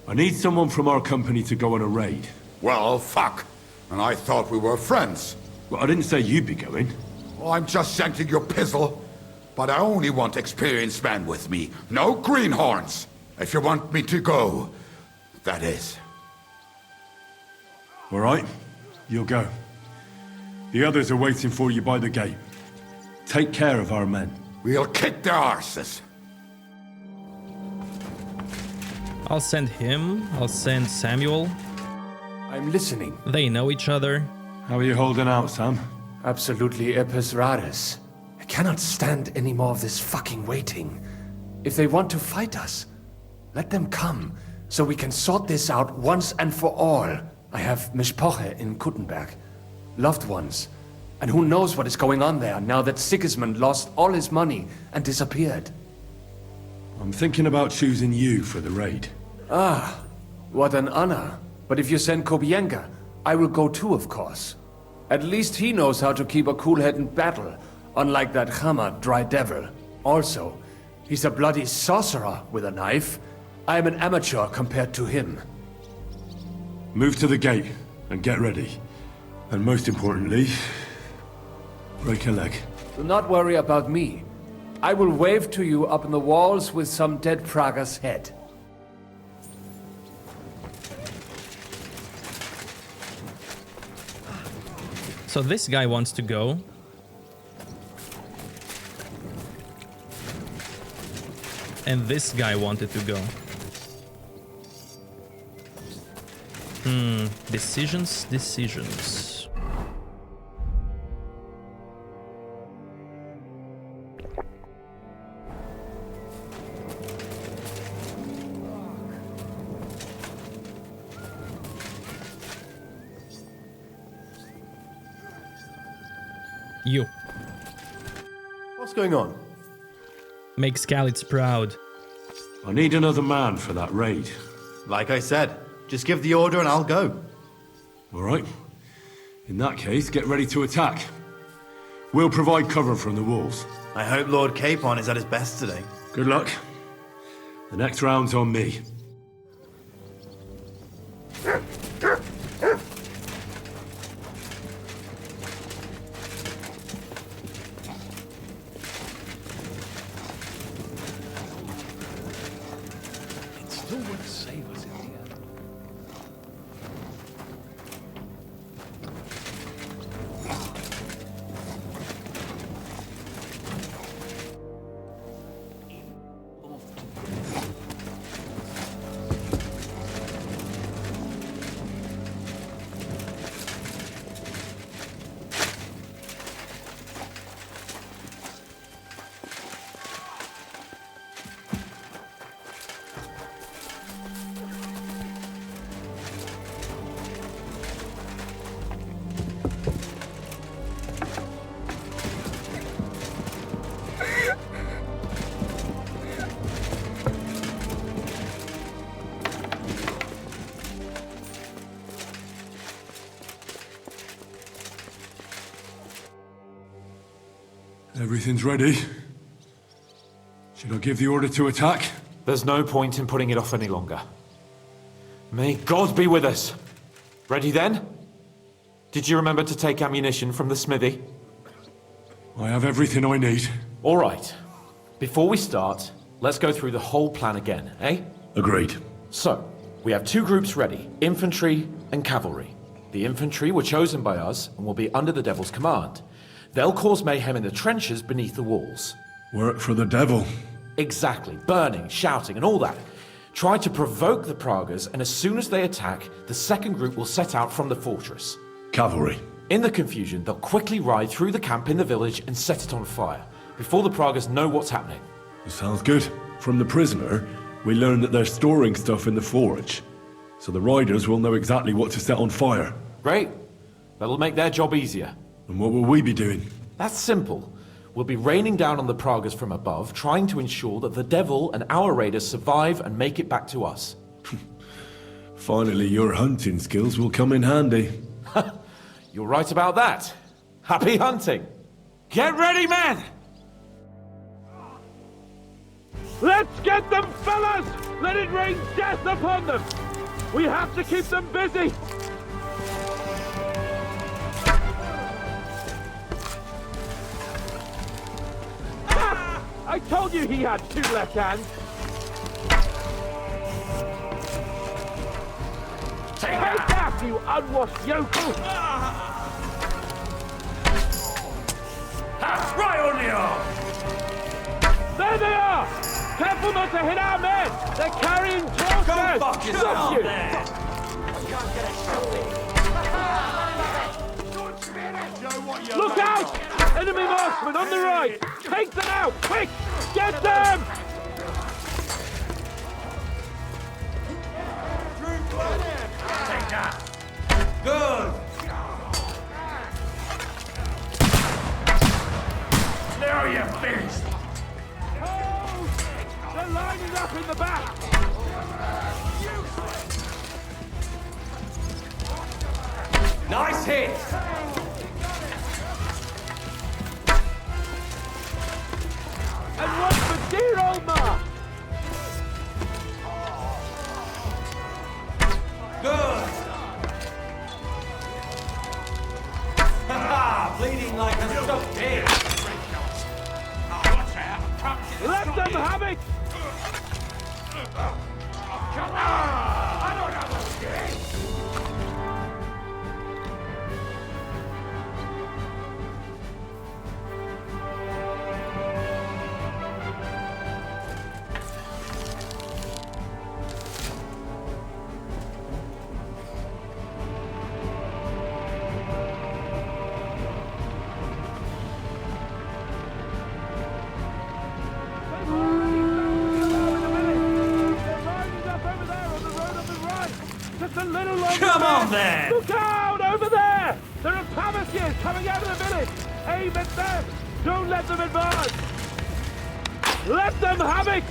I need someone from our company to go on a raid. Well, fuck. And I thought we were friends. Well, I didn't say you'd be going. Well, I'm just sending your pizzle. But I only want experienced men with me. No greenhorns. If you want me to go, that is. All right, you'll go. The others are waiting for you by the gate. Take care of our men. We'll kick their arses. I'll send him. I'll send Samuel. I'm listening. They know each other. How are you holding out, Sam? Absolutely epis raris. I cannot stand any more of this fucking waiting. If they want to fight us, let them come, so we can sort this out once and for all. I have Mishpoche in Kuttenberg. Loved ones. And who knows what is going on there now that Sigismund lost all his money and disappeared. I'm thinking about choosing you for the raid. Ah, what an honor. But if you send Kobienka, I will go too, of course. At least he knows how to keep a cool head in battle, unlike that Hammer dry devil. Also, he's a bloody sorcerer with a knife. I am an amateur compared to him. Move to the gate and get ready. And most importantly, break a leg. Do not worry about me. I will wave to you up in the walls with some dead Praga's head. So this guy wants to go. And this guy wanted to go. Decisions. You. What's going on? Make Skalitz proud. I need another man for that raid. Like I said, just give the order and I'll go. All right. In that case, get ready to attack. We'll provide cover from the walls. I hope Lord Capon is at his best today. Good luck. The next round's on me. Still would save us in the end. Everything's ready. Should I give the order to attack? There's no point in putting it off any longer. May God be with us. Ready then? Did you remember to take ammunition from the smithy? I have everything I need. All right. Before we start, let's go through the whole plan again, eh? Agreed. So, we have two groups ready, infantry and cavalry. The infantry were chosen by us and will be under the Devil's command. They'll cause mayhem in the trenches beneath the walls. Work for the Devil. Exactly. Burning, shouting, and all that. Try to provoke the Pragas, and as soon as they attack, the second group will set out from the fortress. Cavalry. In the confusion, they'll quickly ride through the camp in the village and set it on fire, before the Pragas know what's happening. Sounds good. From the prisoner, we learned that they're storing stuff in the forge. So the riders will know exactly what to set on fire. Great. That'll make their job easier. And what will we be doing? That's simple. We'll be raining down on the Pragas from above, trying to ensure that the Devil and our raiders survive and make it back to us. Finally, your hunting skills will come in handy. You're right about that. Happy hunting. Get ready, men! Let's get them, fellas! Let it rain death upon them! We have to keep them busy! Ah! I told you he had 2 left hands! Take that, you unwashed yokel! Right on the arm! There they are! Careful not to hit our men! They're carrying torches! Go fuck yourself you. there! Look out! Enemy marksmen on the right! Take them out! Quick! Get them! Take that! Good! Now you're finished! They're lining up in the back! Nice hit! And one for dear old Ma! Good! Ha-ha! Bleeding like a stuffed pig! Let them have it! I don't know what it is! Come on, then! Look out! Over there! There are Pavasiers coming out of the village! Aim at them! Don't let them advance! Let them have it!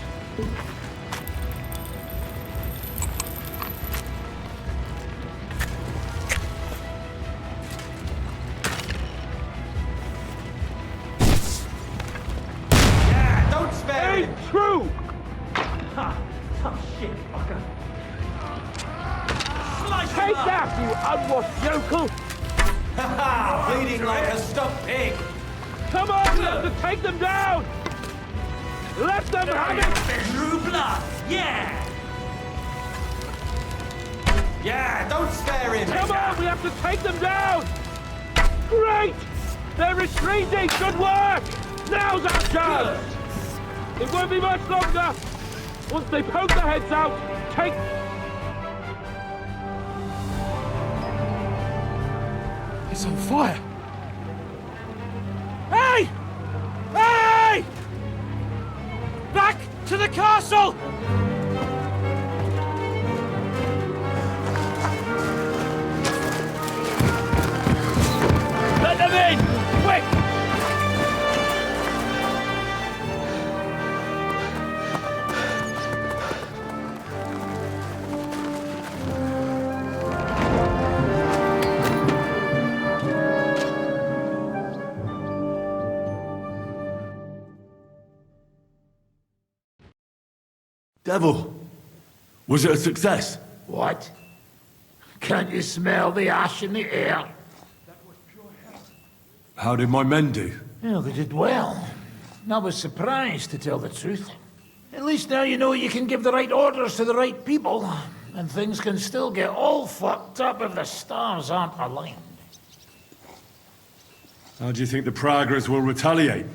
Yeah, don't spare Ain't him! true! Ha! Tough shit, fucker! Take that, you unwashed yokel! Ha-ha! Bleeding like a stuffed pig! Come on, we have to take them down! Let them have it! True blood! Yeah! Yeah, don't spare him! Come on, we have to take them down! Great! They're retreating! Good work! Now's our chance! It won't be much longer! Once they poke their heads out, take... It's on fire! Hey! Hey! Back to the castle! Let them in! Quick! Devil, was it a success? What? Can't you smell the ash in the air? How did my men do? Well, they did well. I was surprised, to tell the truth. At least now you know you can give the right orders to the right people, and things can still get all fucked up if the stars aren't aligned. How do you think the Praggers will retaliate?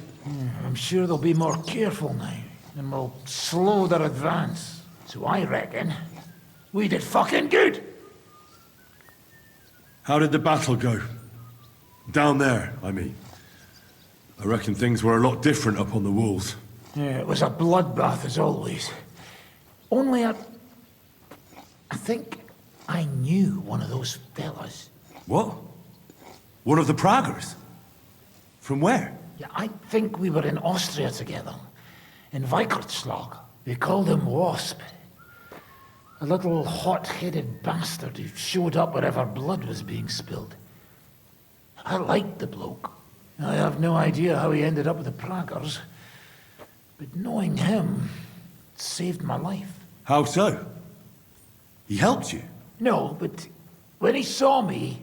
I'm sure they'll be more careful now, and will slow their advance. So I reckon we did fucking good! How did the battle go? Down there, I mean. I reckon things were a lot different up on the walls. Yeah, it was a bloodbath as always. Only I think I knew one of those fellas. What? One of the Praggers? From where? Yeah, I think we were in Austria together. In Weikertslag. They called him Wasp. A little hot-headed bastard who showed up wherever blood was being spilled. I liked the bloke. I have no idea how he ended up with the Praggers, but knowing him saved my life. How so? He helped you? No, but when he saw me,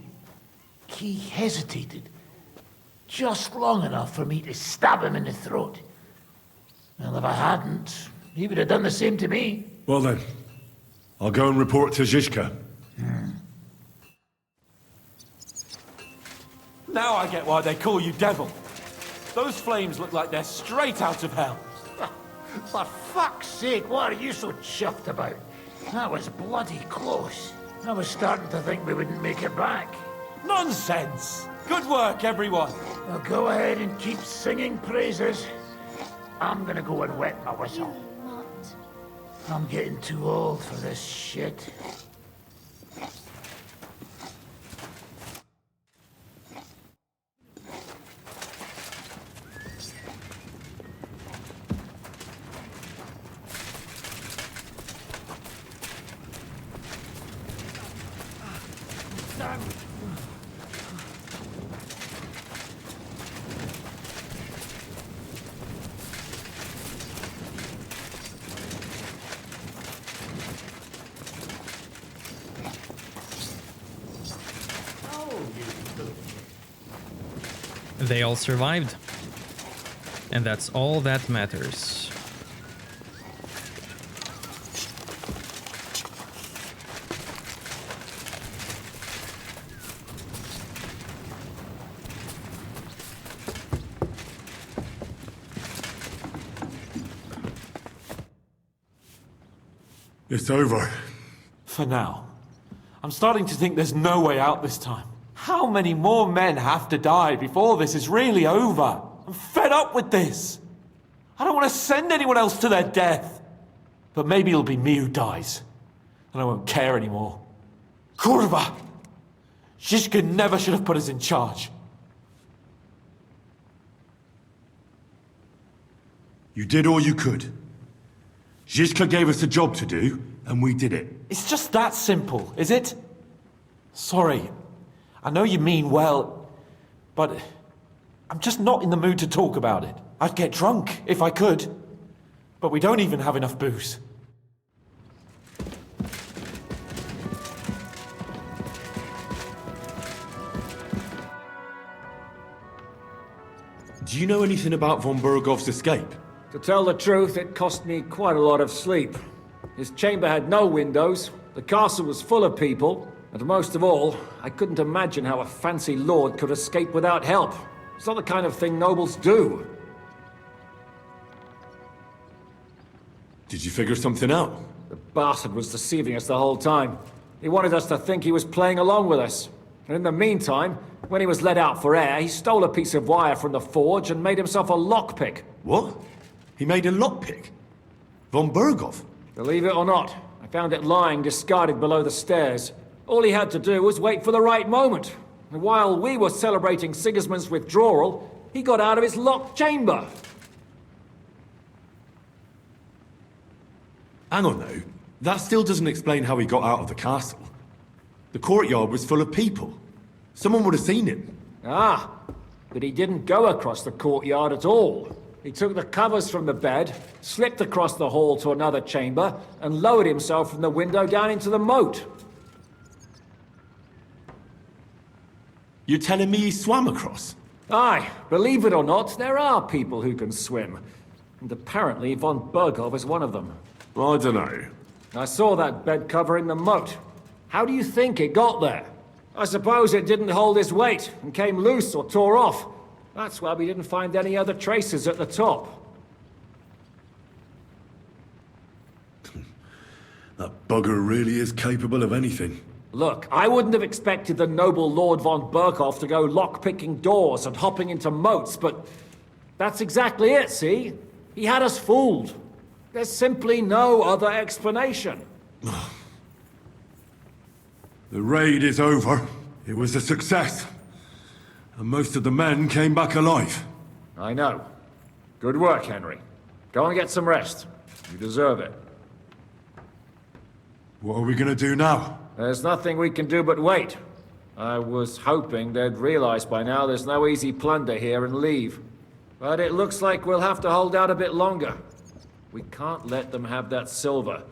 he hesitated. Just long enough for me to stab him in the throat. Well, if I hadn't, he would have done the same to me. Well then, I'll go and report to Zizka. Now I get why they call you Devil. Those flames look like they're straight out of hell. For fuck's sake, what are you so chuffed about? That was bloody close. I was starting to think we wouldn't make it back. Nonsense! Good work, everyone. Well, go ahead and keep singing praises. I'm gonna go and wet my whistle. I'm getting too old for this shit. They all survived. And that's all that matters. It's over. For now. I'm starting to think there's no way out this time. How many more men have to die before this is really over? I'm fed up with this. I don't want to send anyone else to their death. But maybe it'll be me who dies. And I won't care anymore. Kurva! Zizka never should have put us in charge. You did all you could. Zizka gave us a job to do, and we did it. It's just that simple, is it? Sorry. I know you mean well, but I'm just not in the mood to talk about it. I'd get drunk if I could, but we don't even have enough booze. Do you know anything about von Burgov's escape? To tell the truth, it cost me quite a lot of sleep. His chamber had no windows, the castle was full of people, and most of all, I couldn't imagine how a fancy lord could escape without help. It's not the kind of thing nobles do. Did you figure something out? The bastard was deceiving us the whole time. He wanted us to think he was playing along with us. And in the meantime, when he was let out for air, he stole a piece of wire from the forge and made himself a lockpick. What? He made a lockpick? Von Burgov? Believe it or not, I found it lying discarded below the stairs. All he had to do was wait for the right moment. And while we were celebrating Sigismund's withdrawal, he got out of his locked chamber. Hang on now. That still doesn't explain how he got out of the castle. The courtyard was full of people. Someone would have seen him. Ah, but he didn't go across the courtyard at all. He took the covers from the bed, slipped across the hall to another chamber, and lowered himself from the window down into the moat. You're telling me he swam across? Aye, believe it or not, there are people who can swim. And apparently von Burgov is one of them. I don't know. I saw that bed cover in the moat. How do you think it got there? I suppose it didn't hold his weight and came loose or tore off. That's why we didn't find any other traces at the top. That bugger really is capable of anything. Look, I wouldn't have expected the noble Lord von Burkhoff to go lock-picking doors and hopping into moats, but that's exactly it, see? He had us fooled. There's simply no other explanation. The raid is over. It was a success. And most of the men came back alive. I know. Good work, Henry. Go and get some rest. You deserve it. What are we gonna do now? There's nothing we can do but wait. I was hoping they'd realize by now there's no easy plunder here and leave. But it looks like we'll have to hold out a bit longer. We can't let them have that silver.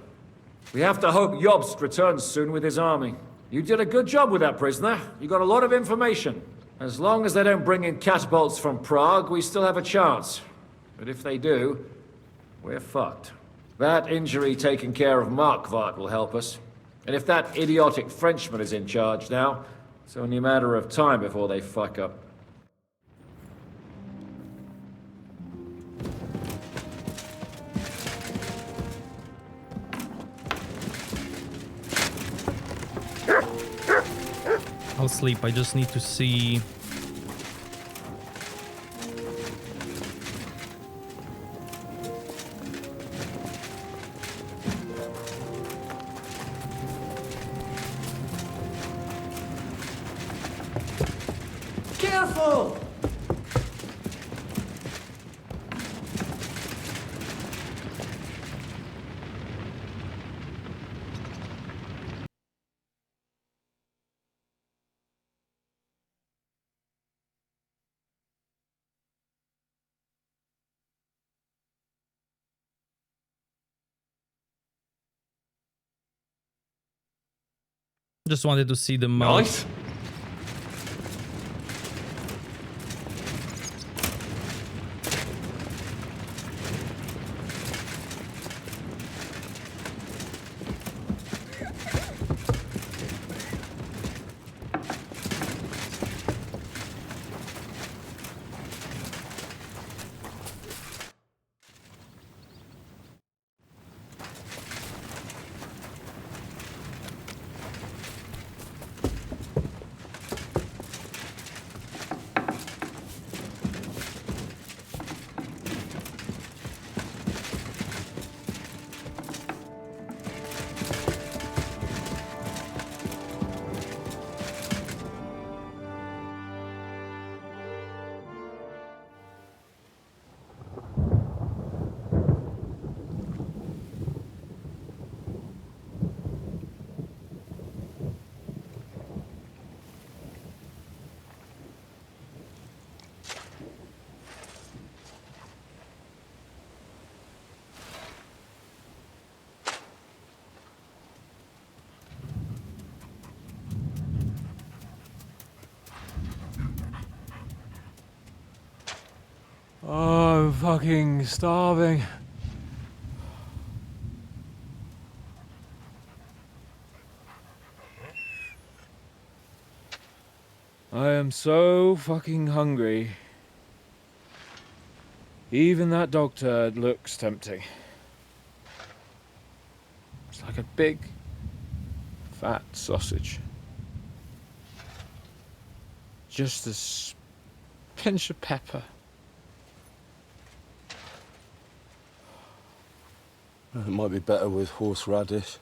We have to hope Jobst returns soon with his army. You did a good job with that prisoner. You got a lot of information. As long as they don't bring in catapults from Prague, we still have a chance. But if they do, we're fucked. That injury taken care of Markvart will help us. And if that idiotic Frenchman is in charge now, it's only a matter of time before they fuck up. I'll sleep. I just need to see. Careful! Just wanted to see the mouth. Nice. Oh, I'm fucking starving. I am so fucking hungry. Even that dog turd looks tempting. It's like a big, fat sausage. Just a pinch of pepper. It might be better with horseradish.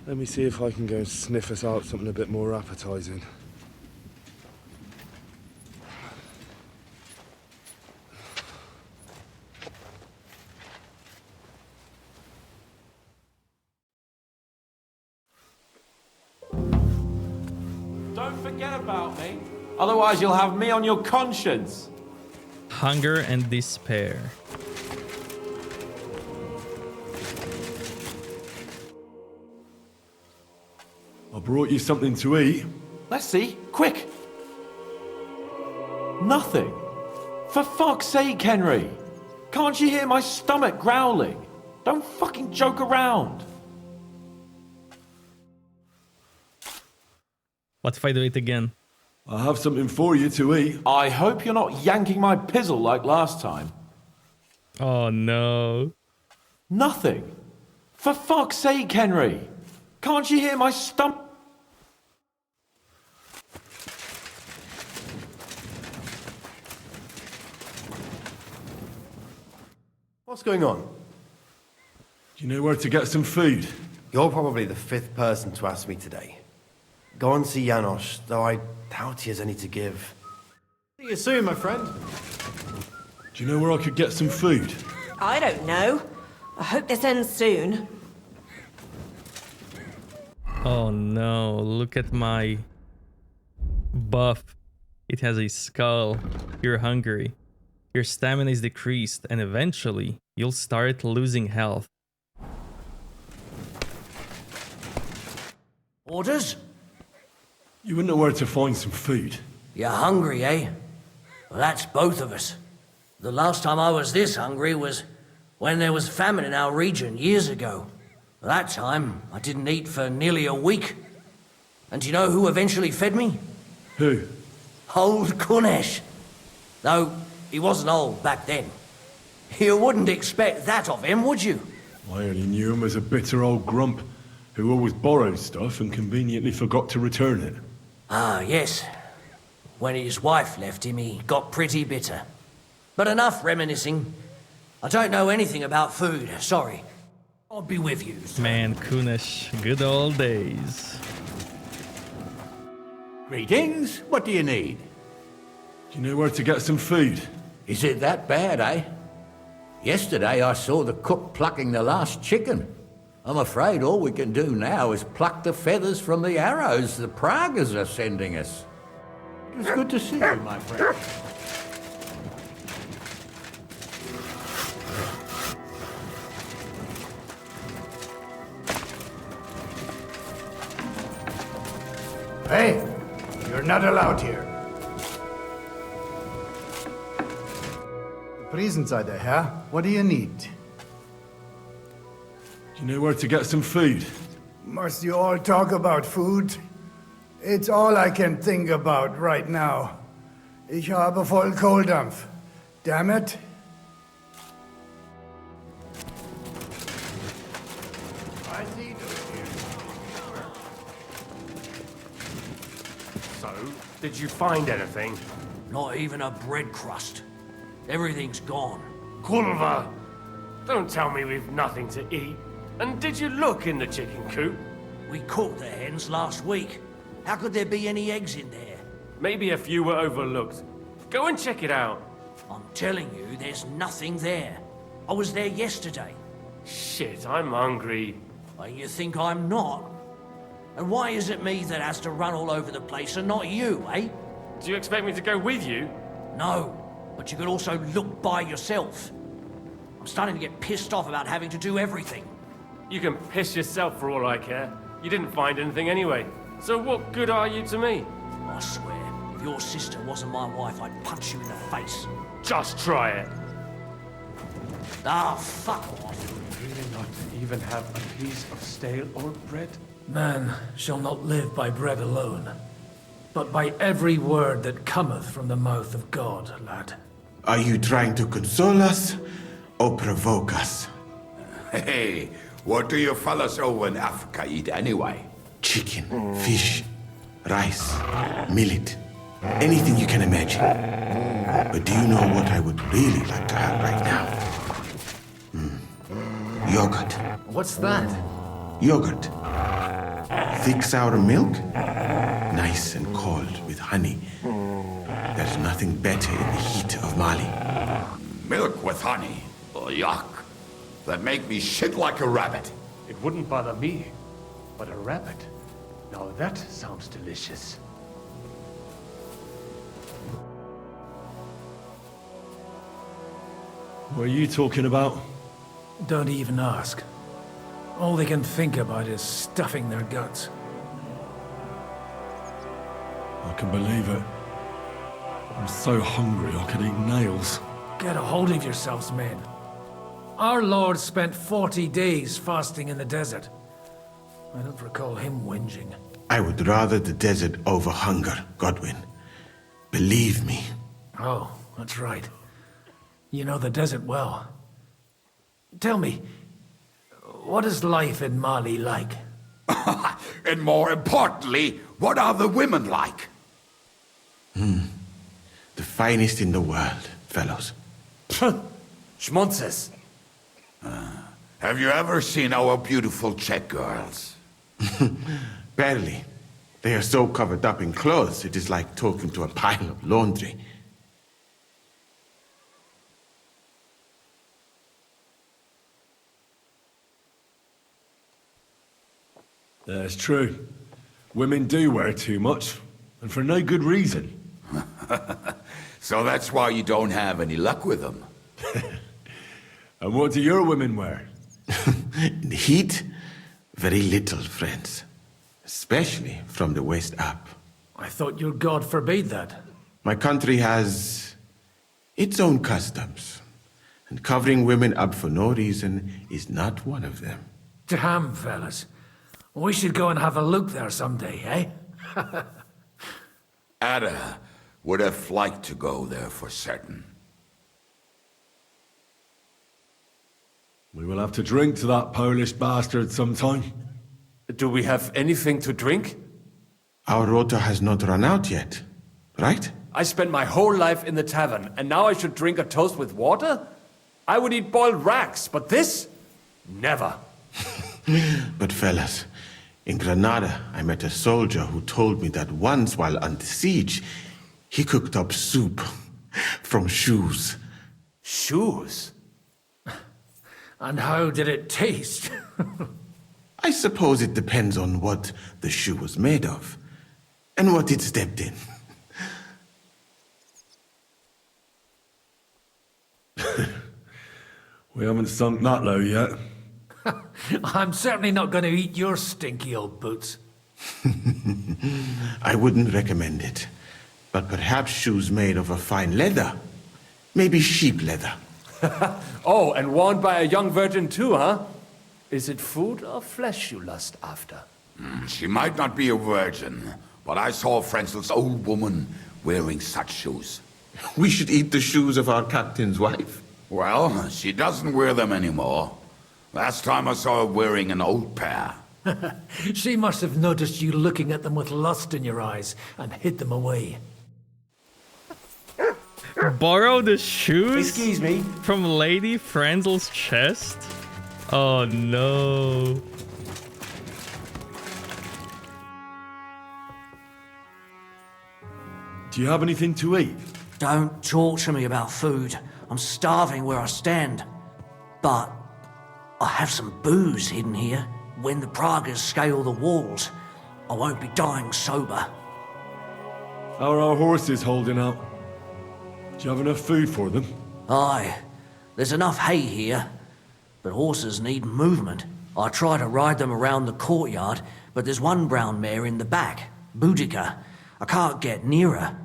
Let me see if I can go and sniff us out something a bit more appetizing. Don't forget about me. Otherwise you'll have me on your conscience. Hunger and despair. I brought you something to eat. Let's see. Quick. Nothing. For fuck's sake, Henry. Can't you hear my stomach growling? Don't fucking joke around. What if I do it again? I have something for you to eat. I hope you're not yanking my pizzle like last time. Oh no. Nothing. For fuck's sake, Henry. Can't you hear my stomach? What's going on? Do you know where to get some food? You're probably the 5th person to ask me today. Go and see Janos, though I doubt he has any to give. See you soon, my friend. Do you know where I could get some food? I don't know. I hope this ends soon. Oh no, look at my buff. It has a skull. You're hungry. Your stamina is decreased, and eventually you'll start losing health. Orders? You wouldn't know where to find some food. You're hungry, eh? Well, that's both of us. The last time I was this hungry was when there was famine in our region years ago. That time, I didn't eat for nearly a week. And do you know who eventually fed me? Who? Old Kunesh. Though, he wasn't old back then. You wouldn't expect that of him, would you? I only knew him as a bitter old grump who always borrowed stuff and conveniently forgot to return it. Ah, yes. When his wife left him, he got pretty bitter. But enough reminiscing. I don't know anything about food, sorry. I'll be with you. Man, Kunesh, good old days. Greetings. What do you need? Do you know where to get some food? Is it that bad, eh? Yesterday I saw the cook plucking the last chicken. I'm afraid all we can do now is pluck the feathers from the arrows the Pragas are sending us. It was good to see you, my friend. Hey, you're not allowed here. The prison's out there, huh? What do you need? Do you know where to get some food? Must you all talk about food? It's all I can think about right now. Ich habe voll Kohldampf. Damn it. So, did you find anything? Not even a bread crust. Everything's gone. Culver! Don't tell me we've nothing to eat. And did you look in the chicken coop? We caught the hens last week. How could there be any eggs in there? Maybe a few were overlooked. Go and check it out. I'm telling you, there's nothing there. I was there yesterday. Shit, I'm hungry. Well, you think I'm not? And why is it me that has to run all over the place and not you, eh? Do you expect me to go with you? No, but you could also look by yourself. I'm starting to get pissed off about having to do everything. You can piss yourself for all I care. You didn't find anything anyway. So what good are you to me? I swear, if your sister wasn't my wife, I'd punch you in the face. Just try it. Ah, fuck off. Really not even have a piece of stale old bread? Man shall not live by bread alone, but by every word that cometh from the mouth of God, lad. Are you trying to console us or provoke us? Hey, what do you fellas over in Africa eat anyway? Chicken, fish, rice, millet, anything you can imagine. But do you know what I would really like to have right now? Yogurt. What's that? Yogurt. Thick sour milk, nice and cold with honey. There's nothing better in the heat of Mali. Milk with honey? Oh, yuck. That make me shit like a rabbit. It wouldn't bother me, but a rabbit. Now that sounds delicious. What are you talking about? Don't even ask. All they can think about is stuffing their guts. I can believe it. I'm so hungry I could eat nails. Get a hold of yourselves, men. Our Lord spent 40 days fasting in the desert. I don't recall him whinging. I would rather the desert over hunger, Godwin. Believe me. Oh, that's right. You know the desert well. Tell me, what is life in Mali like? And more importantly, what are the women like? The finest in the world, fellows. Schmonzes. Have you ever seen our beautiful Czech girls? Barely. They are so covered up in clothes, it is like talking to a pile of laundry. That's true. Women do wear too much, and for no good reason. So that's why you don't have any luck with them. And what do your women wear? In the heat, very little, friends. Especially from the waist up. I thought your god forbade that. My country has its own customs. And covering women up for no reason is not one of them. Damn, fellas. We should go and have a look there someday, eh? Ada would have liked to go there for certain. We will have to drink to that Polish bastard sometime. Do we have anything to drink? Our rota has not run out yet, right? I spent my whole life in the tavern, and now I should drink a toast with water? I would eat boiled racks, but this? Never. But fellas, in Granada, I met a soldier who told me that once while under siege, he cooked up soup from shoes. Shoes? And how did it taste? I suppose it depends on what the shoe was made of, and what it stepped in. We haven't sunk that low yet. I'm certainly not going to eat your stinky old boots. I wouldn't recommend it, but perhaps shoes made of a fine leather. Maybe sheep leather. Oh, and worn by a young virgin too, huh? Is it food or flesh you lust after? She might not be a virgin, but I saw Frenzel's old woman wearing such shoes. We should eat the shoes of our captain's wife. Well, she doesn't wear them anymore. Last time I saw her wearing an old pair. She must have noticed you looking at them with lust in your eyes and hid them away. Borrow the shoes? Excuse me? From Lady Frenzel's chest? Oh no. Do you have anything to eat? Don't talk to me about food. I'm starving where I stand. But I have some booze hidden here. When the Pragas scale the walls, I won't be dying sober. How are our horses holding out? Do you have enough food for them? Aye, there's enough hay here, but horses need movement. I try to ride them around the courtyard, but there's one brown mare in the back, Boudica. I can't get near her.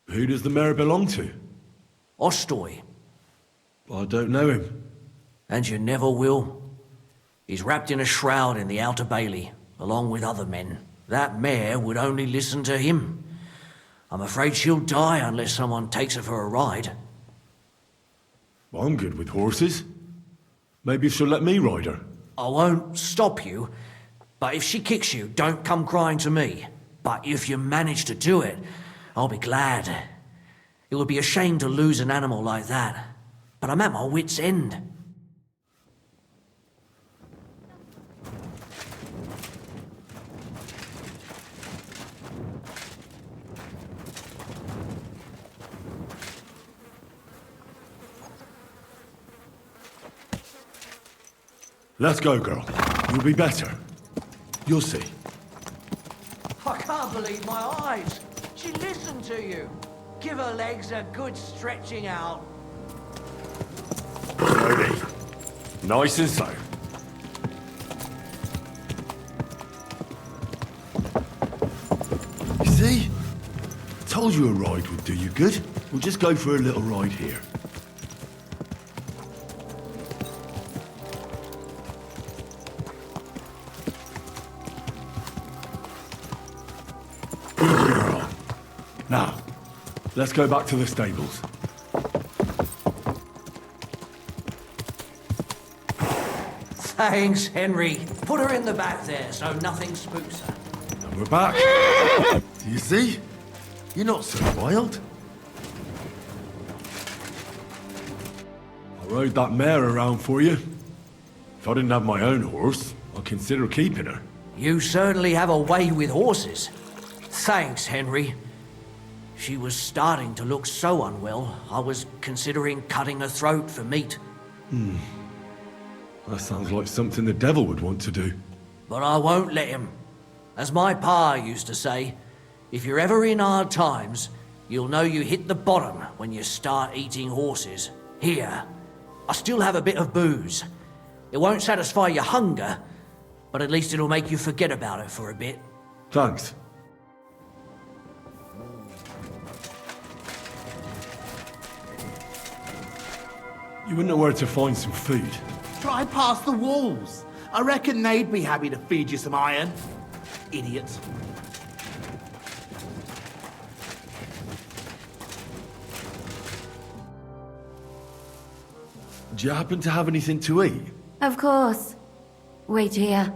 Who does the mare belong to? Ostoy. I don't know him. And you never will. He's wrapped in a shroud in the Outer Bailey, along with other men. That mare would only listen to him. I'm afraid she'll die unless someone takes her for a ride. I'm good with horses. Maybe she'll let me ride her. I won't stop you, but if she kicks you, don't come crying to me. But if you manage to do it, I'll be glad. It would be a shame to lose an animal like that. But I'm at my wit's end. Let's go, girl. You'll be better. You'll see. I can't believe my eyes. She listened to you. Give her legs a good stretching out. Slowly. Nice and slow. You see? I told you a ride would do you good. We'll just go for a little ride here. Now, let's go back to the stables. Thanks, Henry. Put her in the back there so nothing spooks her. And we're back. Do you see? You're not so wild. I rode that mare around for you. If I didn't have my own horse, I'd consider keeping her. You certainly have a way with horses. Thanks, Henry. She was starting to look so unwell, I was considering cutting her throat for meat. That sounds like something the devil would want to do. But I won't let him. As my pa used to say, if you're ever in hard times, you'll know you hit the bottom when you start eating horses. Here, I still have a bit of booze. It won't satisfy your hunger, but at least it'll make you forget about it for a bit. Thanks. You wouldn't know where to find some food. Try past the walls. I reckon they'd be happy to feed you some iron. Idiots. Do you happen to have anything to eat? Of course. Wait here.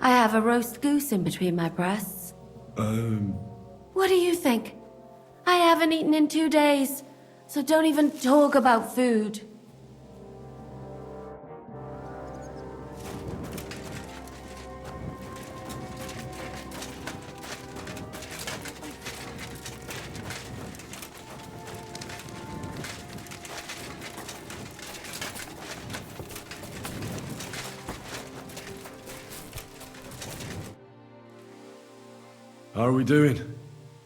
I have a roast goose in between my breasts. What do you think? I haven't eaten in 2 days, so don't even talk about food. How are we doing?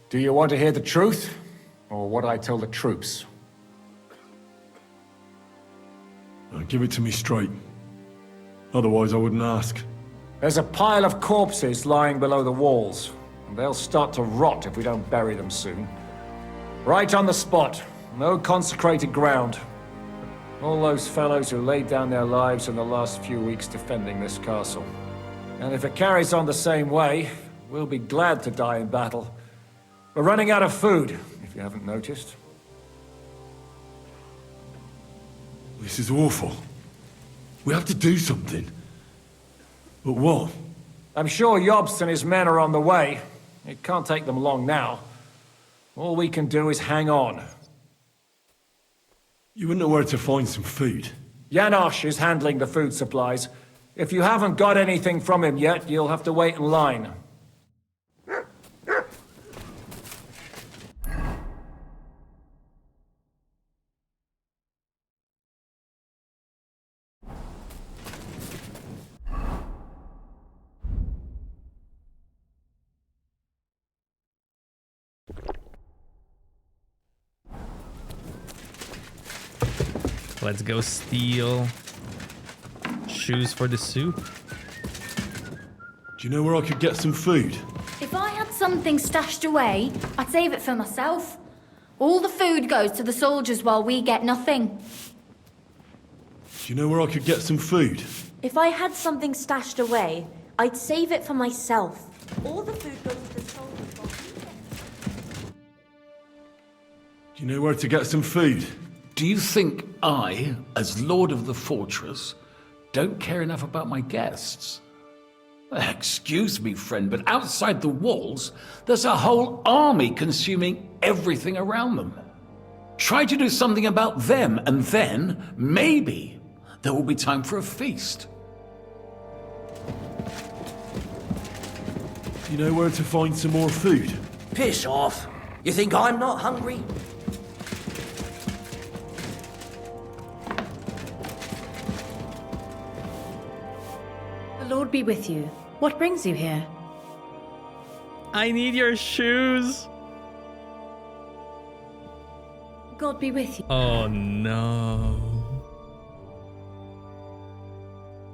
Do you want to hear the truth, or what I tell the troops? Give it to me straight. Otherwise I wouldn't ask. There's a pile of corpses lying below the walls, and they'll start to rot if we don't bury them soon. Right on the spot. No consecrated ground. All those fellows who laid down their lives in the last few weeks defending this castle. And if it carries on the same way, we'll be glad to die in battle. We're running out of food, if you haven't noticed. This is awful. We have to do something. But what? I'm sure Jobst and his men are on the way. It can't take them long now. All we can do is hang on. You wouldn't know where to find some food. Janosch is handling the food supplies. If you haven't got anything from him yet, you'll have to wait in line. Let's go steal shoes for the soup. Do you know where I could get some food? If I had something stashed away, I'd save it for myself. All the food goes to the soldiers while we get nothing. Do you know where I could get some food? If I had something stashed away, I'd save it for myself. All the food goes to the soldiers while we get... Do you know where to get some food? Do you think I, as Lord of the Fortress, don't care enough about my guests? Excuse me, friend, but outside the walls, there's a whole army consuming everything around them. Try to do something about them, and then, maybe, there will be time for a feast. Do you know where to find some more food? Piss off. You think I'm not hungry? The Lord be with you. What brings you here? I need your shoes. God be with you. Oh no.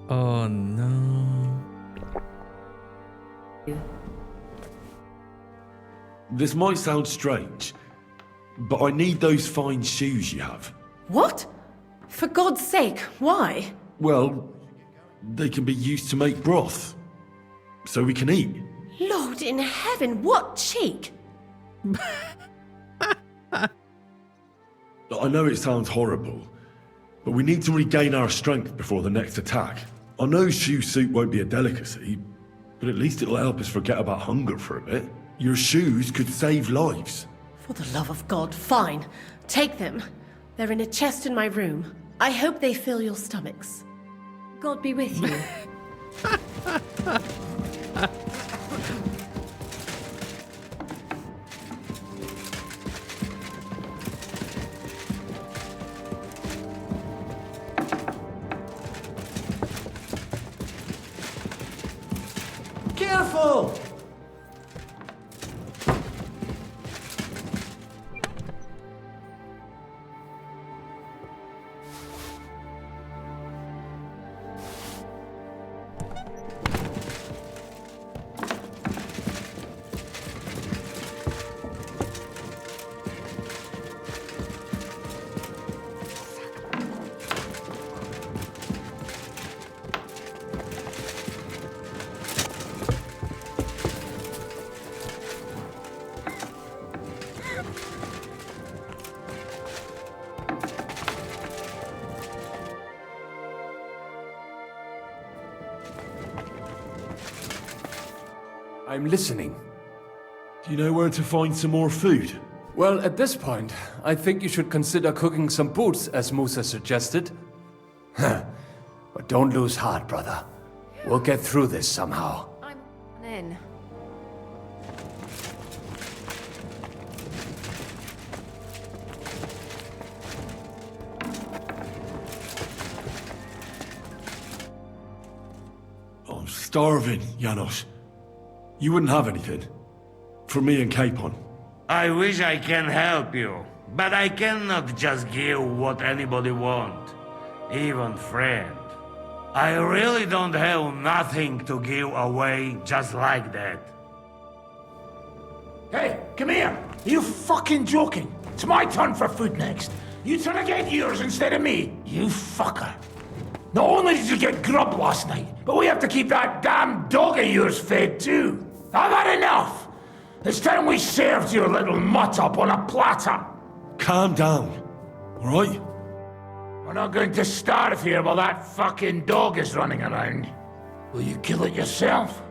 Oh no. This might sound strange, but I need those fine shoes you have. What? For God's sake, why? Well, they can be used to make broth, so we can eat. Lord in heaven, what cheek! I know it sounds horrible, but we need to regain our strength before the next attack. I know shoe soup won't be a delicacy, but at least it'll help us forget about hunger for a bit. Your shoes could save lives. For the love of God, fine. Take them. They're in a chest in my room. I hope they fill your stomachs. God be with you. Careful! I'm listening. Do you know where to find some more food? Well, at this point, I think you should consider cooking some boots, as Musa suggested. But don't lose heart, brother. We'll get through this somehow. I'm in. I'm starving, Janos. You wouldn't have anything? For me and Capon. I wish I can help you, but I cannot just give what anybody want, even friend. I really don't have nothing to give away just like that. Hey, come here! Are you fucking joking? It's my turn for food next. You trying to get yours instead of me? You fucker. Not only did you get grub last night, but we have to keep that damn dog of yours fed too. I've had enough! It's time we served your little mutt up on a platter. Calm down, alright? We're not going to starve here while that fucking dog is running around. Will you kill it yourself?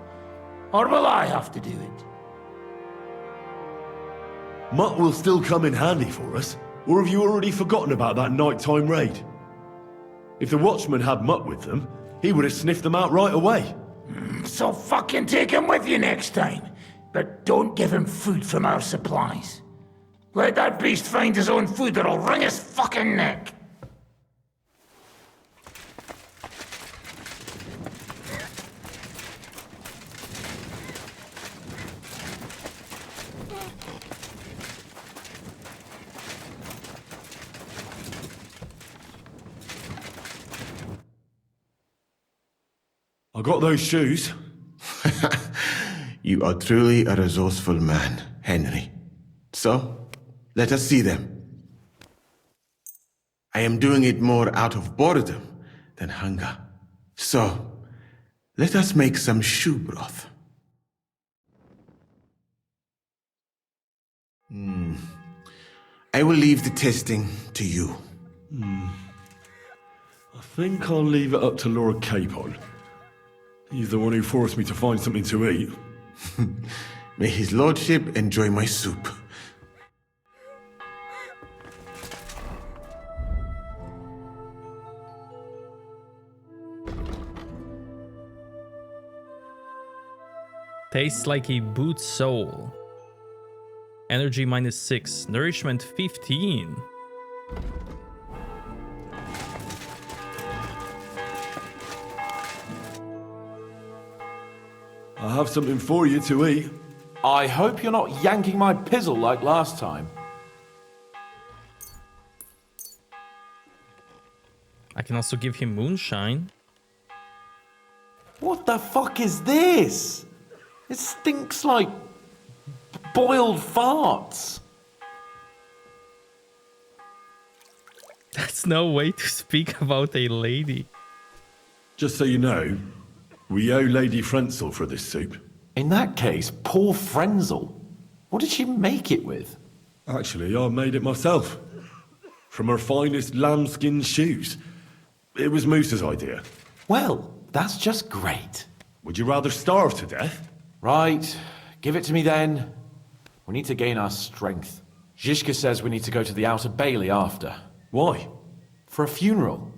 Or will I have to do it? Mutt will still come in handy for us. Or have you already forgotten about that nighttime raid? If the watchman had Mutt with them, he would have sniffed them out right away. So fucking take him with you next time. But don't give him food from our supplies. Let that beast find his own food or I'll wring his fucking neck. I got those shoes. You are truly a resourceful man, Henry. So, let us see them. I am doing it more out of boredom than hunger. So, let us make some shoe broth. I will leave the testing to you. I think I'll leave it up to Lord Capon. He's the one who forced me to find something to eat. May his lordship enjoy my soup. Tastes like a boot sole. Energy -6. Nourishment 15. I have something for you to eat. I hope you're not yanking my pizzle like last time. I can also give him moonshine. What the fuck is this? It stinks like boiled farts. That's no way to speak about a lady. Just so you know, we owe Lady Frenzel for this soup. In that case, poor Frenzel. What did she make it with? Actually, I made it myself. From her finest lambskin shoes. It was Moose's idea. Well, that's just great. Would you rather starve to death? Right, give it to me then. We need to gain our strength. Zizka says we need to go to the Outer Bailey after. Why? For a funeral.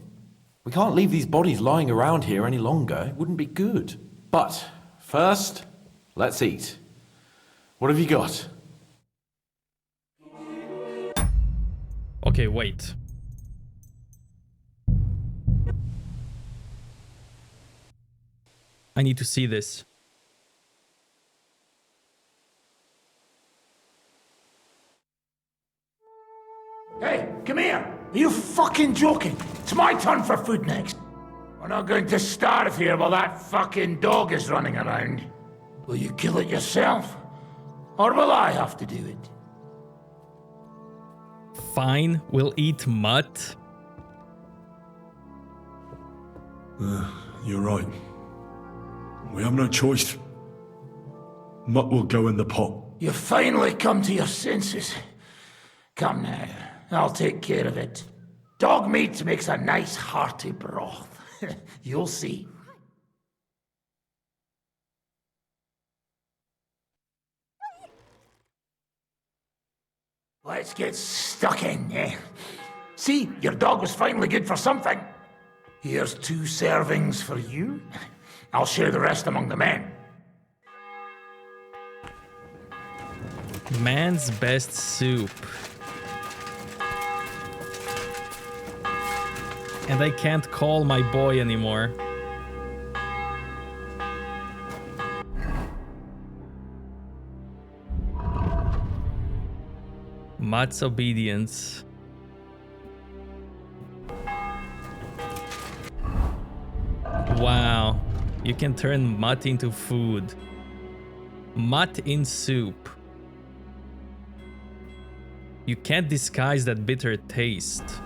We can't leave these bodies lying around here any longer. It wouldn't be good. But first, let's eat. What have you got? Okay, wait. I need to see this. Hey, come here! Are you fucking joking? It's my turn for food next. We're not going to starve here while that fucking dog is running around. Will you kill it yourself? Or will I have to do it? Fine, we'll eat mutt. You're right. We have no choice. Mutt will go in the pot. You finally come to your senses. Come now, I'll take care of it. Dog meat makes a nice hearty broth. You'll see. Let's get stuck in, eh? See, your dog was finally good for something. Here's 2 servings for you. I'll share the rest among the men. Man's best soup. And I can't call my boy anymore. Mutt's obedience. Wow, you can turn mutt into food. Mutt in soup. You can't disguise that bitter taste.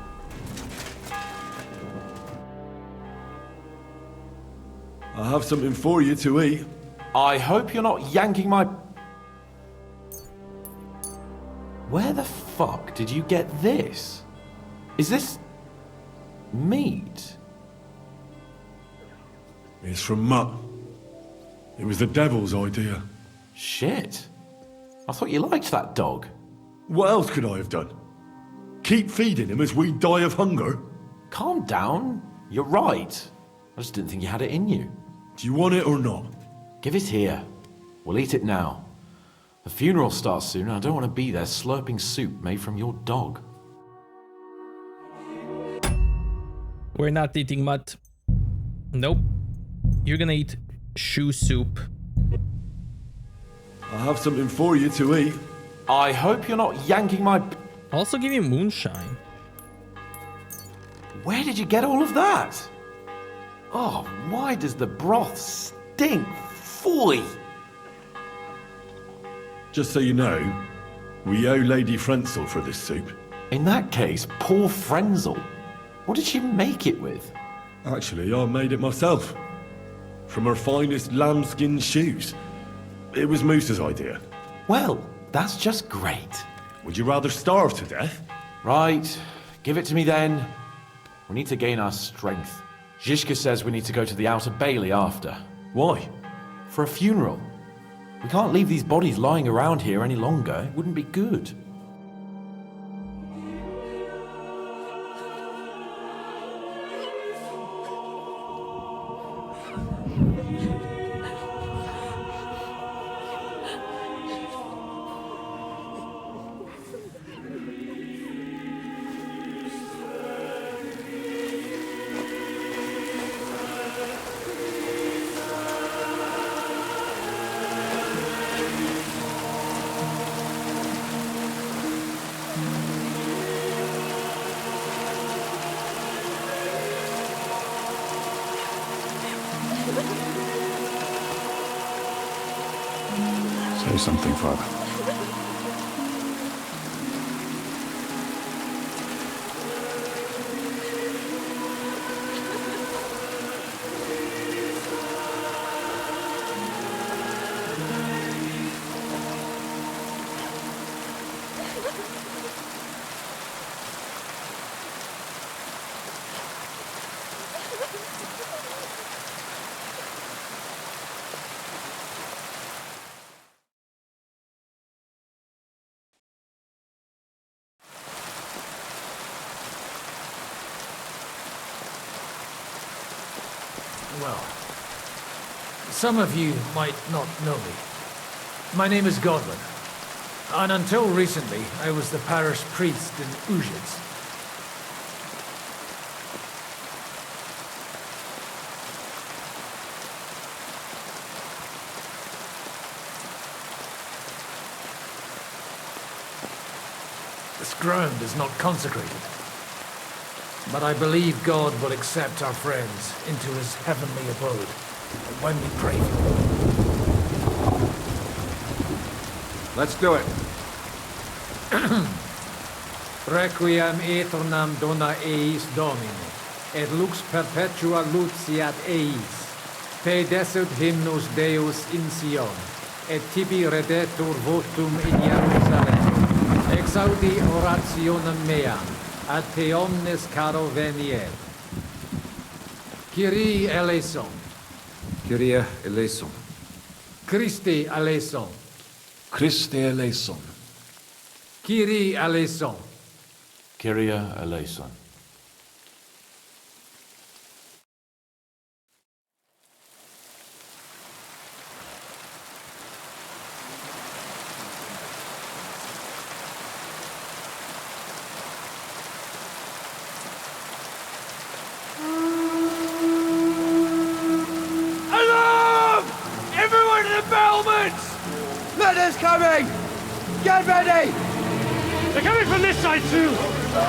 I have something for you to eat. I hope you're not yanking my... Where the fuck did you get this? Is this... meat? It's from Mutt. It was the devil's idea. Shit. I thought you liked that dog. What else could I have done? Keep feeding him as we die of hunger? Calm down. You're right. I just didn't think you had it in you. Do you want it or not? Give it here. We'll eat it now. The funeral starts soon and I don't want to be there slurping soup made from your dog. We're not eating mutt. Nope. You're gonna eat shoe soup. I have something for you to eat. I hope you're not yanking my... Also give you moonshine. Where did you get all of that? Oh, why does the broth stink? Phooey! Just so you know, we owe Lady Frenzel for this soup. In that case, poor Frenzel. What did she make it with? Actually, I made it myself. From her finest lambskin shoes. It was Moose's idea. Well, that's just great. Would you rather starve to death? Right, give it to me then. We need to gain our strength. Zizka says we need to go to the Outer Bailey after. Why? For a funeral. We can't leave these bodies lying around here any longer. It wouldn't be good. Say something, Father. Some of you might not know me. My name is Godwin, and until recently, I was the parish priest in Ujits. This ground is not consecrated, but I believe God will accept our friends into his heavenly abode when we pray for them. Let's do it. Requiem aeternam dona eis Domine, et lux perpetua luciat eis. Te desut hymnus Deus in Sion, et tibi redetur votum in Jerusalem. Exaudi orationem meam, ad te omnes caro veniet. Kyrie eleison. Kyrie eleison. Christe eleison. Christe eleison. Kyrie eleison. Kyrie eleison. Alarm! Everyone in the battlements! Letters coming! Get ready! They're coming from this side too!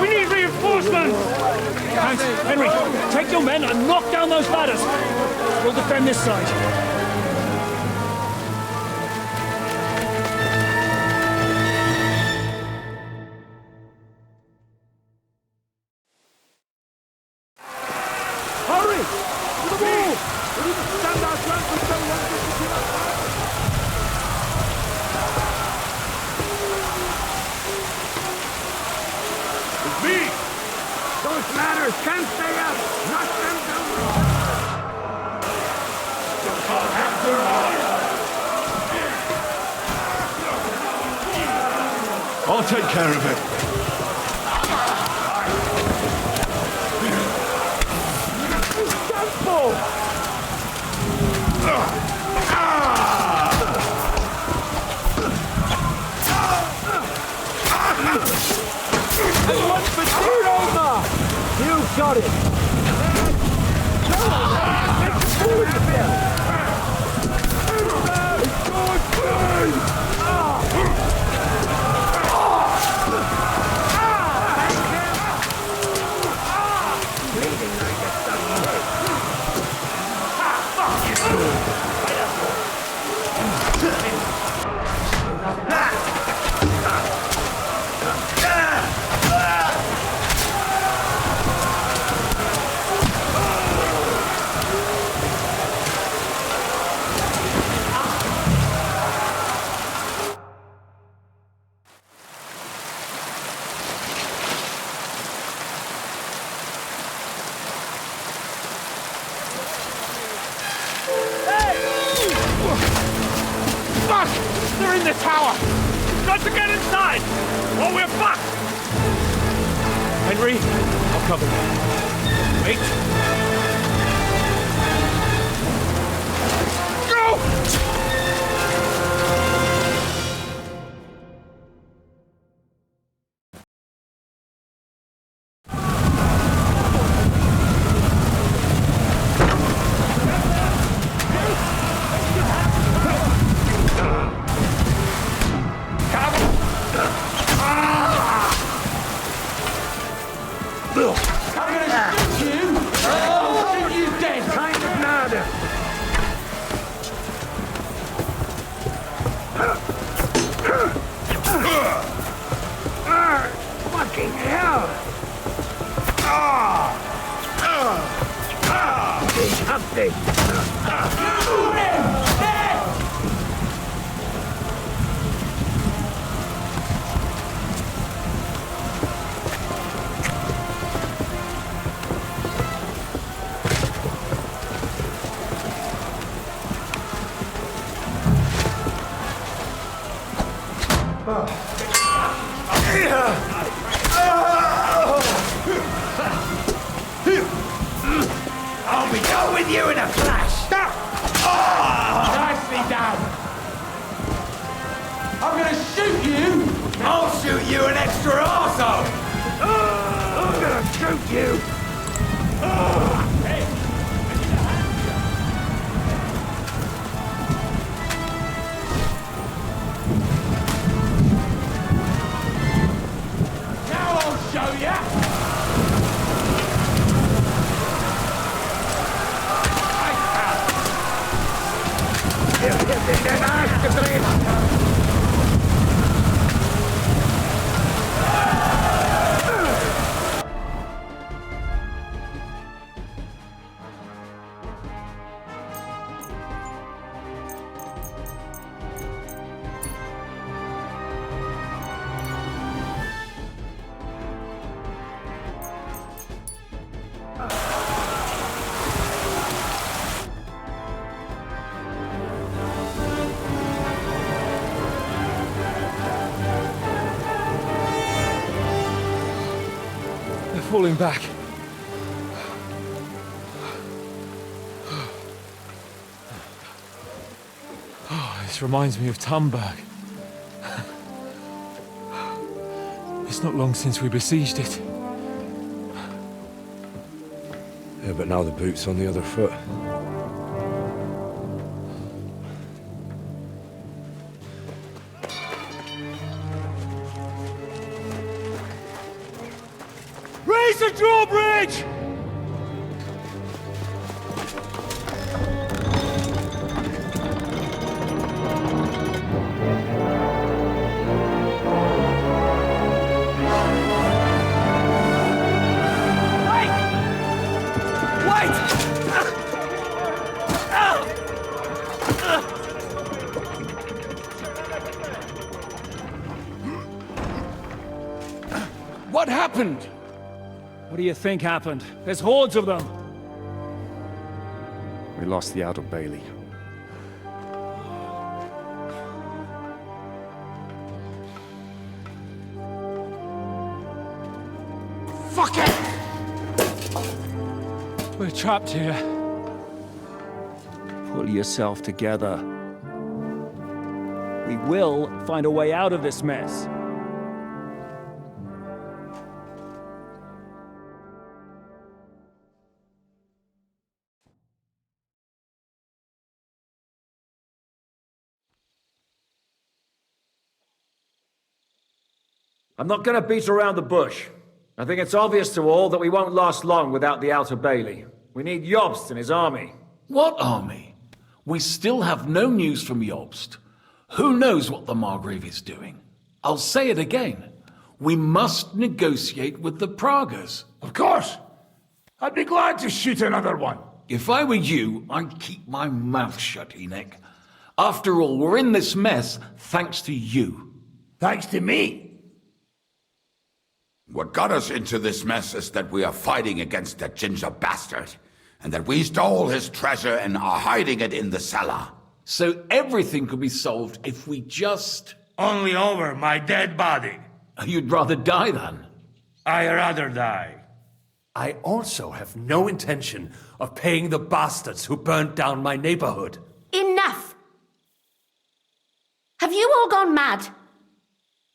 We need reinforcements! Count, Henry, take your men and knock down those ladders! We'll defend this side. Hurry! To the wall! We need to stand our ground for so long to secure our fire! It's me! Those ladders can't stay up! Knock them down! I'll take care of it. And one for Roma! You got it! Fuck! They're in the tower! We've got to get inside! Or we're fucked! Henry, I'll cover you. Wait. Go! I'm gonna shoot you! you! Now I'll show ya! They're falling back. Oh, this reminds me of Tumberg. It's not long since we besieged it. Yeah, but now the boot's on the other foot. Raise the drawbridge! What happened? What do you think happened? There's hordes of them. We lost the Outer Bailey. Fuck it! We're trapped here. Pull yourself together. We will find a way out of this mess. I'm not gonna beat around the bush. I think it's obvious to all that we won't last long without the Outer Bailey. We need Jobst and his army. What army? We still have no news from Jobst. Who knows what the Margrave is doing? I'll say it again. We must negotiate with the Pragas. Of course! I'd be glad to shoot another one. If I were you, I'd keep my mouth shut, Erik. After all, we're in this mess thanks to you. Thanks to me? What got us into this mess is that we are fighting against that ginger bastard, and that we stole his treasure and are hiding it in the cellar. So everything could be solved if we just... Only over my dead body. You'd rather die then? I'd rather die. I also have no intention of paying the bastards who burnt down my neighborhood. Enough! Have you all gone mad?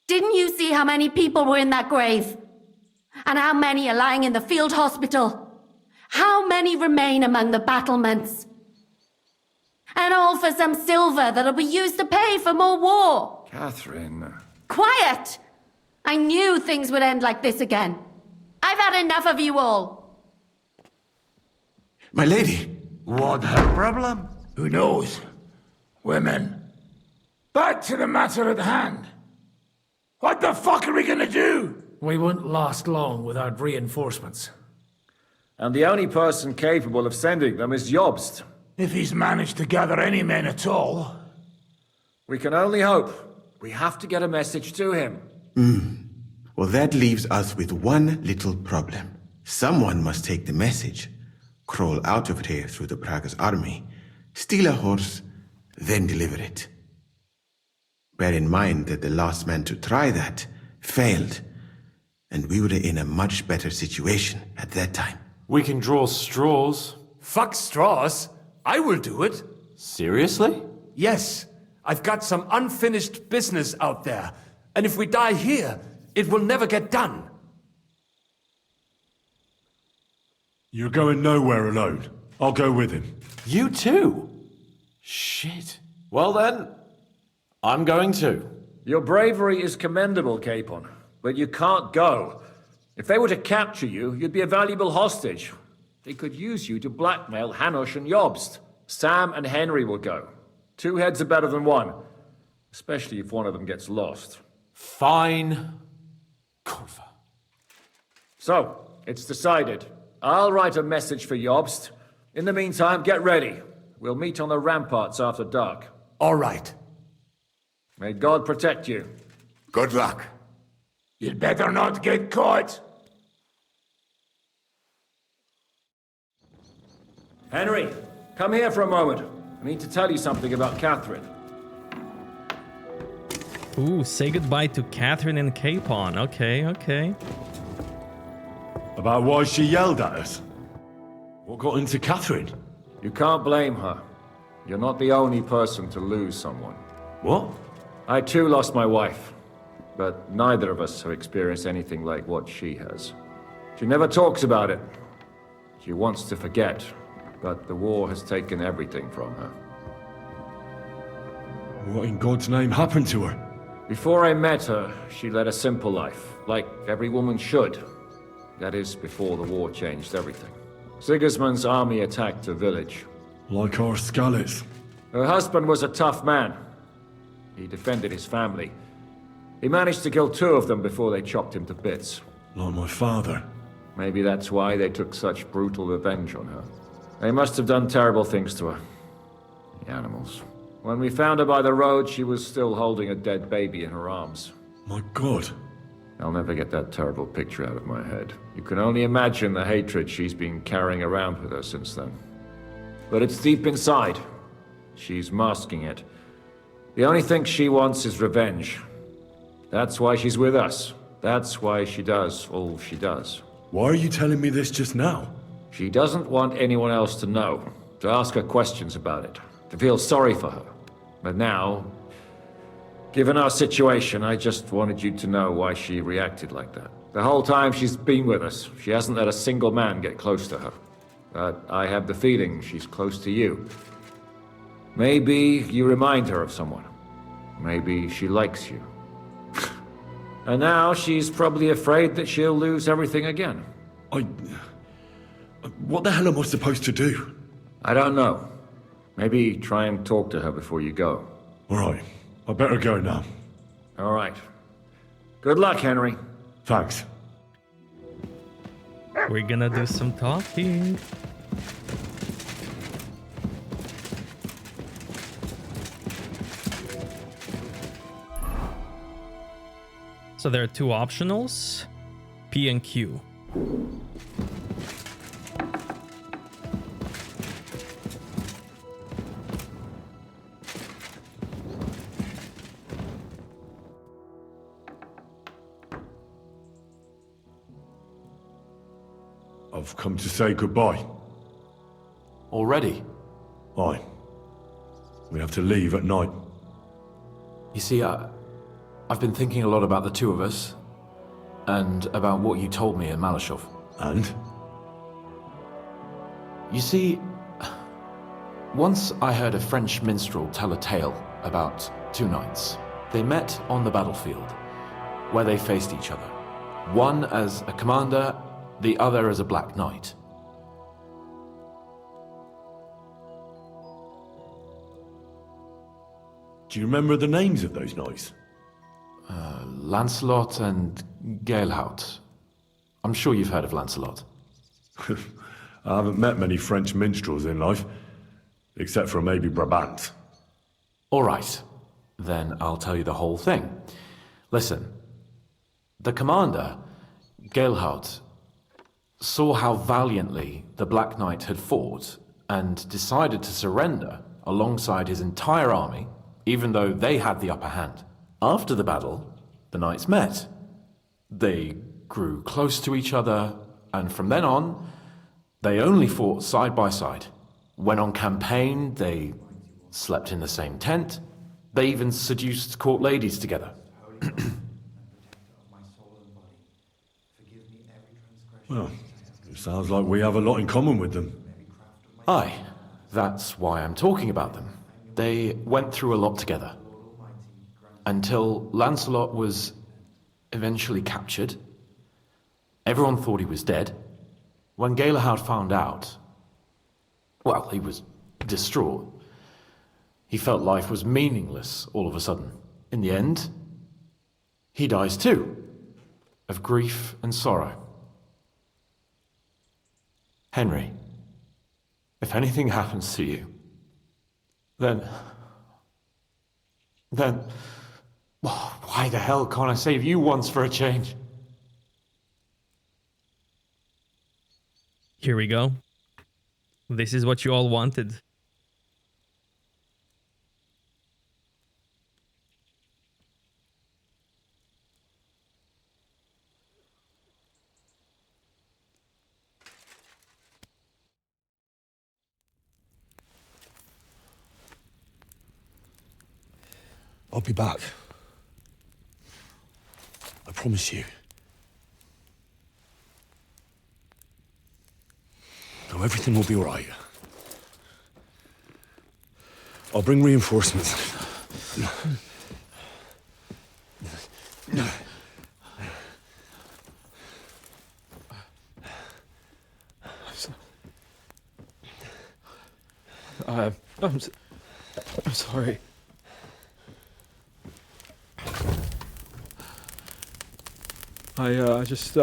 Didn't you see how many people were in that grave? And how many are lying in the field hospital? How many remain among the battlements? And all for some silver that'll be used to pay for more war. Catherine. Quiet! I knew things would end like this again. I've had enough of you all. My lady. What her problem? Who knows? Women. Back to the matter at hand. What the fuck are we gonna do? We won't last long without reinforcements. And the only person capable of sending them is Jobst. If he's managed to gather any men at all. We can only hope. We have to get a message to him. Well, that leaves us with one little problem. Someone must take the message, crawl out of here through the Pragas army, steal a horse, then deliver it. Bear in mind that the last man to try that failed, and we were in a much better situation at that time. We can draw straws. Fuck straws. I will do it. Seriously? Yes. I've got some unfinished business out there. And if we die here, it will never get done. You're going nowhere alone. I'll go with him. You too? Shit. Well then, I'm going too. Your bravery is commendable, Capon, but you can't go. If they were to capture you, you'd be a valuable hostage. They could use you to blackmail Hanush and Jobst. Sam and Henry will go. 2 heads are better than 1, especially if one of them gets lost. Fine. Corva. So, it's decided. I'll write a message for Jobst. In the meantime, get ready. We'll meet on the ramparts after dark. All right. May God protect you. Good luck. You'd better not get caught. Henry, come here for a moment. I need to tell you something about Catherine. Ooh, say goodbye to Catherine and Capon. Okay, okay. About why she yelled at us? What got into Catherine? You can't blame her. You're not the only person to lose someone. What? I too lost my wife, but neither of us have experienced anything like what she has. She never talks about it. She wants to forget, but the war has taken everything from her. What in God's name happened to her? Before I met her, she led a simple life, like every woman should. That is, before the war changed everything. Sigismund's army attacked her village. Like our Skalitz. Her husband was a tough man. He defended his family. He managed to kill 2 of them before they chopped him to bits. Like my father. Maybe that's why they took such brutal revenge on her. They must have done terrible things to her. The animals. When we found her by the road, she was still holding a dead baby in her arms. My God. I'll never get that terrible picture out of my head. You can only imagine the hatred she's been carrying around with her since then. But it's deep inside. She's masking it. The only thing she wants is revenge. That's why she's with us. That's why she does all she does. Why are you telling me this just now? She doesn't want anyone else to know, to ask her questions about it, to feel sorry for her. But now, given our situation, I just wanted you to know why she reacted like that. The whole time she's been with us, she hasn't let a single man get close to her. But I have the feeling she's close to you. Maybe you remind her of someone. Maybe she likes you. And now she's probably afraid that she'll lose everything again. What the hell am I supposed to do? I don't know. Maybe try and talk to her before you go. All right. I better go now. All right. Good luck, Henry. Thanks. We're gonna do some talking. So there are 2 optionals, P and Q. I've come to say goodbye. Already? Aye. We have to leave at night. You see, I've been thinking a lot about the 2 of us, and about what you told me in Malashov. And? You see, once I heard a French minstrel tell a tale about 2 knights. They met on the battlefield, where they faced each other. One as a commander, the other as a black knight. Do you remember the names of those knights? Lancelot and Gaelhaut. I'm sure you've heard of Lancelot. I haven't met many French minstrels in life, except for maybe Brabant. All right, then I'll tell you the whole thing. Listen, the commander, Gaelhaut, saw how valiantly the Black Knight had fought and decided to surrender alongside his entire army, even though they had the upper hand. After the battle, the knights met. They grew close to each other, and from then on, they only fought side by side. When on campaign, they slept in the same tent. They even seduced court ladies together. Well, Sounds like we have a lot in common with them. Aye, that's why I'm talking about them. They went through a lot together. Until Lancelot was eventually captured. Everyone thought he was dead. When Galahad found out, well, he was distraught. He felt life was meaningless all of a sudden. In the end, he dies too, of grief and sorrow. Henry, if anything happens to you, then, why the hell can't I save you once for a change? Here we go. This is what you all wanted. I'll be back. I promise you. No, everything will be all right. I'll bring reinforcements. I'm sorry. I just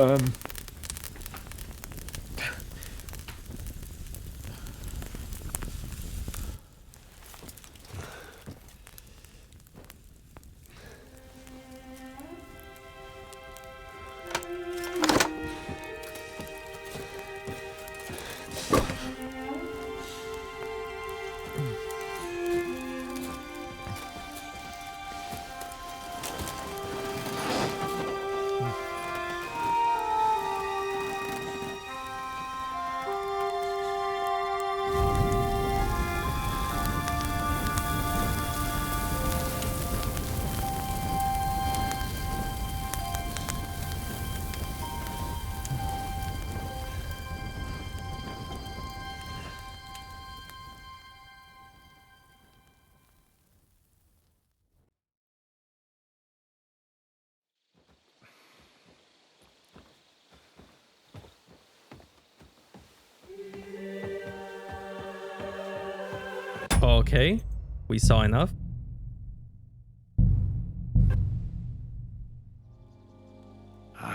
Okay, we saw enough.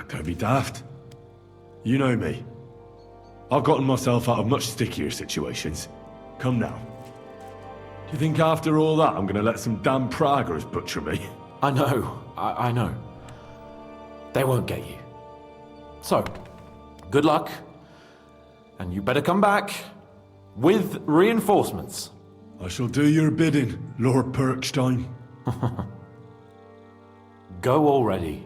Don't be daft. You know me. I've gotten myself out of much stickier situations. Come now. Do you think after all that I'm gonna let some damn Praggers butcher me? I know. I know. They won't get you. So, good luck. And you better come back with reinforcements. I shall do your bidding, Lord Perkstein. Go already.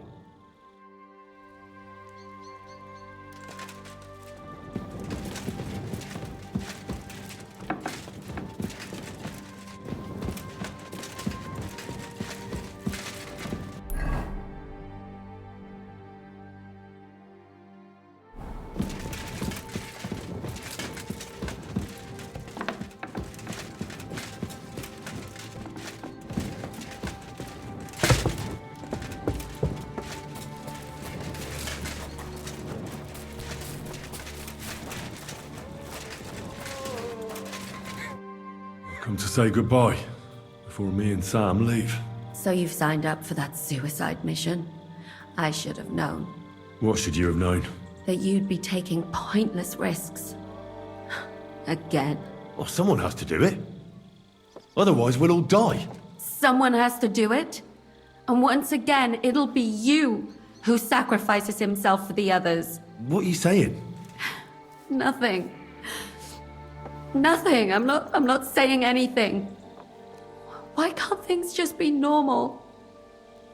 Come to say goodbye before me and Sam leave. So you've signed up for that suicide mission? I should have known. What should you have known? That you'd be taking pointless risks. Again. Well, someone has to do it. Otherwise, we'll all die. Someone has to do it. And once again, it'll be you who sacrifices himself for the others. What are you saying? Nothing. Nothing. I'm not saying anything. Why can't things just be normal?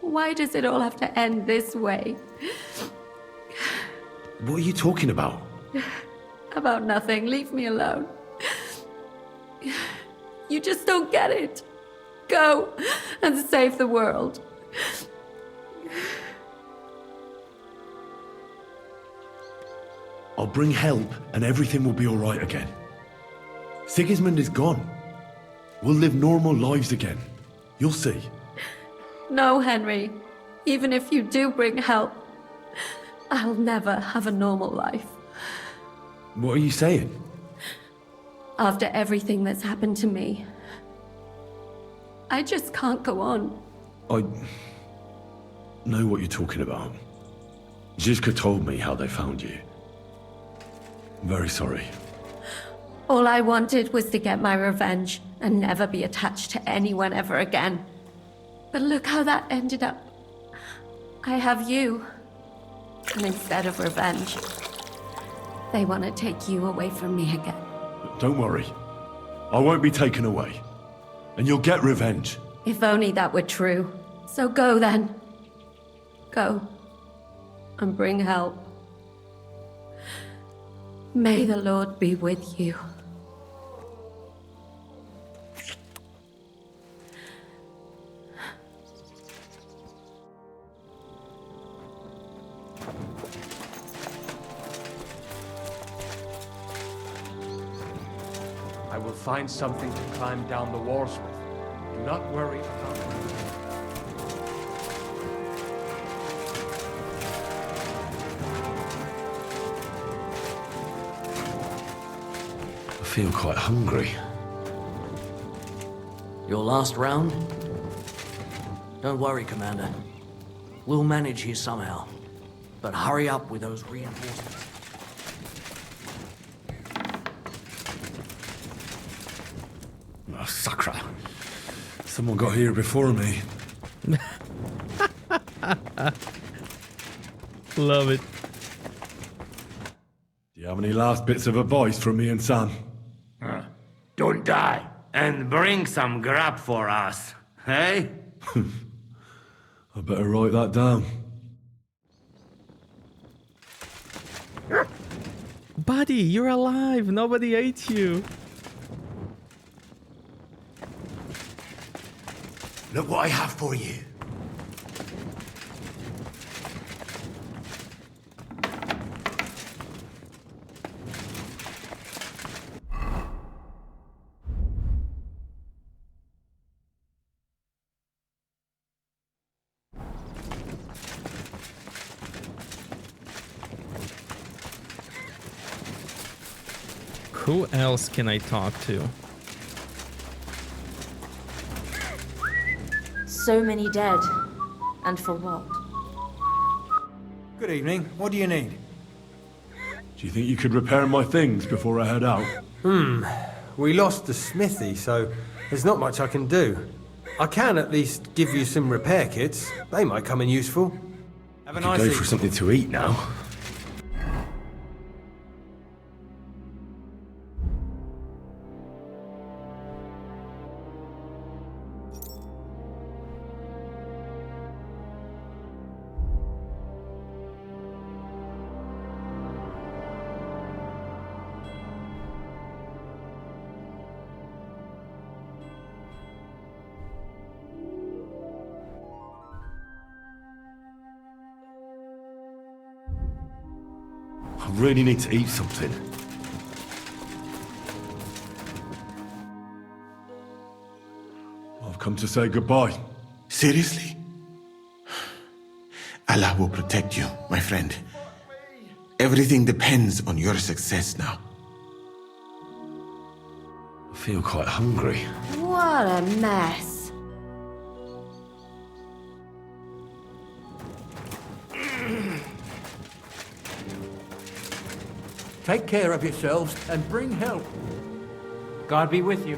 Why does it all have to end this way? What are you talking about? About nothing. Leave me alone. You just don't get it. Go and save the world. I'll bring help and everything will be alright again. Sigismund is gone. We'll live normal lives again. You'll see. No, Henry. Even if you do bring help, I'll never have a normal life. What are you saying? After everything that's happened to me, I just can't go on. I know what you're talking about. Zizka told me how they found you. I'm very sorry. All I wanted was to get my revenge and never be attached to anyone ever again. But look how that ended up. I have you. And instead of revenge, they want to take you away from me again. Don't worry. I won't be taken away. And you'll get revenge. If only that were true. So go then. Go. And bring help. May the Lord be with you. I will find something to climb down the walls with. Do not worry about it. I feel quite hungry. Your last round? Don't worry, Commander. We'll manage here somehow. But hurry up with those reinforcements. Oh, Sakra. Someone got here before me. Love it. Do you have any last bits of advice from me and Sam? Don't die. And bring some grub for us, hey? I better write that down. Buddy, you're alive. Nobody ate you. Look what I have for you. Who else can I talk to? So many dead. And for what? Good evening. What do you need? Do you think you could repair my things before I head out? We lost the smithy, so there's not much I can do. I can at least give you some repair kits. They might come in useful. Have a I nice could go evening. for something to eat now. I really need to eat something. I've come to say goodbye. Seriously? Allah will protect you, my friend. Everything depends on your success now. I feel quite hungry. What a mess. Take care of yourselves and bring help. God be with you.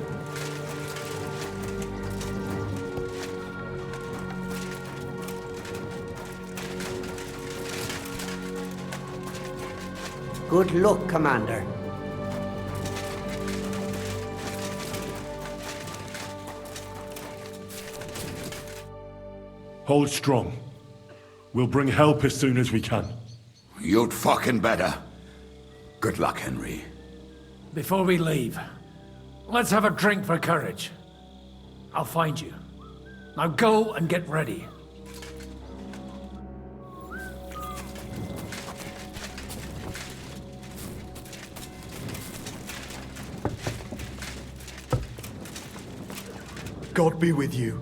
Good luck, Commander. Hold strong. We'll bring help as soon as we can. You'd fucking better. Good luck, Henry. Before we leave, let's have a drink for courage. I'll find you. Now go and get ready. God be with you.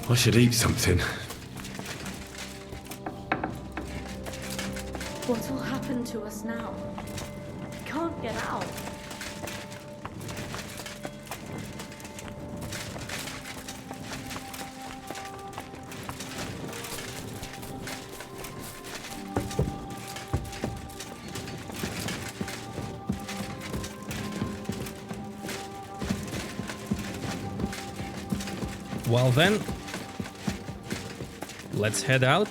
I should eat something. What will happen to us now? We can't get out. Well then, let's head out.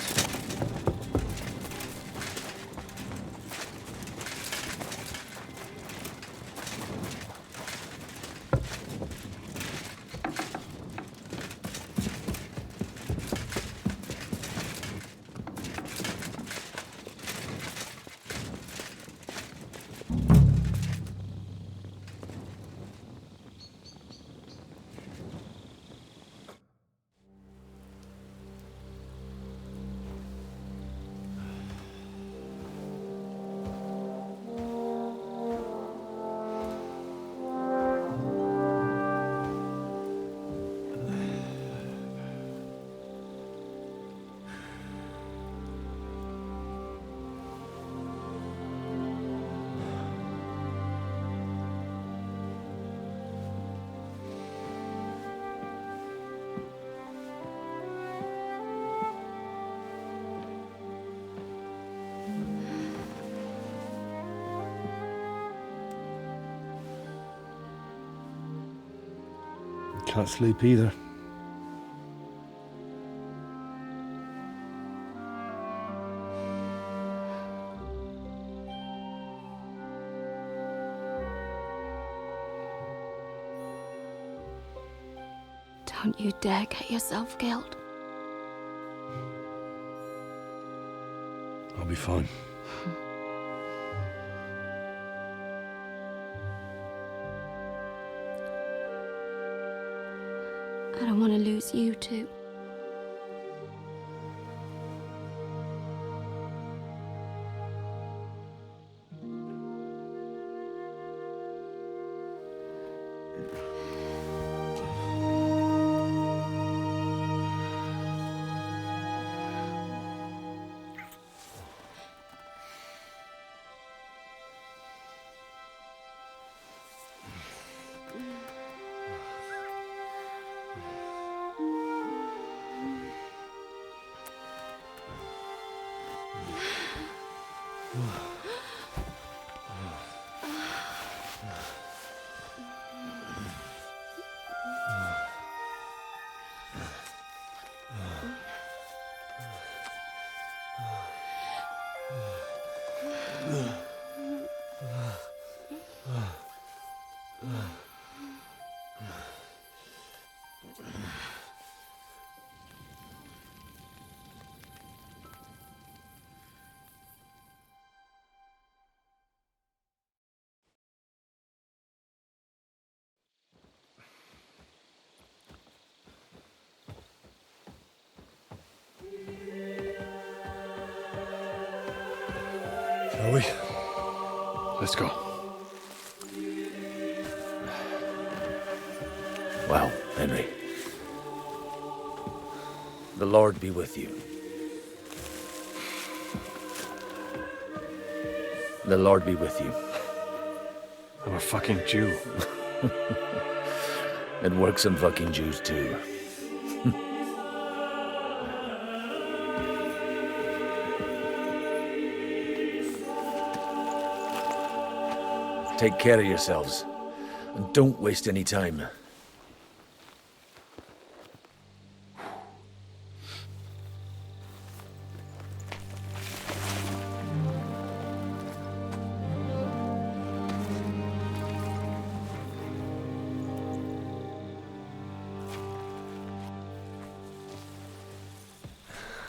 Can't sleep either. Don't you dare get yourself killed. I'll be fine. I don't want to lose you too. Shall we? Let's go. Well, Henry. The Lord be with you. The Lord be with you. I'm a fucking Jew. It works on fucking Jews too. Take care of yourselves, and don't waste any time.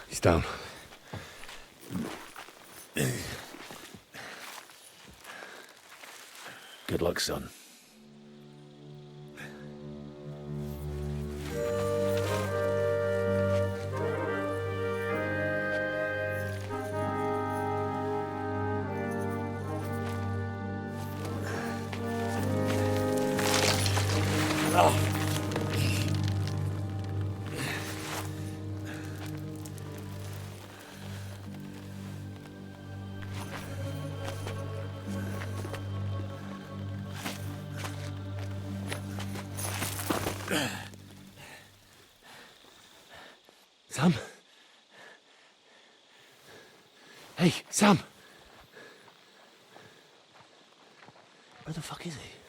He's down. Good luck, son. Sam? Hey, Sam! Where the fuck is he?